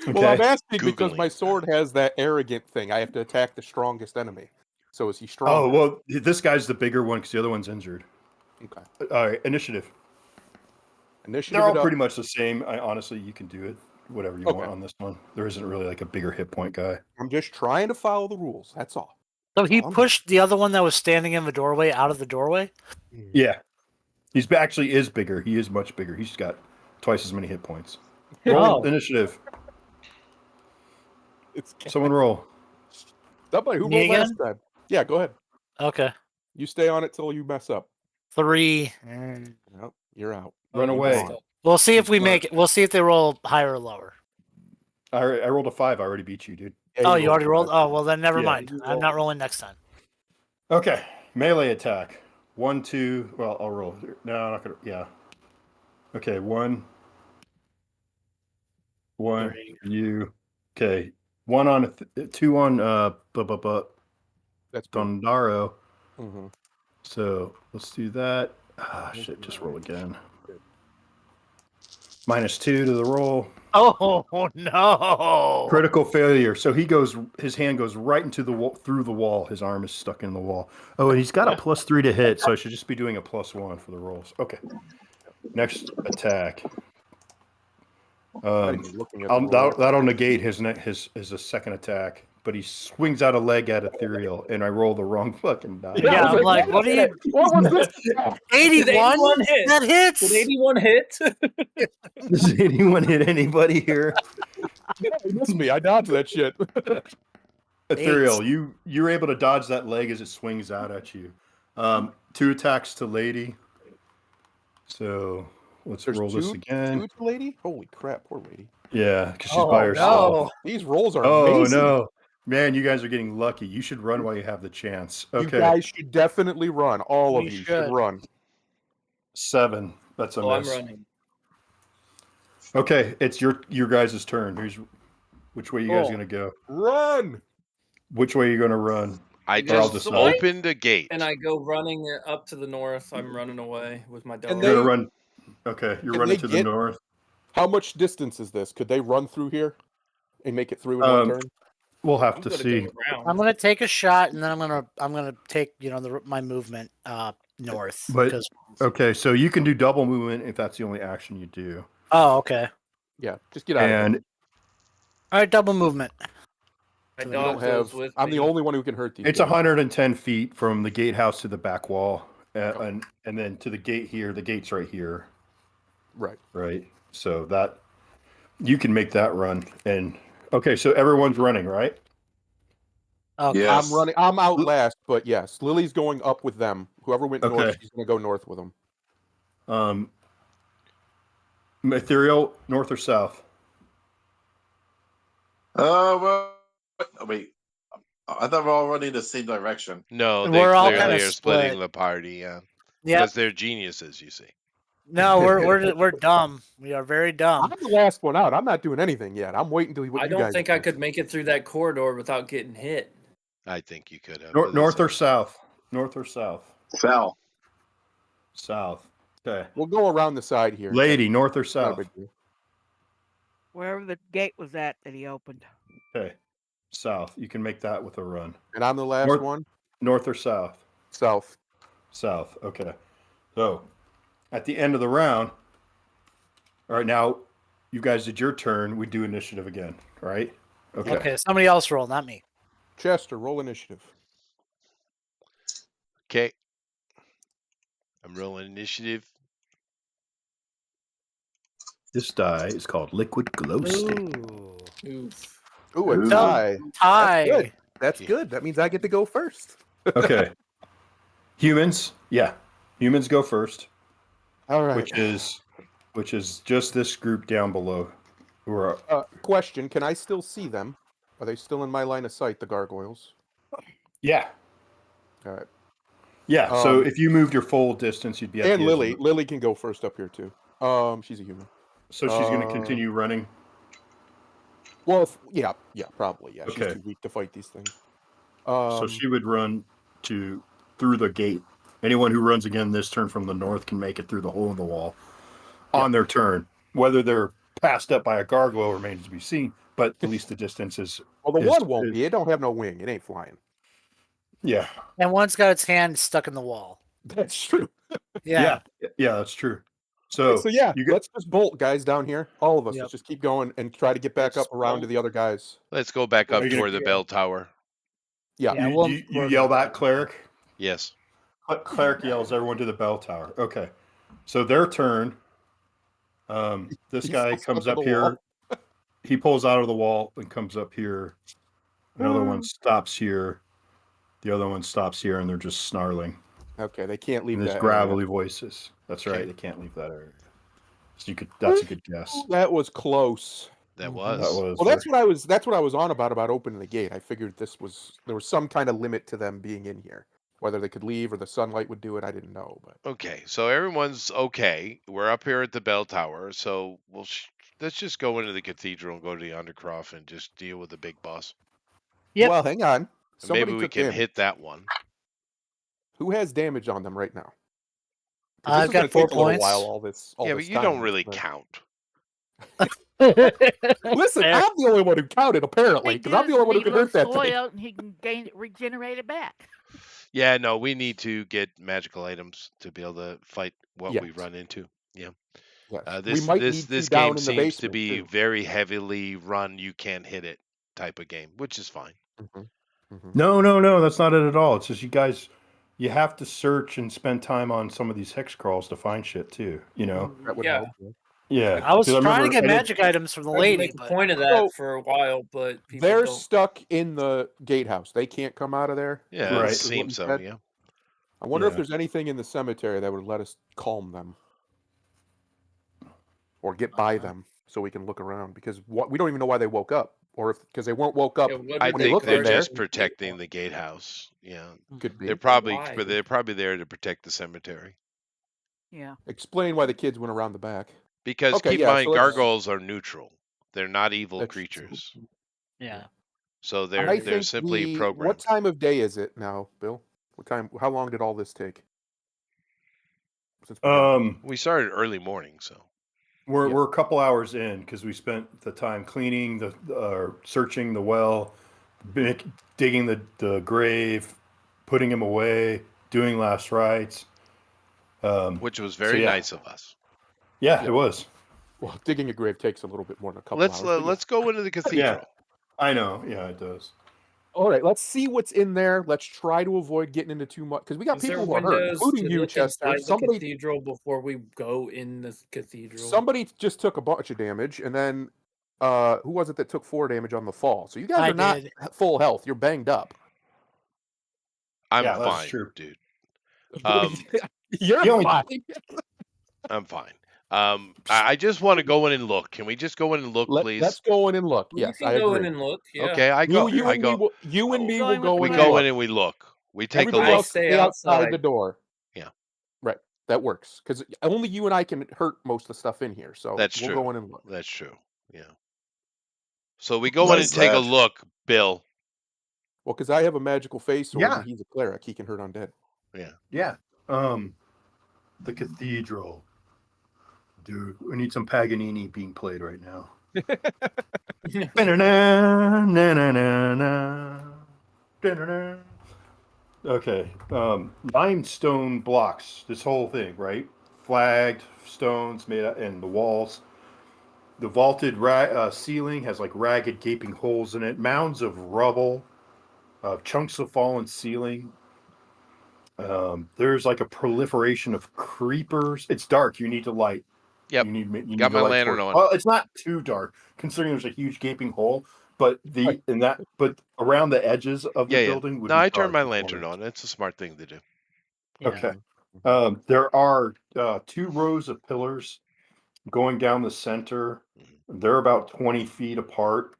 Okay. Well, I'm asking because Googling. my sword has that arrogant thing. I have to attack the strongest enemy. So is he Oh, strong? well, this guy's the bigger one because the other one's injured. Okay. All right, initiative. Initiative. They're all it up. pretty much the same. Honestly, you can do it whatever you Okay. want on this one. There isn't really like a bigger hit point guy. I'm just trying to follow the rules. That's all. So he Oh, I'm- pushed the other one that was standing in the doorway out of the doorway? Yeah. He's actually is bigger. He is much bigger. He's got twice as many hit points. Roll Oh. initiative. It's Someone roll. somebody who Me rolled last again? time. Yeah, go ahead. Okay. You stay on it till you mess up. 3. Nope, you're out. Run you away. messed up. We'll see if we Smart. make it. We'll see if they roll higher or lower. I rolled a 5. I already beat you, dude. Yeah, Oh, you already rolled? five. Oh, well, then never Yeah. mind. I'm not rolling next time. Okay. Melee attack. 1, 2. Well, I'll roll. No, I'm not gonna. Yeah. Okay. 1. 1. 3. You. Okay. 1 on 2 on That's good. Dondaro. Mm-hmm. So let's do that. Ah, shit. Just roll again. -2 to the roll. Oh no! Critical failure. So his hand goes right into the wall, through the wall. His arm is stuck in the wall. Oh, and he's got a +3 to hit, so I should just be doing a +1 for the rolls. Okay. Next attack. Looking at the roll. That'll negate his a second attack, but he swings out a leg at Ethereal, and I roll the wrong fucking die. Yeah, I'm like, what are you? What was this? 81? 81 hit? That hits! Did 81 hit? Does anyone hit anybody here? It missed me. I dodged that shit. Ethereal, you're able to dodge that leg as it swings out at you. 2 attacks to Lady. So let's There's roll this again. Two to lady? Holy crap, poor lady. Yeah, because she's by herself. No. These rolls are Oh amazing. no, man, you guys are getting lucky. You should run while you have the chance. You Okay, guys should definitely run. All of We you should. should run. 7. That's a Oh, I'm miss. running. Okay, it's your guys' turn. Which way you guys Cool. gonna go? Run! Which way are you gonna run? I Or I'll just decide. opened a gate. And I go running up to the north. I'm running away with my dog. And You're they- gonna run. Okay, you're Can running they to the get- north. How much distance is this? Could they run through here and make it through in one turn? We'll have I'm to gonna see. go around. I'm gonna take a shot, and then I'm gonna take my movement north. But- 'cause- Okay, so you can do double movement if that's the only action you do. oh, okay. Yeah, just get out of here. And All right, double movement. My You dog don't goes have. with I'm me. the only one who can hurt these. it's guys. 110 feet from the gatehouse to the back wall, and then to the gate here. The gate's right here, Right. right? So that you can make that run. And okay, so everyone's running, right? Okay. Yes. I'm running. I'm out last, but yes, Lily's going up with them. Whoever went north, Okay. she's going to go north with them. Ethereal, north or south? Well, wait. I thought we're all running the same direction. No, they We're all clearly kinda are splitting split. the party. Yeah, Yeah. because they're geniuses. You see. No, we're dumb. We are very I'm dumb. the last one out. I'm not doing anything yet. I'm waiting until I don't think I could make it through that corridor without getting hit. I think you could have. North or south? North or south? South. South. Okay. We'll go around the side here. Lady, north or Not a south? big deal. Wherever the gate was at that he opened. Okay. South. You can make that with a run. And I'm the last North- one. North or south? South. South. Okay. So at the end of the round, all right, now you guys did your turn. We do initiative again, right? Okay. Okay, somebody else roll, not me. Chester, roll initiative. Okay. I'm rolling initiative. This die is called Liquid Glow Stick. Ooh. Oof. Ooh, a Ooh. tie. Tie. good. That's Yeah. good. That means I get to go first. Okay. Humans, yeah. Humans go first, All right. which is just this group down below. Who are Question: can I still see them? Are they still in my line of sight? The gargoyles. yeah. All right. Yeah. So Um, if you moved your full distance, you'd be at And the edge of Lily. the- Lily can go first up here too. She's a human. So she's going to continue running. Well, yeah, probably. Yeah, Okay. she's too weak to fight these things. So she would run through the gate. Anyone who runs again this turn from the north can make it through the hole in the wall on their turn. Whether they're passed up by a gargoyle remains to be seen, but at least the distance is. Well, the is- one won't is- be. It don't have no wing. It ain't flying. Yeah. And one's got its hand stuck in the wall. That's true. Yeah. Yeah, that's true. So, yeah, you get let's just bolt, guys, down here. All of us. Yep. Let's just keep going and try to get back Let's up around to bolt. the other guys. Let's go back Are up you gonna- toward the bell tower. Yeah. Yeah, you, well, you yell that, cleric. Yes. Cleric yells everyone to the bell tower. Okay, so their turn. This He's guy still comes stuck in up the wall. here. He pulls out of the wall and comes up here. Another one stops here. The other one stops here, and they're just snarling. Okay, they can't leave And there's that gravelly area. voices. That's Okay. right. They can't leave that area. So that's a good guess. That was close. That Mhm. was. That was. Well, that's what I was on about opening the gate. I figured there was some kind of limit to them being in here. Whether they could leave or the sunlight would do it, I didn't know. But Okay, so everyone's okay. We're up here at the bell tower, so let's just go into the cathedral and go to the Undercroft and just deal with the big boss. Yep. well, hang on. And Somebody maybe we took can damage. hit that one. Who has damage on them right now? 'Cause I've this is got gonna 4 take a little points. while. All this. Yeah, but this you don't time, really but- count. Listen, Fair. I'm the only one who counted apparently, Big because I'm the dude only one who need can a hurt that little thing. soil and he can regenerate it back. Yeah, no, we need to get magical items to be able to fight what we Yes. run into. Yeah. Yes. This we might this need this to down game in the seems to basement be too. very heavily run. You can't hit it type of game, which is fine. Mhm. Mhm. No, that's not it at all. It's just you guys, you have to search and spend time on some of these hex crawls to find shit too. You know? That would Yeah. help. Yeah. I was 'Cause trying to remember get I did- magic items from the I tried to lady, make a but point of that So, for a while, but people They're don't. stuck in the gatehouse. They can't come out of there. Yeah, Right. it Is what you seems so. said? Yeah. I wonder if Yeah. there's anything in the cemetery that would let us calm them or get by them so we can look around, because we don't even know why they woke up, or if because they weren't woke up Yeah, what I did when he think looked they're in there. just protecting the gatehouse. Yeah, Could be. they're probably Why? but they're probably there to protect the cemetery. Yeah. Explain why the kids went around the back. Because Okay, keep in yeah, mind, so let's- gargoyles are neutral. They're not evil That's true. creatures. yeah. So I they're think simply What programmed. time of day is it now, Bill? What time? How long did all this take? Since we got- We started early morning, so We're a couple hours in because we spent the time cleaning searching the well, digging the grave, putting him away, doing last rites. which was very yeah. nice of us. Yeah, it was. well, digging a grave takes a little bit more than a couple Let's hours. but yeah. let's go into the cathedral. I know. Yeah, it does. All right, let's see what's in there. Let's try to avoid getting into too much, because we got Is there people who are hurt, windows including to you, look Chester. inside the cathedral before we go in the cathedral? Somebody just took a bunch of damage, and then who was it that took 4 damage on the fall? So you guys I are not did. full health. You're banged up. I'm Yeah, that's fine, true. dude. You're the only- fine. I'm fine. I just want to go in and look. Can we just go in and look, please? Let's go in and look. You Yes, can I go agree. in and look. Yeah. Okay, I go. You I and go. me will. You and Oh. me Going will with go We in. the and go look. in and we look. We take Everybody a look. else Stay stay outside outside. the door. Yeah. Right. That works, because only you and I can hurt most of the stuff in here. So That's we'll true. go in and look. That's true. Yeah. So we go What in and is take a that? look, Bill. Well, because I have a magical face sword Yeah. and he's a cleric, he can hurt undead. Yeah. The cathedral. Dude, we need some Paganini being played right now. Okay. Limestone blocks this whole thing, right? Flagged stones made out, and the walls. The vaulted ceiling has like ragged, gaping holes in it. Mounds of rubble, chunks of fallen ceiling. There's like a proliferation of creepers. It's dark. You need to light. Yep. You need Got to my light lantern torch. on. Well, it's not too dark considering there's a huge gaping hole. But but around the edges of the Yeah, yeah. building would No, be I turned dark my with lantern corners. on. It's a smart thing to do. Yeah. Okay. There are 2 rows of pillars going down the center. They're about 20 feet apart,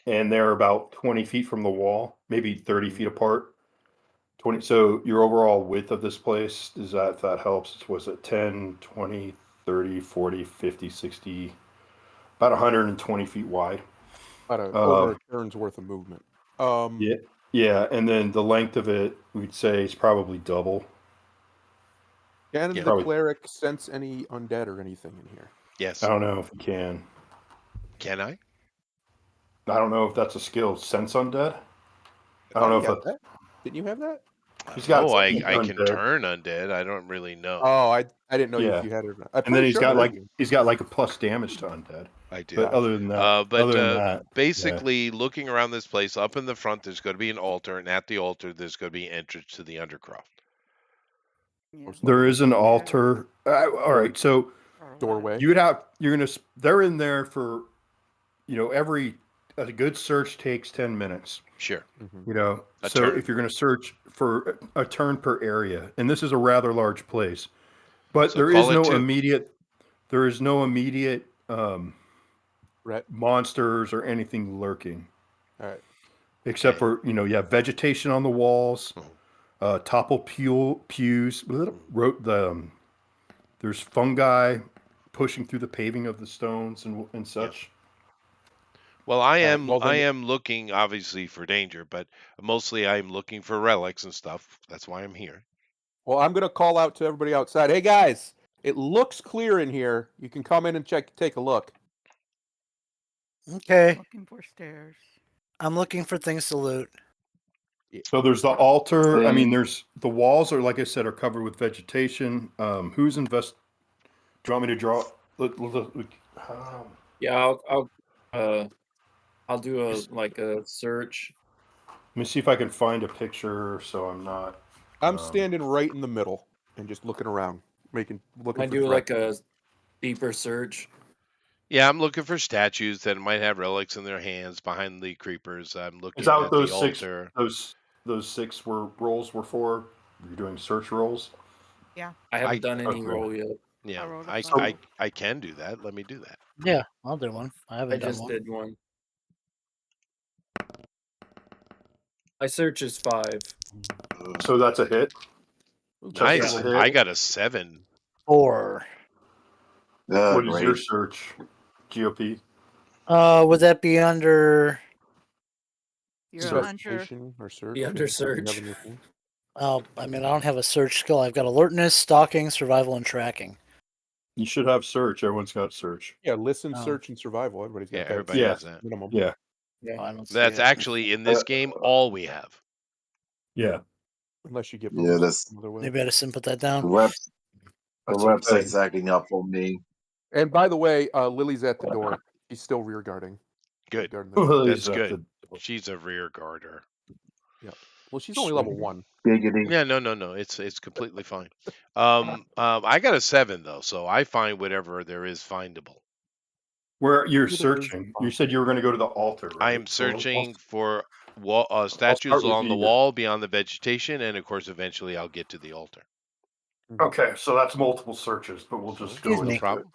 and they're about 20 feet from the wall, maybe 30 feet apart. 20. So your overall width of this place is that, if that helps, was it 10, 20, 30, 40, 50, 60, about 120 feet wide. About over a turn's worth of movement. Yeah, and then the length of it, we'd say, is probably double. Can Yeah. the Probably. cleric sense any undead or anything in here? Yes. I don't know if you can. Can I? I don't know if that's a skill. Sense undead? I thought don't know you if had that's... that. Didn't you have that? He's got Oh, I can undead. turn undead. I don't really know. Oh, I didn't know Yeah. if you had it or not. I'm And then pretty he's sure got I like do. he's got like a plus damage to undead. I do. But other than that, basically, looking around this place, up in the front, there's going to be an altar, and at the altar, there's going to be entrance to the undercroft. Yeah. there is an altar. All right, so Doorway. they're in there for, a good search takes 10 minutes. Sure. So turn. if you're going to search for a turn per area, and this is a rather large place, but So there call is it no 2. immediate Right. monsters or anything lurking. All right. Except for, you have vegetation on the walls, toppled pews. There's fungi pushing through the paving of the stones and such. Well, I right, am well, then- I am looking obviously for danger, but mostly I'm looking for relics and stuff. That's why I'm here. Well, I'm going to call out to everybody outside. Hey, guys, it looks clear in here. You can come in and take a look. Okay. Looking for stairs. I'm looking for things to loot. So there's the altar. I mean, there's the walls are, like I said, are covered with vegetation. Do you want me to draw? Yeah, I'll do a search. Let me see if I can find a picture so I'm not. I'm standing right in the middle and just looking around, looking I for do threats. like a deeper search. Yeah, I'm looking for statues that might have relics in their hands behind the creepers. I'm looking Is that at what those the six altar. those 6 rolls were for? You're doing search rolls. Yeah. I haven't done any okay. roll yet. Yeah, rolled a I, five. I can do that. Let me do that. Yeah, I'll do one. I I haven't done just one. did one. My search is 5. So that's a hit. Nice. a hit. I got a 7. 4. What is Great. your search? GOP. Would that be under? You're a hunter. Investigation or search. Be under You have search. in your thing. I mean, I don't have a search skill. I've got alertness, stalking, survival, and tracking. You should have search. Everyone's got search. Yeah, listen, Oh. search, and survival. Everybody's got Yeah, that everybody Yeah. has that. minimum. Yeah. Oh, I don't see That's it. actually in this game all we have. Yeah. Unless you give Yeah, those that's some other way. Maybe I just didn't put that the down. website's acting up for me. And by the way, Lily's at the door. She's still rear guarding. Good. Guarding the door. Lily's That's at good. the- She's a rear guarder. Well, she's only level 1. Giggity. Yeah, no. It's completely fine. I got a 7 though, so I find whatever there is findable. Where you're It is searching. You said you were going to go to the altar, right? I am So I'll- searching for statues start with along the you. wall beyond the vegetation, and of course, eventually, I'll get to the altar. Okay, so that's multiple searches, but we'll just go Excuse into me. No problem.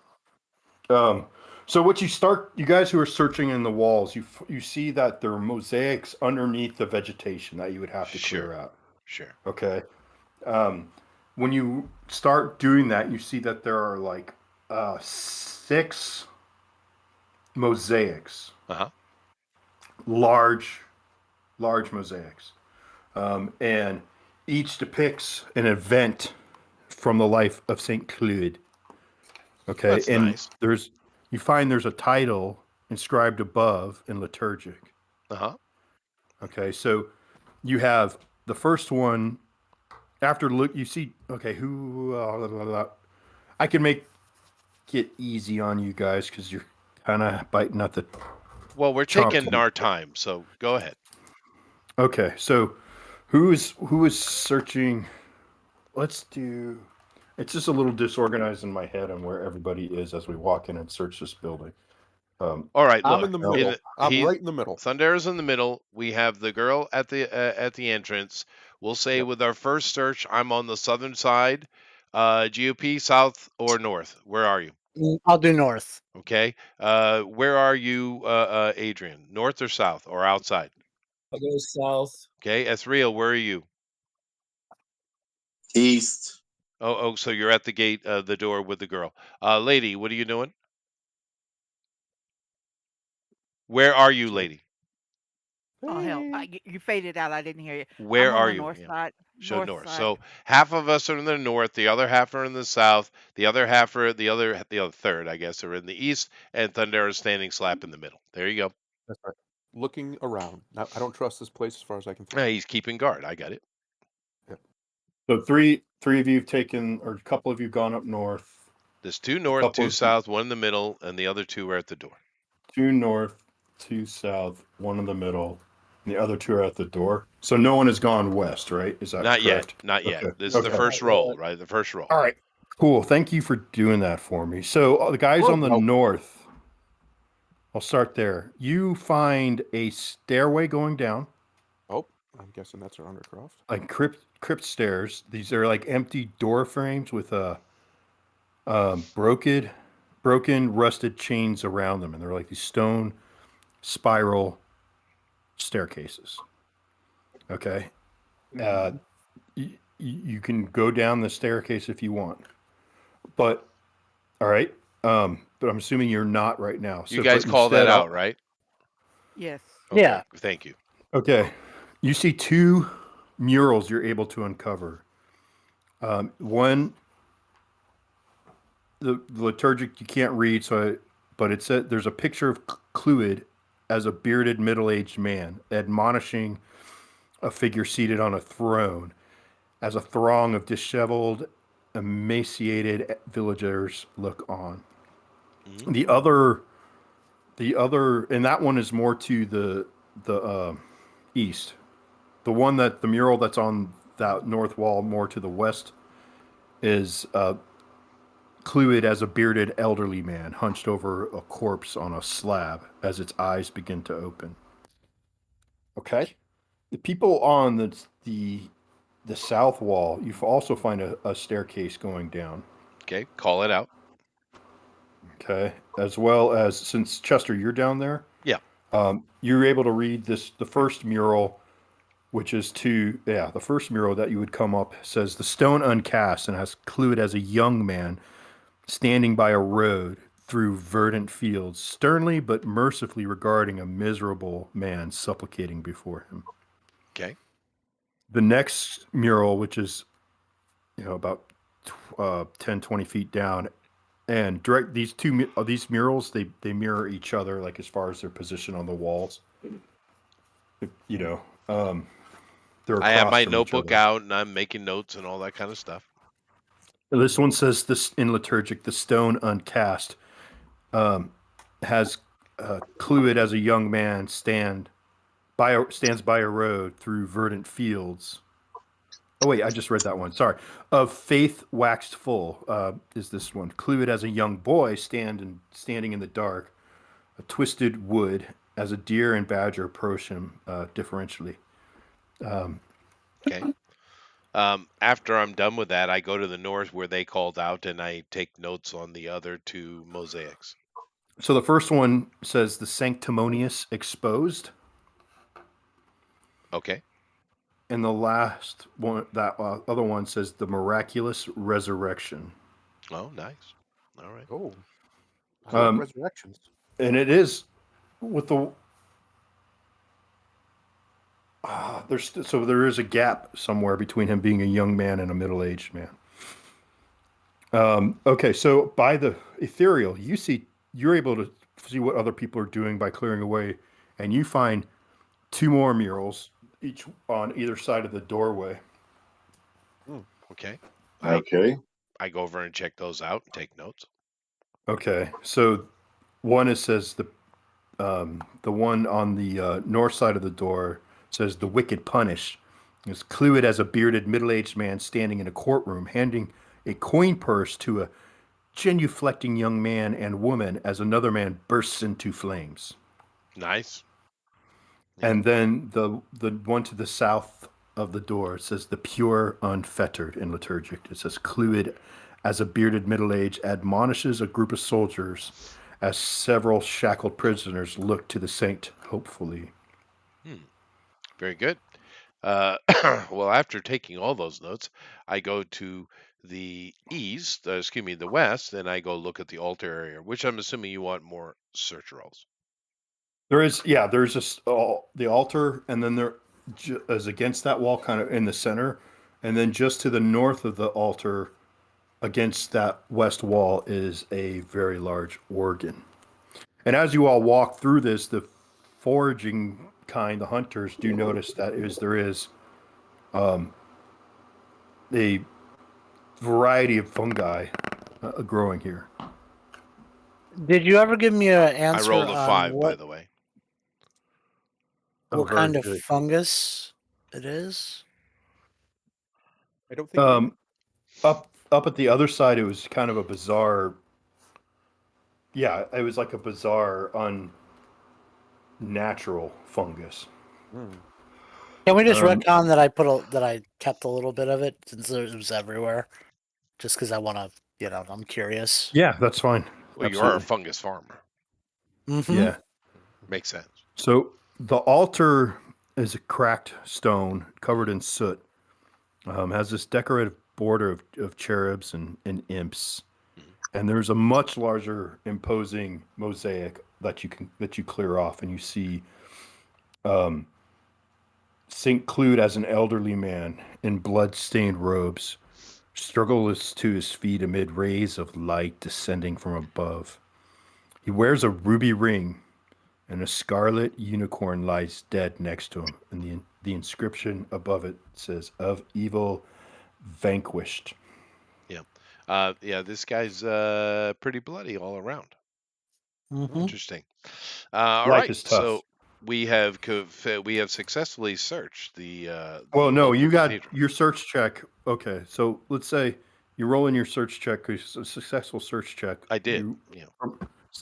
it. So what you guys who are searching in the walls, you see that there are mosaics underneath the vegetation that you would have to clear Sure. out. Sure. Okay. When you start doing that, you see that there are like 6 mosaics, Uh-huh. large mosaics, and each depicts an event from the life of Saint Clude. Okay, That's and nice. there's a title inscribed above in liturgic. Uh-huh. Okay, so you have the first one. After look, you see. Okay, who? I can make it easy on you guys because you're kind of biting at the. Well, we're Chomp taking them. our time, so go ahead. Okay, so who is searching? Let's do. It's just a little disorganized in my head on where everybody is as we walk in and search this building. All right, I'm look. in the middle. I'm right in the middle. Thundera's in the middle. We have the girl at the entrance. We'll say with our first search, I'm on the southern side. GOP, south or north? Where are you? I'll do north. Okay. Where are you, Adrian? North or south or outside? I'll go south. Okay. Esriel, where are you? East. Oh, so you're at the gate, the door with the girl. Lady, what are you doing? Where are you, lady? Oh hell! You faded out. I didn't hear you. Where I'm on are the you? north Yeah. side. So north. Side. So half of us are in the north, the other half are in the south, the other half are the other third, I guess, are in the east, and Thunder is standing slap in the middle. There you go. That's right. Looking around. Now, I don't trust this place as far as I can tell. Yeah, he's keeping guard. I got it. Yep. So three of you have taken, or a couple of you gone up north. There's 2 north, couple 2 of- south, 1 in the middle, and the other 2 are at the door. 2 north, 2 south, 1 in the middle, and the other 2 are at the door. So no one has gone west, right? Is that Not correct? yet. Not yet. Okay. This is the Okay. first roll, right? The first roll. All right. Cool. Thank you for doing that for me. So the guys on the north, I'll start there. You find a stairway going down. Oh, I'm guessing that's our undercroft. Like crypt stairs. These are like empty door frames with broken rusted chains around them, and they're like these stone spiral staircases. Okay. You can go down the staircase if you want, but all right. But I'm assuming you're not right now. You guys call that out, right? Yes. Okay. Yeah. Thank you. Okay. You see 2 murals you're able to uncover. One, the liturgic you can't read, but it said there's a picture of Cluid as a bearded middle-aged man admonishing a figure seated on a throne as a throng of disheveled, emaciated villagers look on. Mm-hmm. The other, and that one is more to the east. The mural that's on that north wall, more to the west, is Cluid as a bearded elderly man hunched over a corpse on a slab as its eyes begin to open. Okay. The people on the south wall, you also find a staircase going down. Okay. Call it out. Okay. As well as, since Chester, you're down there. Yeah. You're able to read the first mural, which is the first mural that you would come up says the stone uncast and has Cluid as a young man standing by a road through verdant fields, sternly but mercifully regarding a miserable man supplicating before him. Okay. The next mural, which is about 10, 20 feet down, and these murals, they mirror each other, like as far as their position on the walls. They're I have across my from each notebook other. out and I'm making notes and all that kind of stuff. This one says this in liturgic, the stone uncast has Cluid as a young man stands by a road through verdant fields. Oh wait, I just read that one. Sorry. Of faith waxed full is this one. Cluid as a young boy standing in the dark, a twisted wood as a deer and badger approach him differentially. Okay. After I'm done with that, I go to the north where they called out and I take notes on the other 2 mosaics. So the first one says the sanctimonious exposed. Okay. And the last one, that other one says the miraculous resurrection. Oh, nice. All right. Oh, I love resurrections. And it is with the there is a gap somewhere between him being a young man and a middle-aged man. Okay, so by the ethereal, you're able to see what other people are doing by clearing away, and you find 2 more murals, each on either side of the doorway. Okay. Okay. I go over and check those out and take notes. Okay, so one says the one on the north side of the door says the wicked punish. It's Cluid as a bearded middle-aged man standing in a courtroom, handing a coin purse to a genuflecting young man and woman as another man bursts into flames. Nice. And then the one to the south of the door says the pure unfettered in liturgic. It says Cluid as a bearded middle-aged admonishes a group of soldiers as several shackled prisoners look to the saint hopefully. Very good. Well, after taking all those notes, I go to the the west, and I go look at the altar area, which I'm assuming you want more search rolls. There's the altar, and then there is against that wall, kind of in the center, and then just to the north of the altar, against that west wall, is a very large organ. And as you all walk through this, the foraging kind, the hunters, do notice that there is a variety of fungi growing here. Did you ever give me an I answer rolled a on 5, by what the way. Oh, very kind of good. fungus it is? I don't think. we- Up at the other side, it was kind of a bizarre. Yeah, it was like a bizarre, unnatural fungus. Hmm. Can we just Um, retcon that I kept a little bit of it since it was everywhere? Just because I want to, I'm curious. Yeah, that's fine. Well, you are a Absolutely. fungus farmer. Mm-hmm. Yeah. Makes sense. So the altar is a cracked stone covered in soot. Has this decorative border of cherubs and imps, and there's a much larger, imposing mosaic that you clear off, and you see Saint Clude as an elderly man in blood-stained robes struggles to his feet amid rays of light descending from above. He wears a ruby ring, and a scarlet unicorn lies dead next to him, and the inscription above it says, "Of evil vanquished." Yeah, this guy's pretty bloody all around. Mm-hmm. Interesting. All Life right, is tough. so we have successfully searched the Well, no, local you got cathedral. your search check. Okay, so let's say you roll in your search check because a successful search check. I did.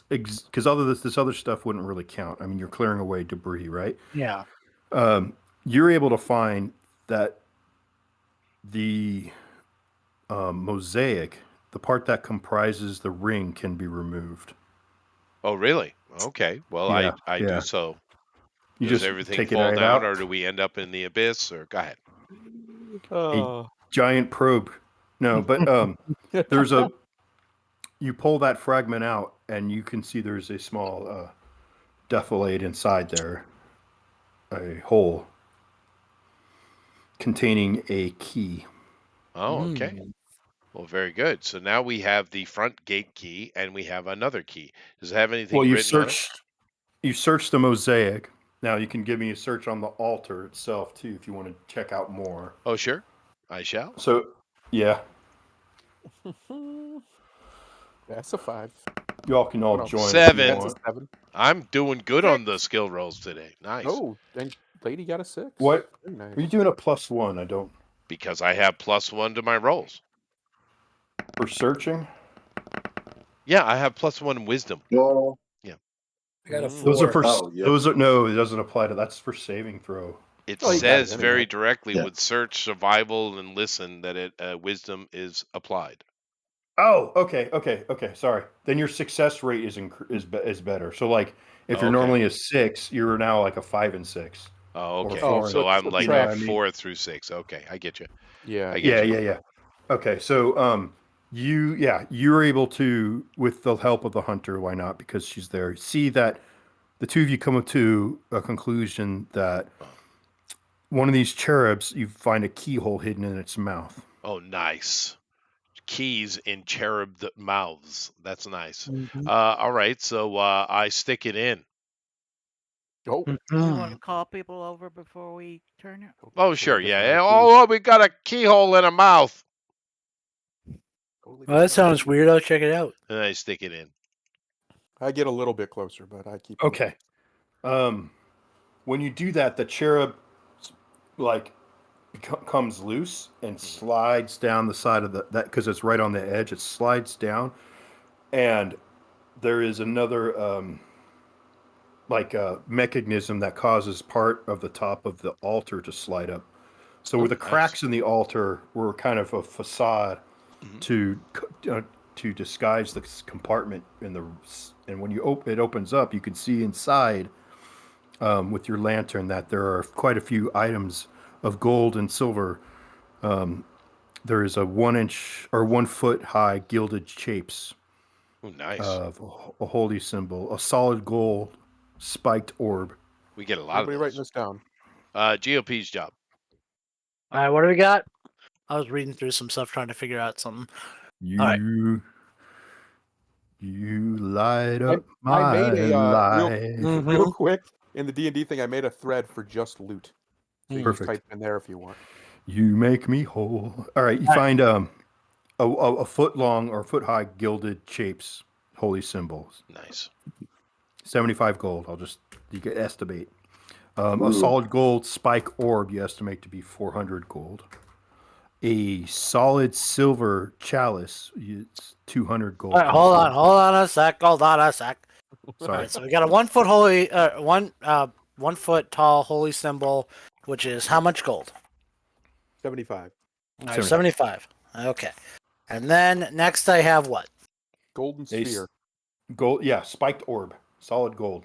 Because this other stuff wouldn't really count. I mean, you're clearing away debris, right? Yeah. You're able to find that the mosaic, the part that comprises the ring, can be removed. Oh, really? Okay. Well, Yeah, I do so. You Does just everything take it fall right down, out. or do we end up in the abyss? Or go ahead. Oh. Giant probe. No, but you pull that fragment out, and you can see there's a small defilade inside there, a hole containing a key. Oh, okay. Well, very good. So now we have the front gate key, and we have another key. Does it have anything Well, written on it? you searched the mosaic. Now you can give me a search on the altar itself too, if you want to check out more. Oh, sure. I shall. So, yeah, That's a 5. you all can all No, join. if you 7. That's a want. 7. I'm doing good on the skill rolls today. Nice. Oh, and lady got a 6. What? Very nice. Are you doing a +1? I don't. Because I have +1 to my rolls. For searching? Yeah, I have +1 wisdom. Well, I got a Those are 4. for. Oh, yeah. Those are no. It doesn't apply to. That's for saving throw. It Oh, you got says it very anyway. directly Yeah. with search, survival, and listen that wisdom is applied. Oh, okay. Sorry. Then your success rate is better. So like, if you're Okay. normally a 6, you're now like a 5 and 6. Oh, okay. Oh, So I'm like subtract. a 4 through 6. Okay, I get you. Yeah. I get you. Yeah. Okay, so you're able to, with the help of the hunter, why not? Because she's there. See that the two of you come to a conclusion that one of these cherubs, you find a keyhole hidden in its mouth. Oh, nice. Keys in cherub mouths. That's nice. Mhm. All right, so I stick it in. Oh, Do Mm-hmm. you want to call people over before we turn it? Oh, sure, yeah. Oh, we got a keyhole in a mouth. Totally Well, that different. sounds weird. I'll check it out. And I stick it in. I get a little bit closer, but I keep. Okay. When you do that, the cherub like comes loose and slides down the side of that because it's right on the edge. It slides down, and there is another mechanism that causes part of the top of the altar to slide up. So where the nice. cracks in the altar were kind of a facade to disguise this compartment and when it opens up, you can see inside with your lantern that there are quite a few items of gold and silver. There is a 1 inch or 1 foot high gilded shapes Oh, nice. of a holy symbol, a solid gold spiked orb. We get a lot Everybody of writing those. this down. GOP's job. All right, what do we got? I was reading through some stuff trying to figure out something. You light up I my made a life. real quick in the D&D thing. I made a thread for just loot. So you can just Perfect. type in there if you want. You make me whole. All right, you find a foot long or foot high gilded shapes, holy symbols. Nice. 75 gold. You can estimate. A Ooh. solid gold spike orb you estimate to be 400 gold. A solid silver chalice, it's 200 gold. All right, hold on a sec. Hold on a sec. All Sorry. right, so we got a 1 foot holy, 1 foot tall holy symbol, which is how much gold? 75. All right, 75. Okay. And then next I have what? Golden A sphere. Gold, yeah, spiked orb, solid gold.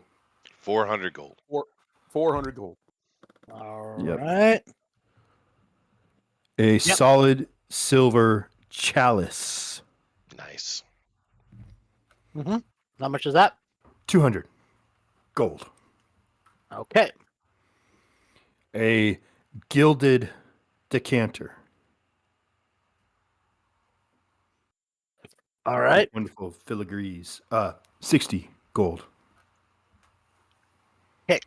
400 gold. 400 gold. All Yep. right. A solid silver chalice. Nice. Mm-hmm. How much is that? 200 gold. Okay. A gilded decanter. All right. Wonderful filigrees. 60 gold. Okay.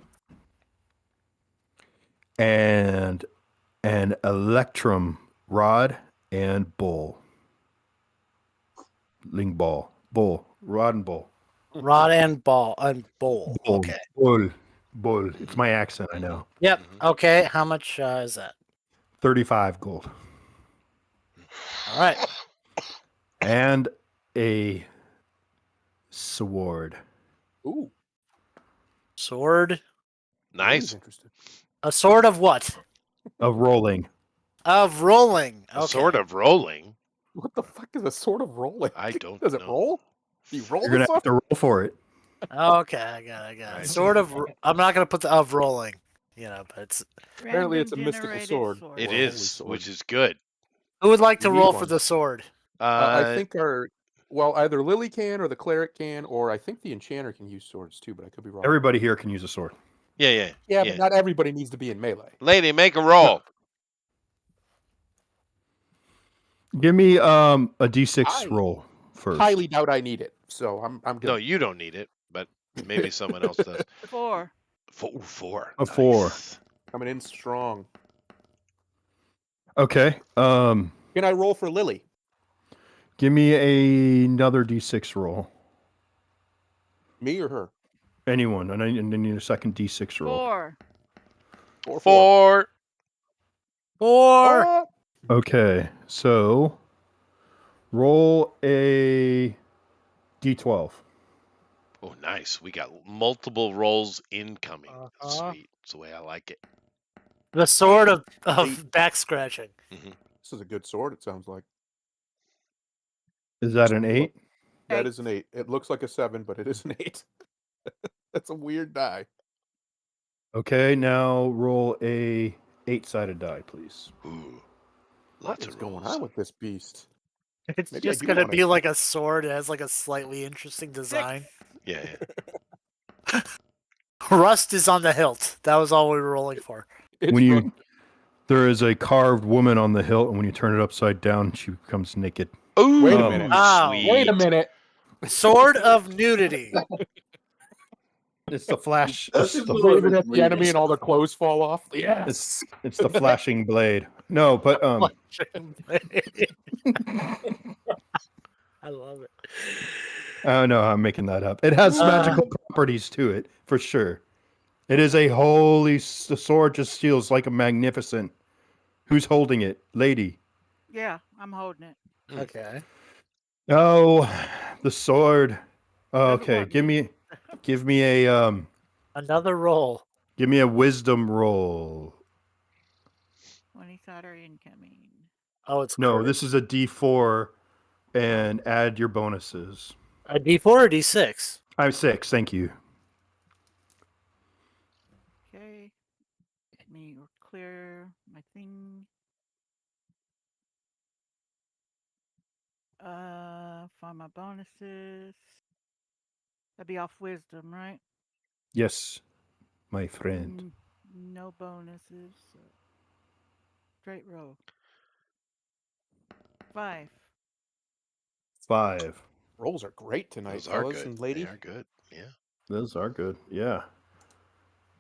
And an electrum rod and bowl. Ling ball. Bowl. Rod and bowl. Rod and ball and bowl. Bowl. Okay. Bowl. It's my accent, I know. Yep. Okay. How much is that? 35 gold. All right. And a sword. Ooh. Sword. Nice. Interesting. A sword of what? Of rolling. Of rolling. Okay. Sort of rolling. What the fuck is a sword of rolling? I don't Does it know. roll? Do you roll You're the going to have sword? to roll for it. Okay, I got it. Right. Sort of. I'm not gonna put the of rolling, but it's. Apparently it's a Random mystical generated sword. It Or a holy is, sword. which is good. Who would like You to need roll for one. the sword? I think either Lily can or the cleric can, or I think the enchanter can use swords too, but I could be wrong. Everybody here can use a sword. Yeah. Yeah, but not everybody needs to be in melee. Lady, make a roll. Give me a d6 I roll first. Highly doubt I need it, so I'm good. No, you don't need it, but maybe someone else does. 4. Four. A 4. Nice. Coming in strong. Okay. Can I roll for Lily? Give me another d6 roll. Me or her? Anyone. And I need a second d6 roll. 4. Or Four. Oh, Okay. So roll a d12. Oh, nice. We got multiple rolls incoming. Uh-huh. Sweet. That's the way I like it. The sword of back scratching. this is a good sword, it sounds like. Is that an 8? That 8. is an 8. It looks like a 7, but it is an 8. That's a weird die. Okay, now roll a 8-sided die, please. Ooh. What Lots is of going rolls. on with this beast? It's Maybe I just do gonna wanna- be like a sword. It has like a slightly interesting design. Yeah. Rust is on the hilt. That was all we were rolling for. It's When run- there is a carved woman on the hilt, and when you turn it upside down, she becomes naked. Ooh, Wait a minute. Wow. Sweet. Wait a minute. Sword of nudity. It's the flash. That It's seems the, a little Waving at the misleading. enemy and all their clothes fall off. Yes. it's the flashing blade. No, but I love it. oh no, I'm making that up. It has magical properties to it for sure. It is a holy. The sword just feels like a magnificent. Who's holding it, lady? Yeah, I'm holding it. Okay. Oh, the sword. Oh, Doesn't okay, want give me. me a Another roll. give me a wisdom roll. 20 are incoming. Oh, it's No, correct. this is a D4, and add your bonuses. A D4 or D6? I'm 6. Thank you. Okay. Let me clear my thing. Find my bonuses. That'd be off wisdom, right? Yes, my friend. No bonuses. So straight roll. 5. 5. Rolls are great tonight, Those are fellas good. and lady. They are good. Yeah. Those are good. Yeah.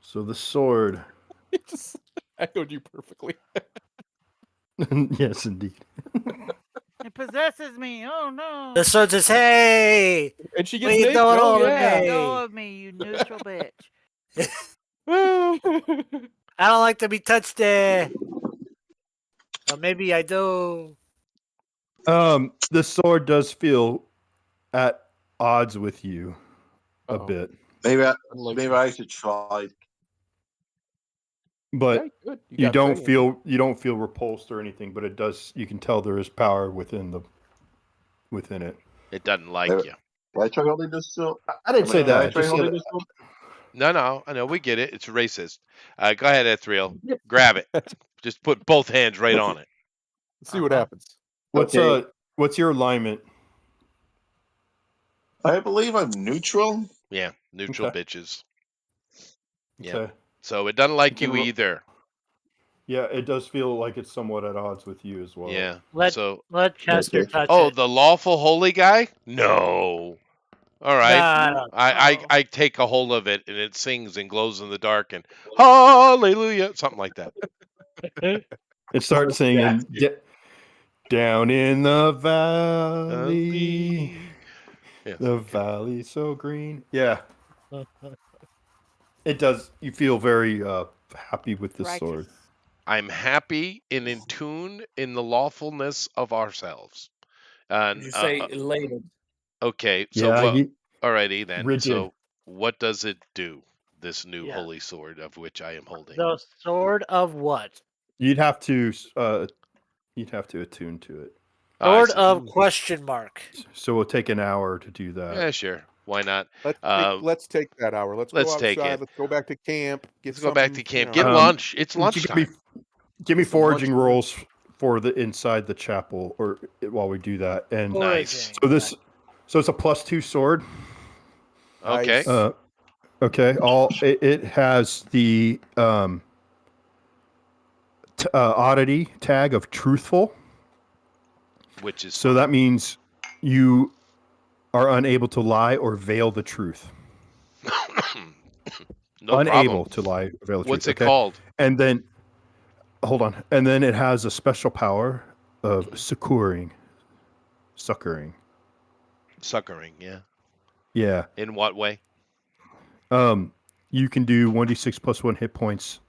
So the sword. It just echoed you perfectly. Yes, indeed. It possesses me. Oh no. The sword says, "Hey, And she what gets you naked. doing Oh, over yeah. me? Go of me, you neutral bitch. I don't like to be touched there. Or maybe I do." The sword does feel at odds with you a Uh-oh. bit, Maybe Unlike maybe you. I should try. but Okay, good. you got don't Faye. feel repulsed or anything. But it does. You can tell there is power within it. It doesn't like Maybe- you. Can I try holding this sword? I didn't say Can I that. try Just holding said, this sword? No, I know we get it. It's racist. Go ahead, Ethriel. Grab it. Just put both hands right on it. Let's see what Uh-huh. happens. Okay. what's your alignment? I believe I'm neutral. Yeah, neutral Okay. bitches. Yeah. Okay. So it doesn't like You you can either. Yeah, it does feel like it's somewhat at odds with you as well. Yeah. Let So Chester Okay. touch oh, it. the lawful holy guy? No. All right. I don't I know. take a hold of it and it sings and glows in the dark and hallelujah, something like that. It starts singing down in the valley. Yes, The okay. valley so green. Yeah. It does. You feel very happy with this Righteous. sword. I'm happy and in tune in the lawfulness of ourselves. Did you say elated? Okay, so Yeah, what? Alrighty then. rigid. So what does it do? This new Yeah. holy sword of which I am holding. The sword of what? You'd have to attune to it. Oh, I Sword see. of question mark. So it'll take an hour to do that. Yeah, sure. Why not? Let's take that hour. Let's go let's take outside. it. Let's go back to camp. Get Let's go back to something, camp. you Get know. lunch. It's Would you lunchtime. give me Some lunch. foraging rolls for the inside the chapel, or while we do that. And Nice. Foraging. so it's a +2 sword. Okay. Nice. Okay. It has the oddity tag of truthful. Which is So that means you are unable to lie or veil the truth. no Unable problem. to lie or veil the What's truth. it called? And then, hold on. And then it has a special power of succoring. Succoring, yeah. Yeah. In what way? You can do 1d6 plus 1 hit points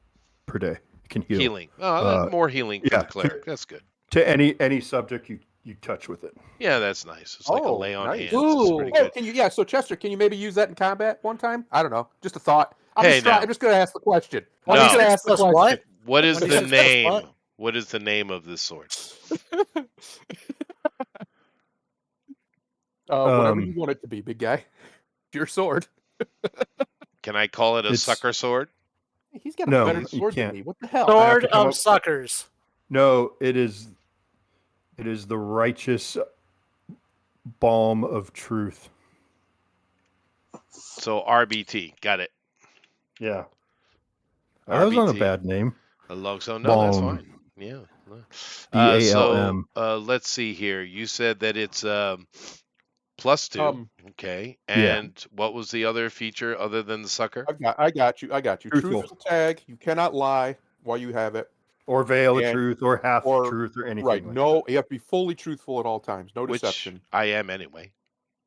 per day. You can heal. Healing. Oh, more healing for yeah, the cleric. That's good. To any subject you touch with it. Yeah, that's nice. It's like a lay on nice. hands. It's pretty good. Can you? Yeah. So Chester, can you maybe use that in combat one time? I don't know. Just a thought. I'm Hey, now. just going to ask the question. No. I'm just going to ask the 1d6 plus question. what? What is 1d6 the plus name? what? What is the name of this sword? Whatever you want it to be, big guy. Your sword. Can I call it a It's- sucker sword? He's got a No, better you sword than can't. me. What the hell? Sword come of up- suckers. No, it is the righteous balm of truth. So RBT. Got it. Yeah. That was not a RBT. bad name. So no, that's Balm. fine. Yeah. BALM. So let's see here. You said that it's +2. Okay. Yeah. And what was the other feature other than the sucker? I got you. Truthful. Truthful tag. You cannot lie while you have it. Or veil the And- truth, or half or- truth, or anything. Right. like No, you have to be fully truthful at all times. No Which deception. I am anyway.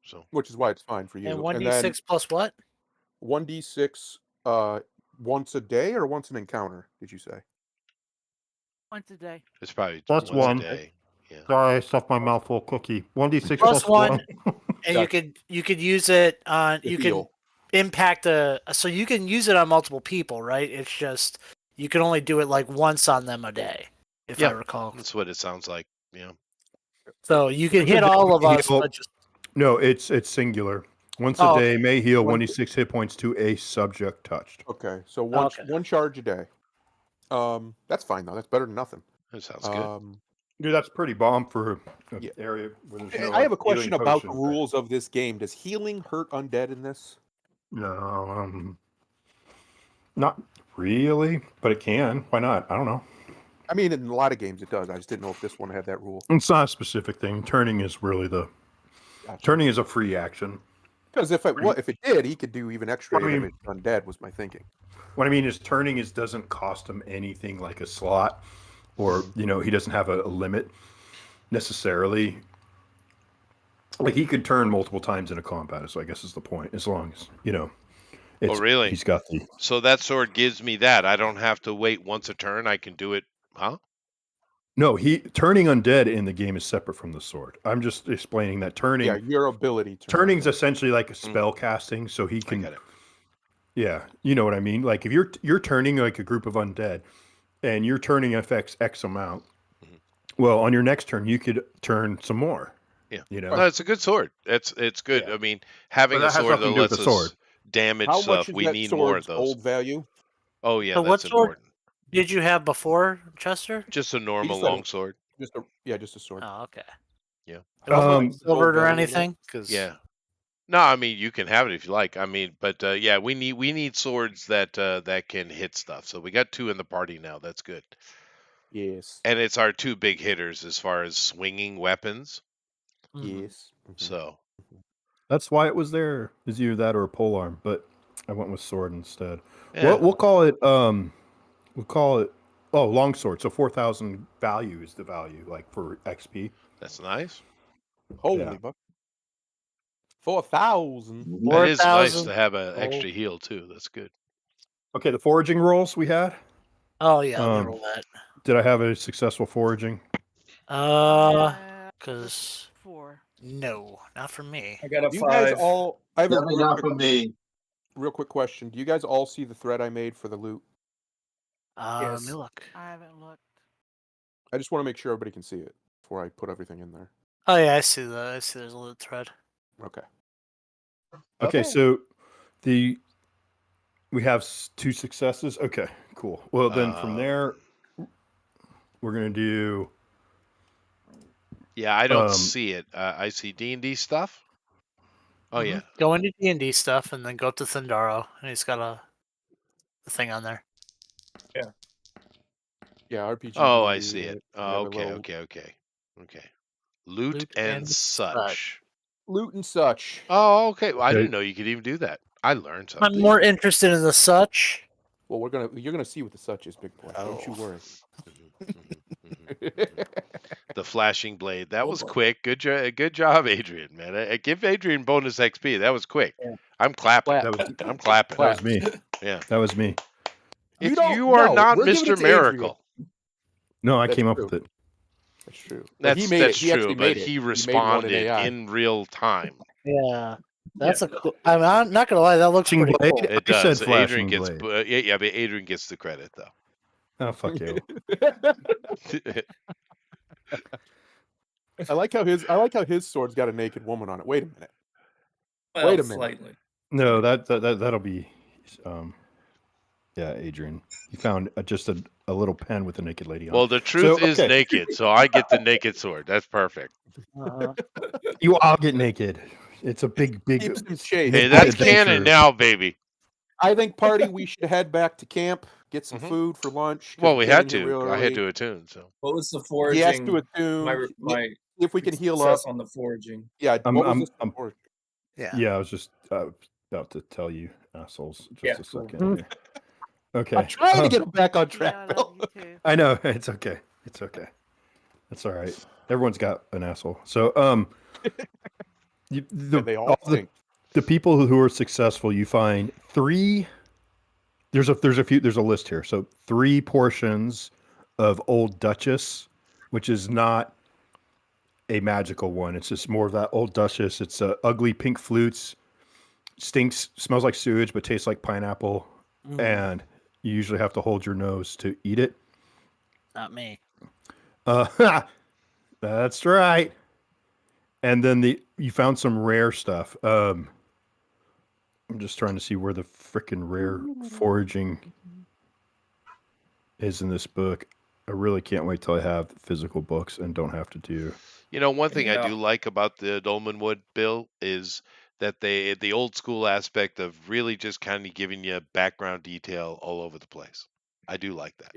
So Which is why it's fine for you. And then 1d6 plus what? 1d6 once a day or once an encounter, did you say? Once a day. it's probably Plus once one. a day. Yeah. Sorry, I stuffed my mouth full of cookie. 1d6 Plus plus one. 1. And you could use it on To you can heal. impact so you can use it on multiple people, right? It's just you can only do it like once on them a day, if I Yeah. recall. That's what it sounds like. Yeah. So you can hit all of us, Heal. but just No, it's singular. Once Oh, a day may heal One- 1d6 hit points to a subject touched. Okay. So Okay. one charge a day. That's fine though. That's better than nothing. That sounds good. Dude, that's pretty bomb for an Yeah. area where there's no. I have a healing question about the potion. rules of this game. Does healing hurt undead in this? No, not really, but it can. Why not? I don't know. I mean, in a lot of games it does. I just didn't know if this one had that rule. It's not a specific thing. Turning is really turning is a free action. Because if it did, he could do even extra I mean- damage undead. Was my thinking. What I mean is turning doesn't cost him anything like a slot or he doesn't have a limit necessarily. Like he could turn multiple times in a combat, so I guess is the point. As long as Oh, really? he's got the. So that sword gives me that. I don't have to wait once a turn. I can do it, huh? No, turning undead in the game is separate from the sword. I'm just explaining that turning. Yeah, your ability. Turning's essentially like a spell casting, so he can. I get it. Yeah, you know what I mean. Like if you're turning like a group of undead, and your turning affects X amount. Well, on your next turn, you could turn some more. Yeah, No, it's a good sword. It's good. Yeah. I mean, having But a that has sword that nothing to do with lets the sword. us damage How stuff, much is we that need more of sword's those. old value? Oh yeah, So what that's sword important. did you have before, Chester? Just a normal just had a- long sword. Just a sword. Oh, okay. Yeah. It wasn't like Old silvered or value, anything, because Yeah. No, I mean you can have it if you like. I mean, but yeah, we need swords that can hit stuff. So we got 2 in the party now. That's good. Yes. And it's our 2 big hitters as far as swinging weapons. Yes. So that's why it was there. Is either that or a polearm, but I went with sword instead. yeah. We'll call it. We'll call it. Oh, longsword. So 4,000 value is the value, like for XP. That's nice. Holy buck. 4,000. That is nice 4,000. to have an extra heal too. That's good. Okay, the foraging rolls we had. Oh yeah, let me roll that. Did I have a successful foraging? Because 4. no, not for me. I got a You 5. guys all. I have a Definitely not for me. real quick question. Do you guys all see the thread I made for the loot? Let me look. I haven't looked. I just want to make sure everybody can see it before I put everything in there. Oh yeah, I see that. I see there's a loot thread. Okay. Okay, so we have 2 successes. Okay, cool. Well, then from there, we're gonna do. Yeah, I don't see it. I see D&D stuff. Oh yeah. Go into D&D stuff and then go to Thundaro, and he's got a thing on there. Yeah, RPG. Oh, I D&D, see it. we have a Okay. little Loot and such. Loot and such. Oh, okay. Well, I Okay. didn't know you could even do that. I learned something. I'm more interested in the such. Well, you're gonna see what the such is, big boy. Don't you worry. The flashing blade. That was quick. Good job, Adrian, man. I give Adrian bonus XP. That was quick. Yeah. I'm clapping. Clap. I'm clapping. That was me. Yeah. That was me. If don't you are know. not We're giving it Mr. to Adrian. Miracle. No, I That's came up true. with it. That's true. Well, he made That's it. He actually true, but made it. he He made one responded AI. in real time. Yeah, that's a cool. I'm not gonna lie, that looks Flashing pretty blade? cool. It I said does. flashing Adrian gets blade. yeah, but Adrian gets the credit though. Oh, fuck you. I like how his sword's got a naked woman on it. Wait a minute. Well, Wait a minute. Slightly. No, that'll be. Yeah, Adrian. You found just a little pen with a naked lady on. Well, the truth is okay. naked, so I get the naked sword. That's perfect. You all get naked. It's a big. Keeps him chased. Hey, that's adventure. canon now, baby. I think, party, we should head back to camp, get some food for lunch. 'cause Well, we came had in here to. real I had early. to attune. So What was the foraging? He has to attune. My if we can heal up. success on the foraging. Yeah. What was this foraging? Yeah, I was just about to tell you, assholes. Just a cool. second. Here. Okay. I'm trying to get him back on Yeah, track, I Bill. love you too. I know it's okay. It's okay. That's all right. Everyone's got an asshole. So They all think. the people who are successful, you find 3. There's a list here. So 3 portions of Old Duchess, which is not a magical one. It's just more of that Old Duchess. It's ugly pink flutes, smells like sewage, but tastes like pineapple, and you usually have to hold your nose to eat it. Not me. That's right. And then you found some rare stuff. I'm just trying to see where the frickin' rare foraging is in this book. I really can't wait till I have physical books and don't have to do. you know, one thing I Yeah. do like about the Dolmenwood bill is that the old school aspect of really just kind of giving you background detail all over the place. I do like that.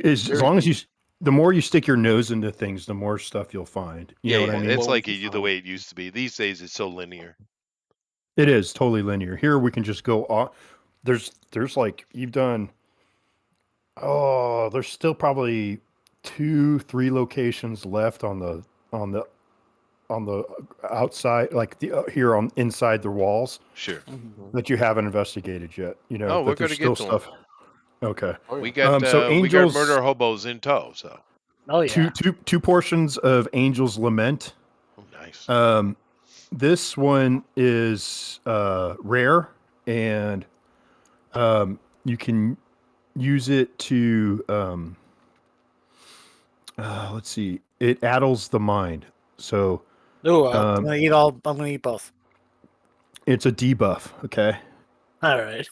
As long as the more you stick your nose into things, the more stuff you'll find. You know what I mean? It's like Clones the way it used to be. These days, it's so linear. It is totally linear. Here we can just go off. There's like you've done. Oh, there's still probably 3 locations left on the outside, like here on inside the walls Sure. that you haven't investigated yet. You know, Oh, we're but there's gonna still get to 'em. stuff. Okay. Oh, We yeah. got So we got Angels, murder hobos in tow. So Oh yeah. two portions of Angel's Lament. oh, nice. This one is rare, and you can use it to let's see, it addles the mind. So Ooh, I'm gonna eat all. I'm gonna eat both. it's a debuff. Okay. All right.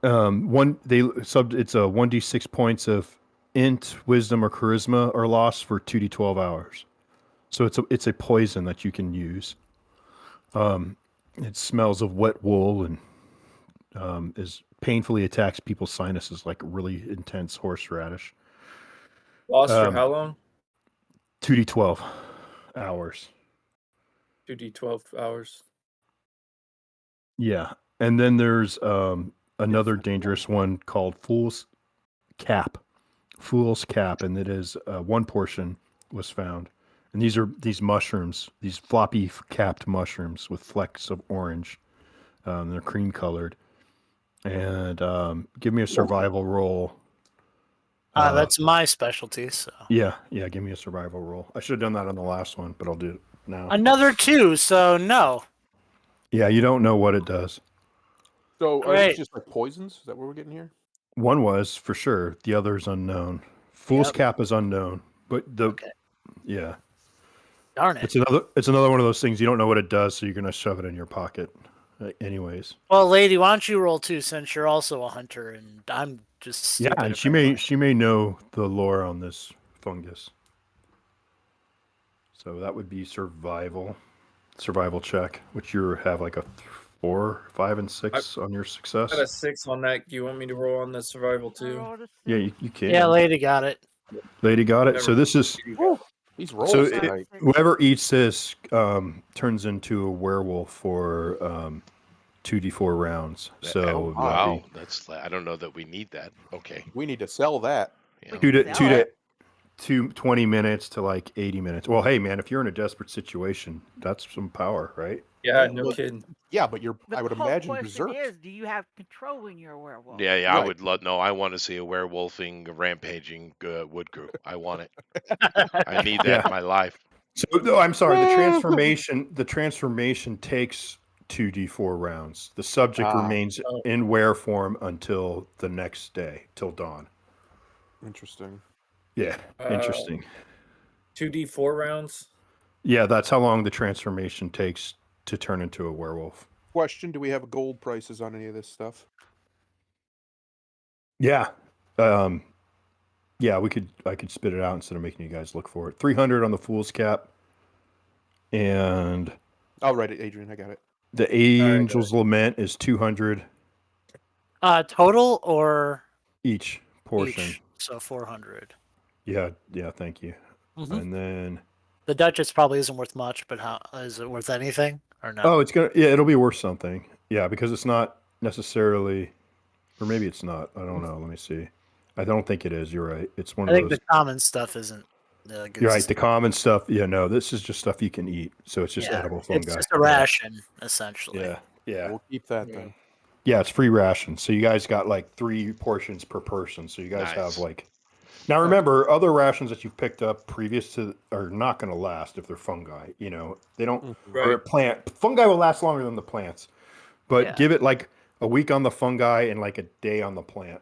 It's a 1d6 points of int, wisdom, or charisma are lost for 2d12 hours. So it's a poison that you can use. It smells of wet wool and is painfully attacks people's sinuses like really intense horseradish. Lost for how long? 2d12 hours. 2d12 hours. Yeah. And then there's another dangerous one called Fool's Cap. Fool's Cap, and it is one portion was found. And these are these mushrooms, these floppy capped mushrooms with flecks of orange. They're cream colored. And give me a survival roll. That's my specialty. So Yeah, give me a survival roll. I should have done that on the last one, but I'll do it now. another 2. So no. Yeah, you don't know what it does. So are Great. these just like poisons? Is that what we're getting here? One was for sure. The other's unknown. Fool's Cap is unknown, but yeah, Darn it. it's another one of those things you don't know what it does, so you're gonna shove it in your pocket, anyways. Well, lady, why don't you roll 2 since you're also a hunter and I'm just stupid Yeah, and apparently. she may know the lore on this fungus. So that would be survival check, which you have like a 4, 5, and 6 on your success. I got a 6 on that. Do you want me to roll on the survival I too? rolled a Yeah, six. you can. Yeah, lady got it. Lady got it. Never- So this is These rolls so tonight. whoever eats this turns into a werewolf for 2d4 rounds. So Wow, that's I don't know that we need that. Okay. We need to sell that. Yeah. two to Sell two to it. 20 minutes to like 80 minutes. Well, hey man, if you're in a desperate situation, that's some power, right? Yeah, no Well, kidding. Yeah, but The I would whole imagine question berserk. is, do you have control in your werewolf? Yeah, I Right. would love. No, I want to see a werewolfing, rampaging wood crew. I want it. I need that Yeah. in my life. So no, I'm sorry. The transformation takes 2d4 rounds. The subject remains in were form until the next day, till dawn. Interesting. Yeah, interesting. 2d4 rounds. Yeah, that's how long the transformation takes to turn into a werewolf. Question: do we have gold prices on any of this stuff? Yeah. Yeah, I could spit it out instead of making you guys look for it. 300 on the Fool's Cap. And I'll write it, Adrian. I got it. the Angel's Lament is 200 Total or each portion. each? So 400. Yeah, thank you. Mhm. And then The Duchess probably isn't worth much, but how is it worth anything or no? oh, it'll be worth something. Yeah, because it's not necessarily, or maybe it's not. I don't know. Let me see. I don't think it is. You're right. It's one I of think those. the common stuff isn't. Good You're right. The common stuff. Yeah, no, this is just stuff you can eat. So it's just yeah, edible fungi. it's just a ration essentially. Yeah. We'll keep that then. Yeah, it's free ration. So you guys got like 3 portions per person. So you guys Nice. have like. Now remember, other rations that you've picked up previous to are not going to last if they're fungi. You know, they don't. Or Right. plant fungi will last longer than the plants, but Yeah. give it like a week on the fungi and like a day on the plant.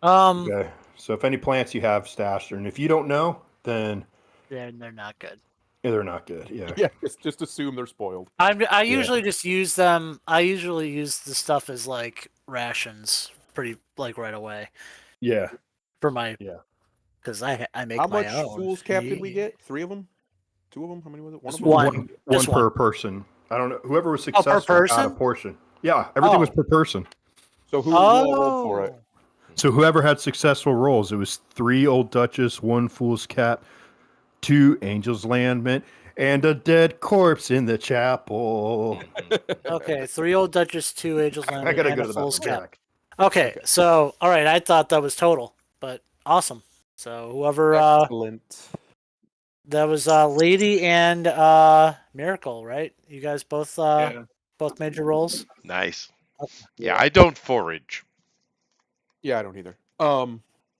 Um, Okay. So if any plants you have stashed, and if you don't know, then they're not good. they're not good. Yeah. Yeah, just assume they're spoiled. I usually just use them. I usually use the stuff as like rations, pretty like right away Yeah. for my. Yeah. Because I make How my much own. Fool's Cap did we get? 3 of them? 2 of them? How many was it? One of Just them? one. One Just per one. person. I don't know. Whoever was per successful got a person? portion. Yeah, everything was Oh. per person. So who rolled for it? So whoever had successful rolls, it was 3 Old Duchess, 1 Fool's Cap, 2 Angel's Lament, and a dead corpse in the chapel. Okay, 3 Old Duchess, 2 Angels Land, I gotta and go a to that Fool's one. Cap. Okay, so all right, I thought that was total, but awesome. So whoever Excellent. that was Lady and Miracle, right? You guys both both made your rolls. Nice. Yeah, I don't forage. Yeah, I don't either.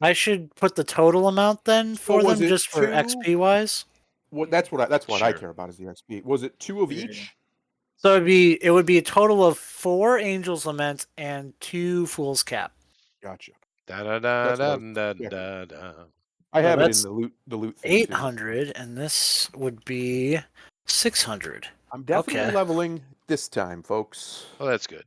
I should put the total amount then for was them, it just for 2? XP wise. That's what I Sure. care about is the XP. Was it 2 of Yeah. each? So it would be a total of 4 Angel's Lament and 2 Fool's Cap. Gotcha. Da da da That's what I da was- da yeah. da da. I So have it that's in the loot thing too. 800, and this would be 600. I'm definitely Okay. leveling this time, folks. Well, that's good.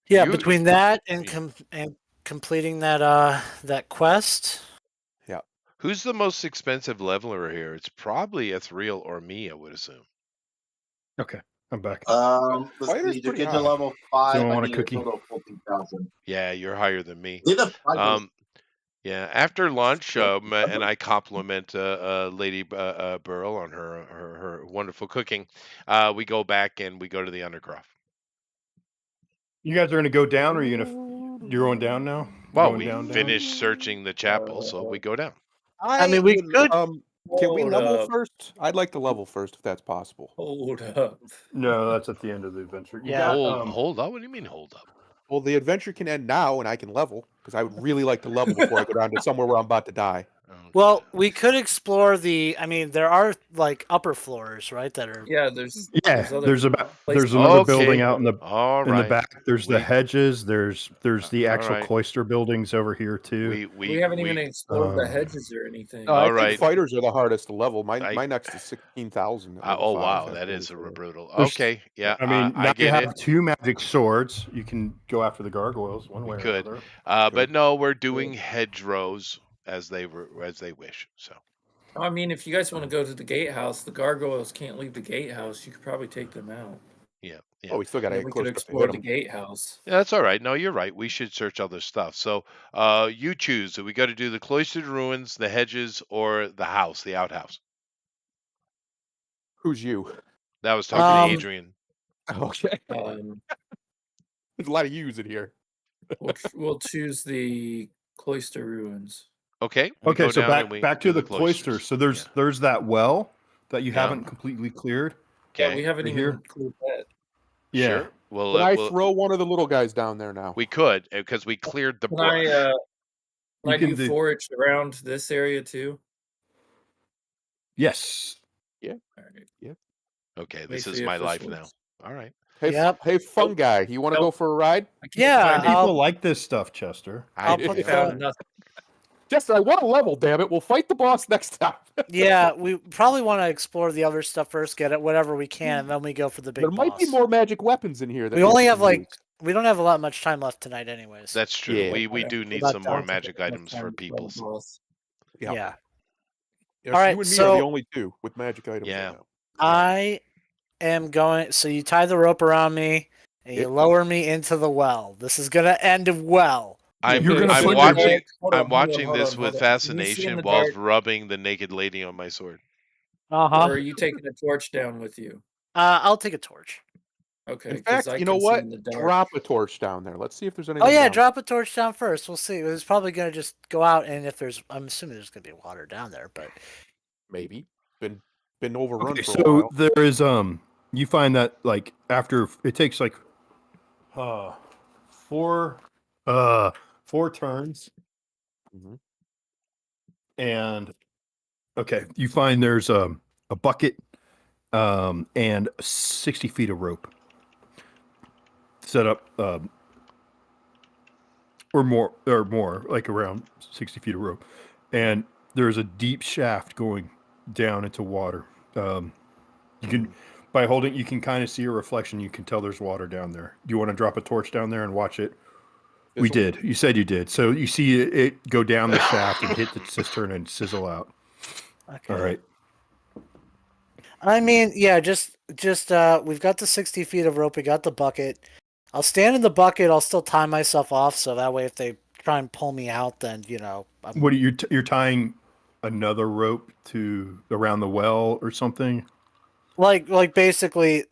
Yeah, You- between that and Yeah. completing that quest. Who's the most expensive leveler here? It's probably Ethereal or me, I would assume. Okay, I'm back. Let's Fighter's see. To pretty get to high. level 5, Someone I want a need cookie? a total of 14,000. Yeah, you're higher than me. Need a fighter. Yeah, after lunch, Yep. and I compliment Lady Burl on her wonderful cooking. We go back and we go to the Undercroft. You guys are gonna go down, or you're going down now? Well, Going we down? finished searching the chapel, so we go down. I mean, we could- Can we Hold level up. first? I'd like to level first if that's possible. Hold up. No, that's at the end of the adventure. You Yeah. got, Hold up. What do you mean hold up? Well, the adventure can end now, and I can level because I would really like to level before I go down to somewhere where I'm about to die. Well, we could explore the. I mean, there are like upper floors, right? That are. Yeah, there's yeah. other There's places. another Okay. building out in the All right. back. There's the We- hedges. There's the all actual right. cloister buildings over here too. We haven't even explored the hedges or anything. All I right. think fighters are the hardest to level. My I- next is 16,000. Oh wow, that is brutal. There's- Okay, yeah, I mean, I now you get have it. 2 magic swords. You can go after the gargoyles one way could. or another. But no, we're doing hedgerows as they wish. So I mean, if you guys want to go to the gatehouse, the gargoyles can't leave the gatehouse. You could probably take them out. yeah. Oh, we still got to Then get we close could enough to explore hit the 'em. gatehouse. Yeah, that's all right. No, you're right. We should search other stuff. So, you choose. Do we got to do the cloistered ruins, the hedges, or the house, the outhouse? Who's you? That was talking to Um, Adrian. Okay. There's a lot of yous in here. We'll choose the cloister ruins. Okay. we Okay, go so down and we back do to the cloister. cloisters. So there's that well that you haven't completely cleared. Yeah, Okay. we haven't Right even here? cleared that. Yeah. Sure. Well, Can I throw one of the little guys down there now? we could because we cleared the Can brush. I You can do do- forage around this area too? Yes. All right. Okay, Make this sure is you my have life fish now. ones. All right. Hey, Yep. hey, fun guy, you want to go for a ride? I can't Yeah, find People anything. like this stuff, Chester. I'll do. put I found nothing. Jester, I want to level. Damn it, we'll fight the boss next time. Yeah, we probably want to explore the other stuff first, get it whatever we can, and then we go for the big There might be boss. more magic weapons in here. That We only people have can like use. we don't have a lot much time left tonight, anyways. That's true. Yeah. We do need About some more down to magic items for peoples. Yeah. Yeah. Yes, All right, you and me are so- the only two with magic items. Yeah. Right now. I am going. So you tie the rope around me and you Yep. lower me into the well. This is gonna end well. I'm You're gonna I'm put your- watching Hold on, I'm hold on, watching hold this on, with hold on. Can you see in fascination the whilst dark, rubbing the naked lady on my sword. Uh or are you taking a torch down with you? I'll take a torch. Okay. In 'cause fact, I you know can see what? in the dark. Drop a torch down there. Let's see if there's anything. Oh yeah, down drop a torch down first. We'll see. It's probably gonna just go out, and if there's, I'm assuming there's gonna be water down there, but there. Maybe been overrun Okay, for a so while. there is you find that like after it takes like four turns, Mhm. and okay, you find there's a bucket and 60 feet of rope set up or more like around 60 feet of rope, and there's a deep shaft going down into water. You can by holding you can kind of see a reflection. You can tell there's water down there. Do you want to drop a torch down there and watch it? We This'll- did. You said you did. So you see it go down the shaft and hit the cistern and sizzle out. okay. All right. I mean, yeah, just we've got the 60 feet of rope. We got the bucket. I'll stand in the bucket. I'll still tie myself off, so that way, if they try and pull me out, then I'm, What are you? You're tying another rope to around the well or something? like basically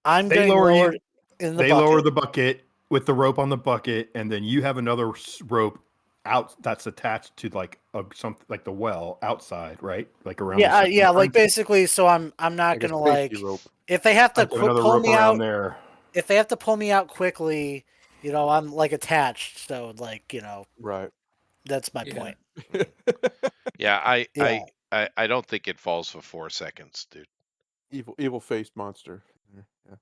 I'm They getting lower you- lowered in the They bucket. lower the bucket with the rope on the bucket, and then you have another rope that's attached to like something like the well outside, right? Like around Yeah, the yeah, like circumference. basically. So I'm not Like a gonna safety like rope. if they have to Like another pull rope me around out. there. If they have to pull me out quickly, I'm like attached. So like Right. that's my Yeah. point. Yeah, Yeah. I don't think it falls for 4 seconds, dude. Evil faced monster. Yeah.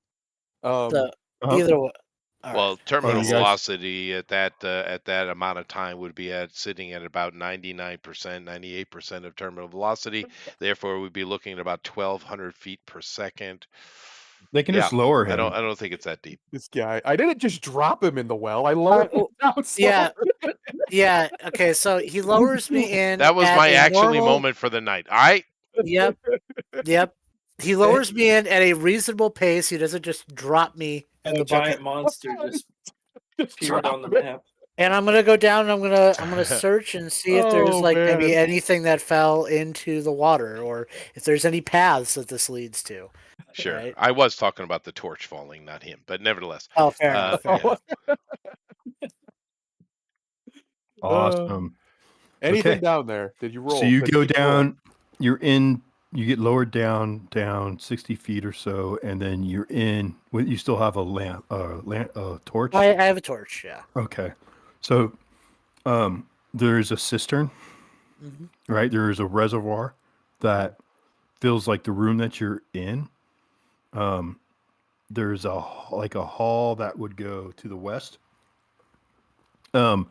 So Uh, either way. All right. Well, terminal you guys- velocity at that amount of time would be sitting at about 99%, 98% of terminal velocity. Therefore, we'd be looking at about 1,200 feet per second. They can Yeah, just lower him. I don't think it's that deep. This guy. I didn't just drop him in the well. I lowered him down Yeah. slower. Yeah. Okay. So he lowers me in. That was at my a actually normal, moment for the night. All right. Yep. Yep. He lowers me in at a reasonable pace. He doesn't just drop me in And the a giant bucket. monster just Just appeared on the drop it. map. And I'm gonna go down and I'm gonna search and see if there's Oh, like maybe man. anything that fell into the water or if there's any paths that this leads to. Sure. Right. I was talking about the torch falling, not him, but nevertheless. Oh, fair enough. Fair Yeah. enough. Awesome. Anything Okay. down there? Did you roll? So you Did go keep rolling? down. You get lowered down 60 feet or so, and then you're in. You still have a torch. I have a torch. Yeah. Okay. So, there's a cistern, right? There is a reservoir that feels like the room that you're in. There's a hall that would go to the west. And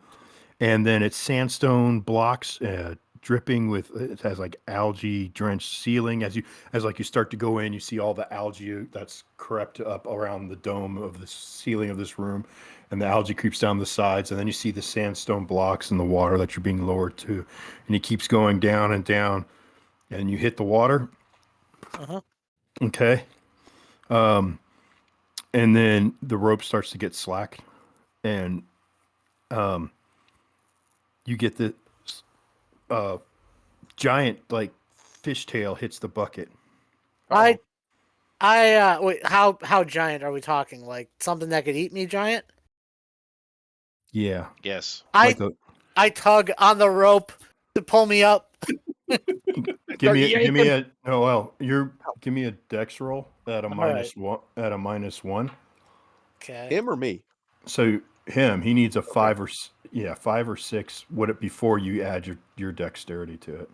then it's sandstone blocks, dripping with. It has like algae drenched ceiling. As you start to go in, you see all the algae that's crept up around the dome of the ceiling of this room, and the algae creeps down the sides, and then you see the sandstone blocks and the water that you're being lowered to, and it keeps going down and down, and you hit the water. Okay. And then the rope starts to get slack, and you get the giant like fishtail hits the bucket. Wait. How giant are we talking? Like something that could eat me, giant? Yeah. Yes. I tug on the rope to pull me up. Give me a dex roll at a minus one. At a -1. Okay. Him or me? So he needs a 5 or 6. Would it before you add your dexterity to it?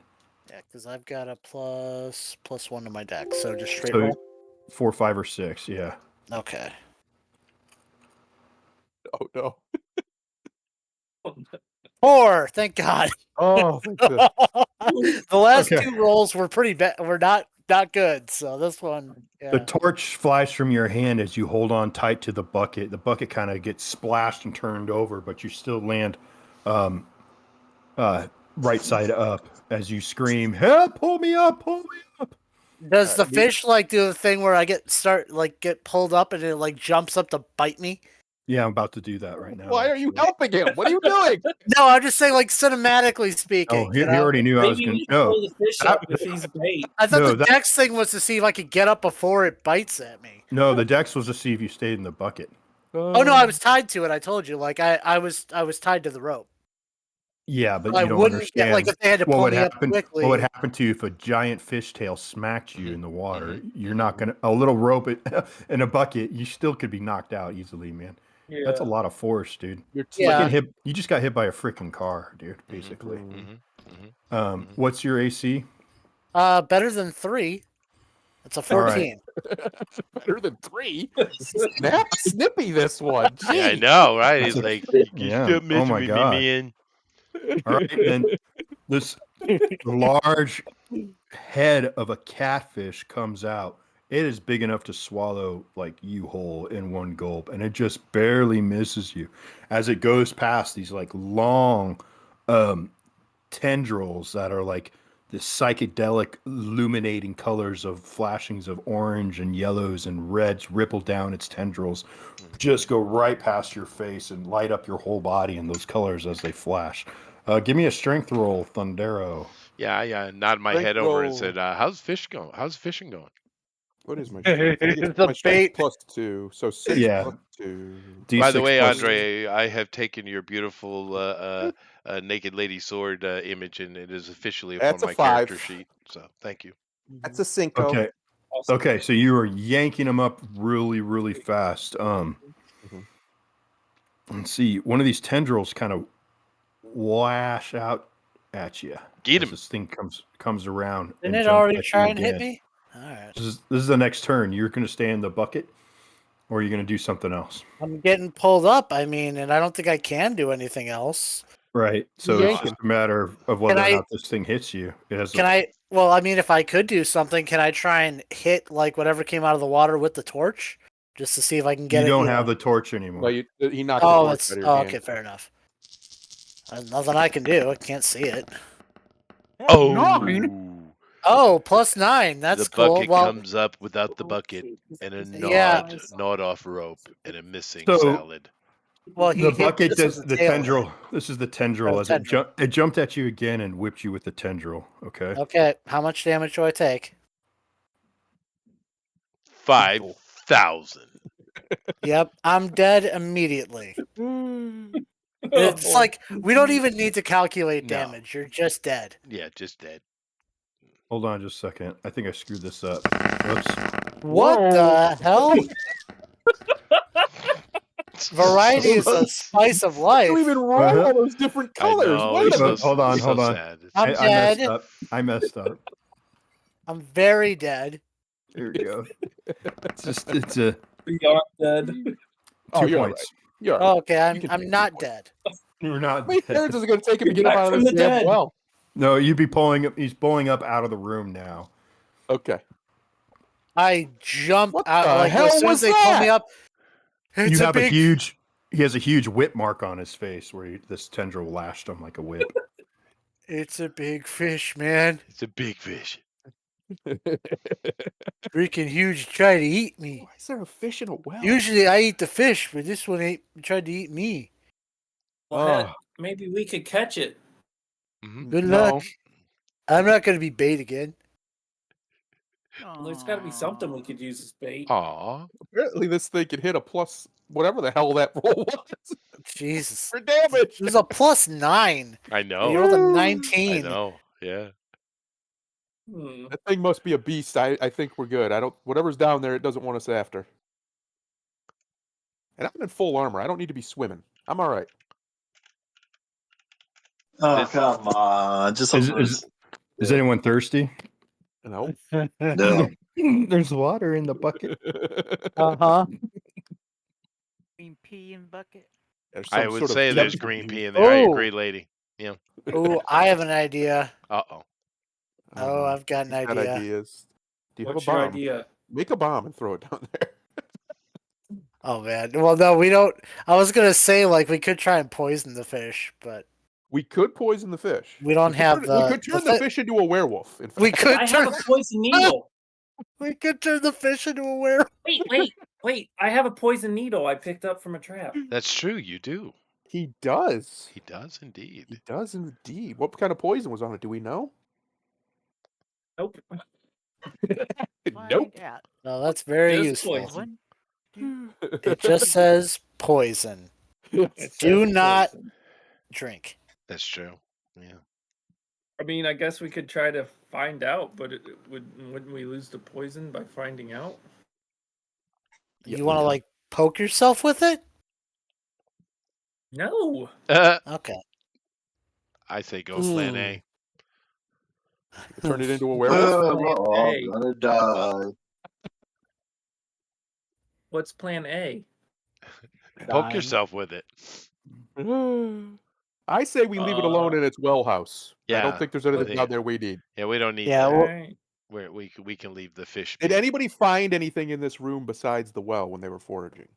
Yeah, because I've got a +1 to my dex, so just straight So roll. 4, 5, or 6. Yeah. Okay. Oh no. 4, thank God. Oh, thank goodness. The last Okay. 2 rolls were pretty bad. Were not good. So this one, The yeah. torch flies from your hand as you hold on tight to the bucket. The bucket kind of gets splashed and turned over, but you still land right side up as you scream, "Help! Pull me up! Pull me up!" Does the fish like do the thing where I get pulled up and it like jumps up to bite me? Yeah, I'm about to do that right now. Why are you helping him? What are you doing? No, I'm just saying like cinematically speaking. Oh, he already knew I was Maybe going you to. No, pull the fish up if he's bait. I thought No, the dex thing was to see if I could get up before it bites at me. no, the dex was to see if you stayed in the bucket. Oh no, I was tied to it. I told you, like I was tied to the rope. Yeah, but I you don't wouldn't understand get, like if they had to what pull would me up happen. quickly. What would happen to you if a giant fishtail smacked you in the water? You're not gonna a little rope in a bucket. You still could be knocked out easily, man. Yeah. That's a lot of force, dude. You're It's like Yeah. getting hit. You just got hit by a freaking car, dude. Basically. What's your AC? Better than 3. It's a 14. better than 3. Snippy this one. Yeah, I Gee. know, right? He's like, Yeah. stop messing Oh my with God. me, man. All right, and this large head of a catfish comes out. It is big enough to swallow like you whole in one gulp, and it just barely misses you as it goes past these like long tendrils that are like the psychedelic illuminating colors of flashings of orange and yellows and reds ripple down its tendrils, just go right past your face and light up your whole body in those colors as they flash. Give me a strength roll, Thundero. Yeah, nodded my Strength head over and roll. said, "How's fish going? How's fishing going?" What is my strength? I think It's my a strength bait. +2, so 6 Yeah. +2. By the D6 way, plus- Andre, I have taken your beautiful naked lady sword image, and it is officially upon That's a my 5. character sheet. So thank you. That's a Cinco. Okay. Awesome. Okay, so you were yanking them up really, really fast. Mhm. Let's see. One of these tendrils kind of lash out at you. Get as him. this thing comes around Didn't and it jumps already at you try and hit again. me? All right. This is the next turn. You're going to stay in the bucket, or are you going to do something else? I'm getting pulled up. I mean, and I don't think I can do anything else. Right. So Yank it's just him. a matter of whether Can or I- not this thing hits you. It has Can I? Well, I mean, if I could do something, can I try and hit like whatever came out of the water with the torch, just to see if I can get You it? don't you have know? the torch anymore. Well, he knocked the Oh, torch it's out of your hand. okay. Fair enough. There's nothing I can do. I can't see it. Oh, 9. Oh, +9. That's the cool. bucket Well, comes up without the bucket, and a Yeah. gnawed off rope, and a missing So- salad. well, he The hit bucket this does with the tail of it. tendril. This is the tendril. Oh, As tendril. it jumped at you again and whipped you with the tendril. Okay. Okay, how much damage do I take? 5,000. Yep, I'm dead immediately. It's like we don't even need to calculate No. damage. You're just dead. Yeah, just dead. Hold on just a second. I think I screwed this up. Whoops. What the hell? Variety is a spice of life. You even roll Uh-huh. all those different I colors. know. Wait It's a so, minute. Hold on, so hold on. sad. It's- I'm I messed dead. up. I messed up. I'm very dead. There we go. It's a Beyond dead. Oh, 2 you're all points. You're all right. Okay, You I'm can I'm take not 2 dead. You're not How many dead. turns is it going to take him to get You're him back out of from this the damn dead. well? No, you'd be pulling up. He's pulling up out of the room now. Okay. I jump What out the like hell as soon was as they pull me that? up. It's you a have big. He has a huge whip mark on his face where this tendril lashed him like a whip. It's a big fish, man. It's a big fish. Freaking huge. Try to eat me. Why is there a fish in a well? Usually I eat the fish, but this one tried to eat me. Well, Oh. heck, maybe we could catch it. Mhm. Good No. luck. I'm not going to be bait again. Well, there's got to be something we could use as bait. Aw. Apparently, this thing can hit a plus whatever the hell that roll was Jesus. for damage. It was a +9. I You know. rolled a I 19. know. Yeah. Hmm. That thing must be a beast. I think we're good. I don't. Whatever's down there, it doesn't want us after. And I'm in full armor. I don't need to be swimming. I'm all right. Oh, This- come on. Just Is anyone thirsty? No. no. There's water in the bucket. Uh-huh. Green pea in bucket. There's I some would sort of say there's chemical green used. pea in there. I Oh. agree, lady. Oh, I have an idea. Uh-oh. Oh, I've got an Got idea. ideas. Do you What's have a your bomb? idea? Make a bomb and throw it down there. Oh, man. Well, no, we don't. I was going to say, like, we could try and poison the fish, but We could poison the fish. we don't have We the. could turn the fish into a werewolf. In fact. We could I turn. have a poison needle. We could turn the fish into a werewolf. Wait! I have a poison needle I picked up from a trap. That's true. You do. He does. He does indeed. He does indeed. What kind of poison was on it? Do we know? Nope. Nope. Find out. No, that's very Just useful. poison. One, It just says poison. It Do says not- poison. Drink. That's true. Yeah. I mean, I guess we could try to find out, but wouldn't we lose the poison by finding out? You want to, like, poke yourself with it? No. Okay. I say go plan A. Turn it into a werewolf. Oh, Plan we're all A. gonna die. What's plan A? Poke Dying. yourself with it. I say we leave it alone in its well house. I Yeah, don't think there's anything well, down there we need. Yeah, we don't need Yeah, that. well- Alright. We can leave the fish. Did be. anybody find anything in this room besides the well when they were foraging?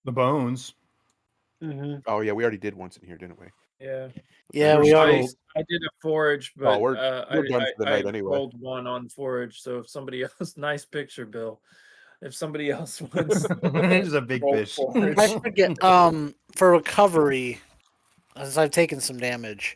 The bones. Mm-hmm. Oh yeah, we already did once in here, didn't we? Yeah. Yeah, We're we still- already. I did a forage, but we're I, done for the night I anyway. rolled one on forage. So if somebody else, nice picture, Bill. If somebody else wants, It's a big roll fish. forage. I forget. For recovery, as I've taken some damage.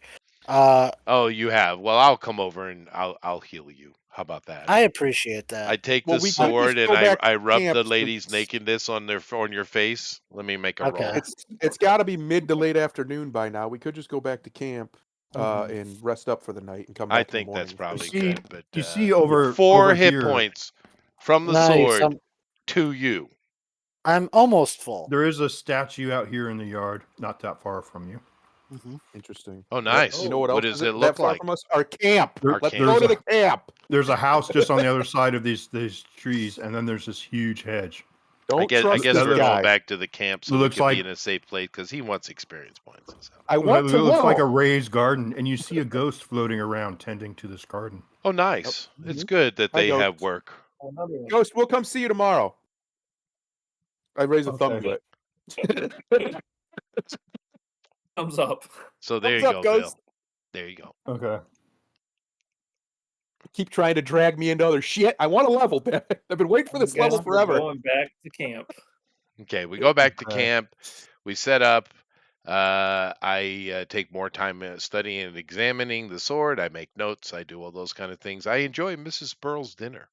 Oh, you have. Well, I'll come over and I'll heal you. How about that? I appreciate that. I take Well, the we could just sword and go back I to rub the camp lady's since- nakedness on your face. Let me make a Okay. roll. It's got to be mid to late afternoon by now. We could just go back to camp Mhm. and rest up for the night and come I back in the think morning. that's probably see- good. But You see over 4 over hit here, points from the Nice. sword to you. I'm almost full. there is a statue out here in the yard, not that far from you. Mm-hmm. Interesting. Oh, nice. You know what What else does is it that look far like? from us? Our camp. There- Let's camp. go to the camp. There's a house just on the other side of these trees, and then there's this huge hedge. Don't I guess trust that this we're guy. going back to the camp so we Looks can like- be in a safe place because he wants experience points and stuff. I It want to looks like a know. raised garden, and you see a ghost floating around tending to this garden. Oh, nice. It's Mhm. good that Hi, they have Ghost. work. Another one. Ghost, we'll come see you tomorrow. I raise a Okay. thumb to it. Thumbs up. So there Thumbs you up, go, Ghost. Bill. There you go. Okay. Keep trying to drag me into other shit. I want a level. I've been waiting for this Guess level we're forever. Going back to camp. Okay, we go back to Okay. camp. We set up. I take more time studying and examining the sword. I make notes. I do all those kind of things. I enjoy Mrs. Pearl's dinner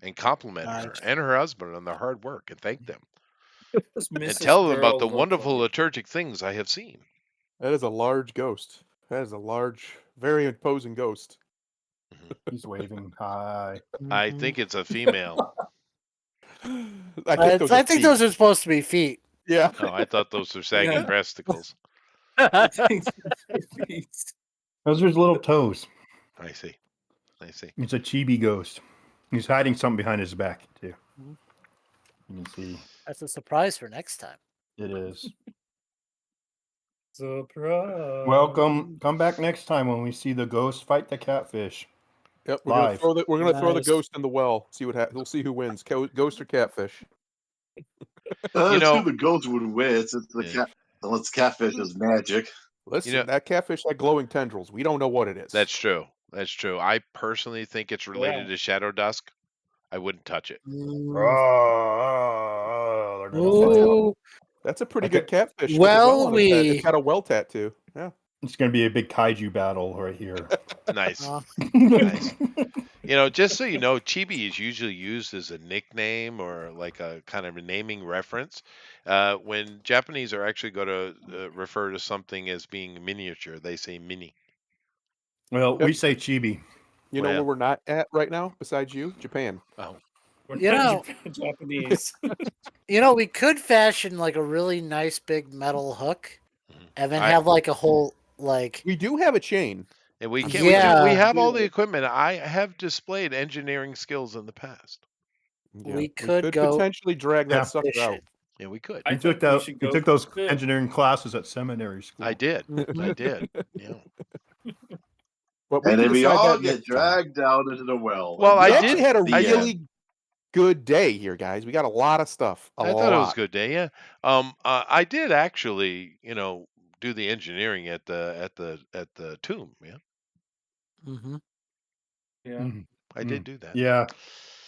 and compliment her Nice. and her husband on their hard work and thank them This and Mrs. tell them about Burl the looks wonderful like- liturgic things I have seen. That is a large ghost. That is a large, very imposing ghost. He's waving hi. I Mhm. think it's a female. I think those I are think feet. those are supposed to be feet. Yeah. Oh, I thought those were sagging Yeah. breasticles. Those are his little toes. I see. I see. It's a chibi ghost. He's hiding something behind his back too. Mhm. You can see That's a surprise for next time. it is. Surprise. Welcome. Come back next time when we see the ghost fight the catfish. Yep. We're gonna Live. throw the Nice. ghost in the well. See what happens. We'll see who wins. Ghost or catfish. You know- the ghost would win since the Yeah. cat, unless catfish is magic. Listen, know- that catfish had glowing tendrils. We don't know what it is. That's true. That's true. I personally think it's related to Shadow Dusk. I wouldn't touch it. Mm. They're gonna fight. Ooh, That's a pretty Okay. good catfish. with a Well, on its head. we- It's got a well tattoo. Yeah. It's gonna be a big kaiju battle right here. Nice. uh, Nice. You know, just so you know, chibi is usually used as a nickname or like a kind of a naming reference. When Japanese are actually going to refer to something as being miniature, they say mini. Well, Yep. we say chibi. You know Well- where we're not at right now, besides you? Japan. Oh, We're You not know- Japanese. we could fashion like a really nice big metal hook, and then I- have like a whole like. We do have a chain. and we can Yeah. we have all the equipment. I have displayed engineering skills in the past. Yeah. We could go potentially drag that Yeah. sucker fishing. out. Yeah, we could. I You took think we that. should You go took those fish. engineering classes at seminary school. I did. I did. Yeah. But we And can then we decide all that get next time. dragged down into the well. Well, And I We that's did- actually had a the end. really good day here, guys. We got a lot of stuff. I thought it was a good day. Yeah. I did actually, do the engineering at the tomb. Yeah. Mm-hmm. Yeah. Mhm. I did do that. Yeah,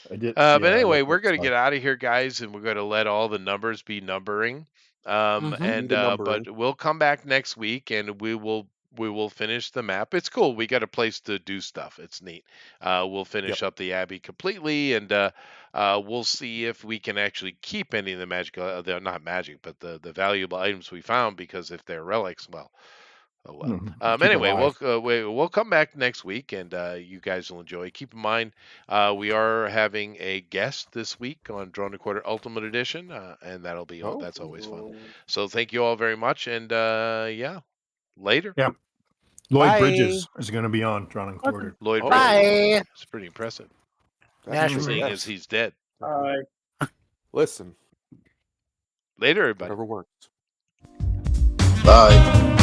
I did. But yeah, I anyway, like we're that going to stuff. get out of here, guys, and we're going to let all the numbers be numbering. Mhm. And Do the numbering. but we'll come back next week, and we will finish the map. It's cool. We got a place to do stuff. It's neat. We'll finish up the abbey completely, and we'll see if we can actually keep any of the magical. They're not magic, but the valuable items we found, because if they're relics, well. Oh well. Mhm. Keep it Anyway, alive. we'll come back next week, and you guys will enjoy. Keep in mind, we are having a guest this week on Drone Recorder Ultimate Edition, and that'll be Oh. that's always fun. So thank you all very much, and yeah, later. Yeah. Lloyd Bye. Bridges is going to be on Drawn and Quartered. Lloyd Oh. Bridges. Bye. It's pretty impressive, Naturally. seeing Yes. as he's dead. Listen, Later, everybody. whatever works. Bye.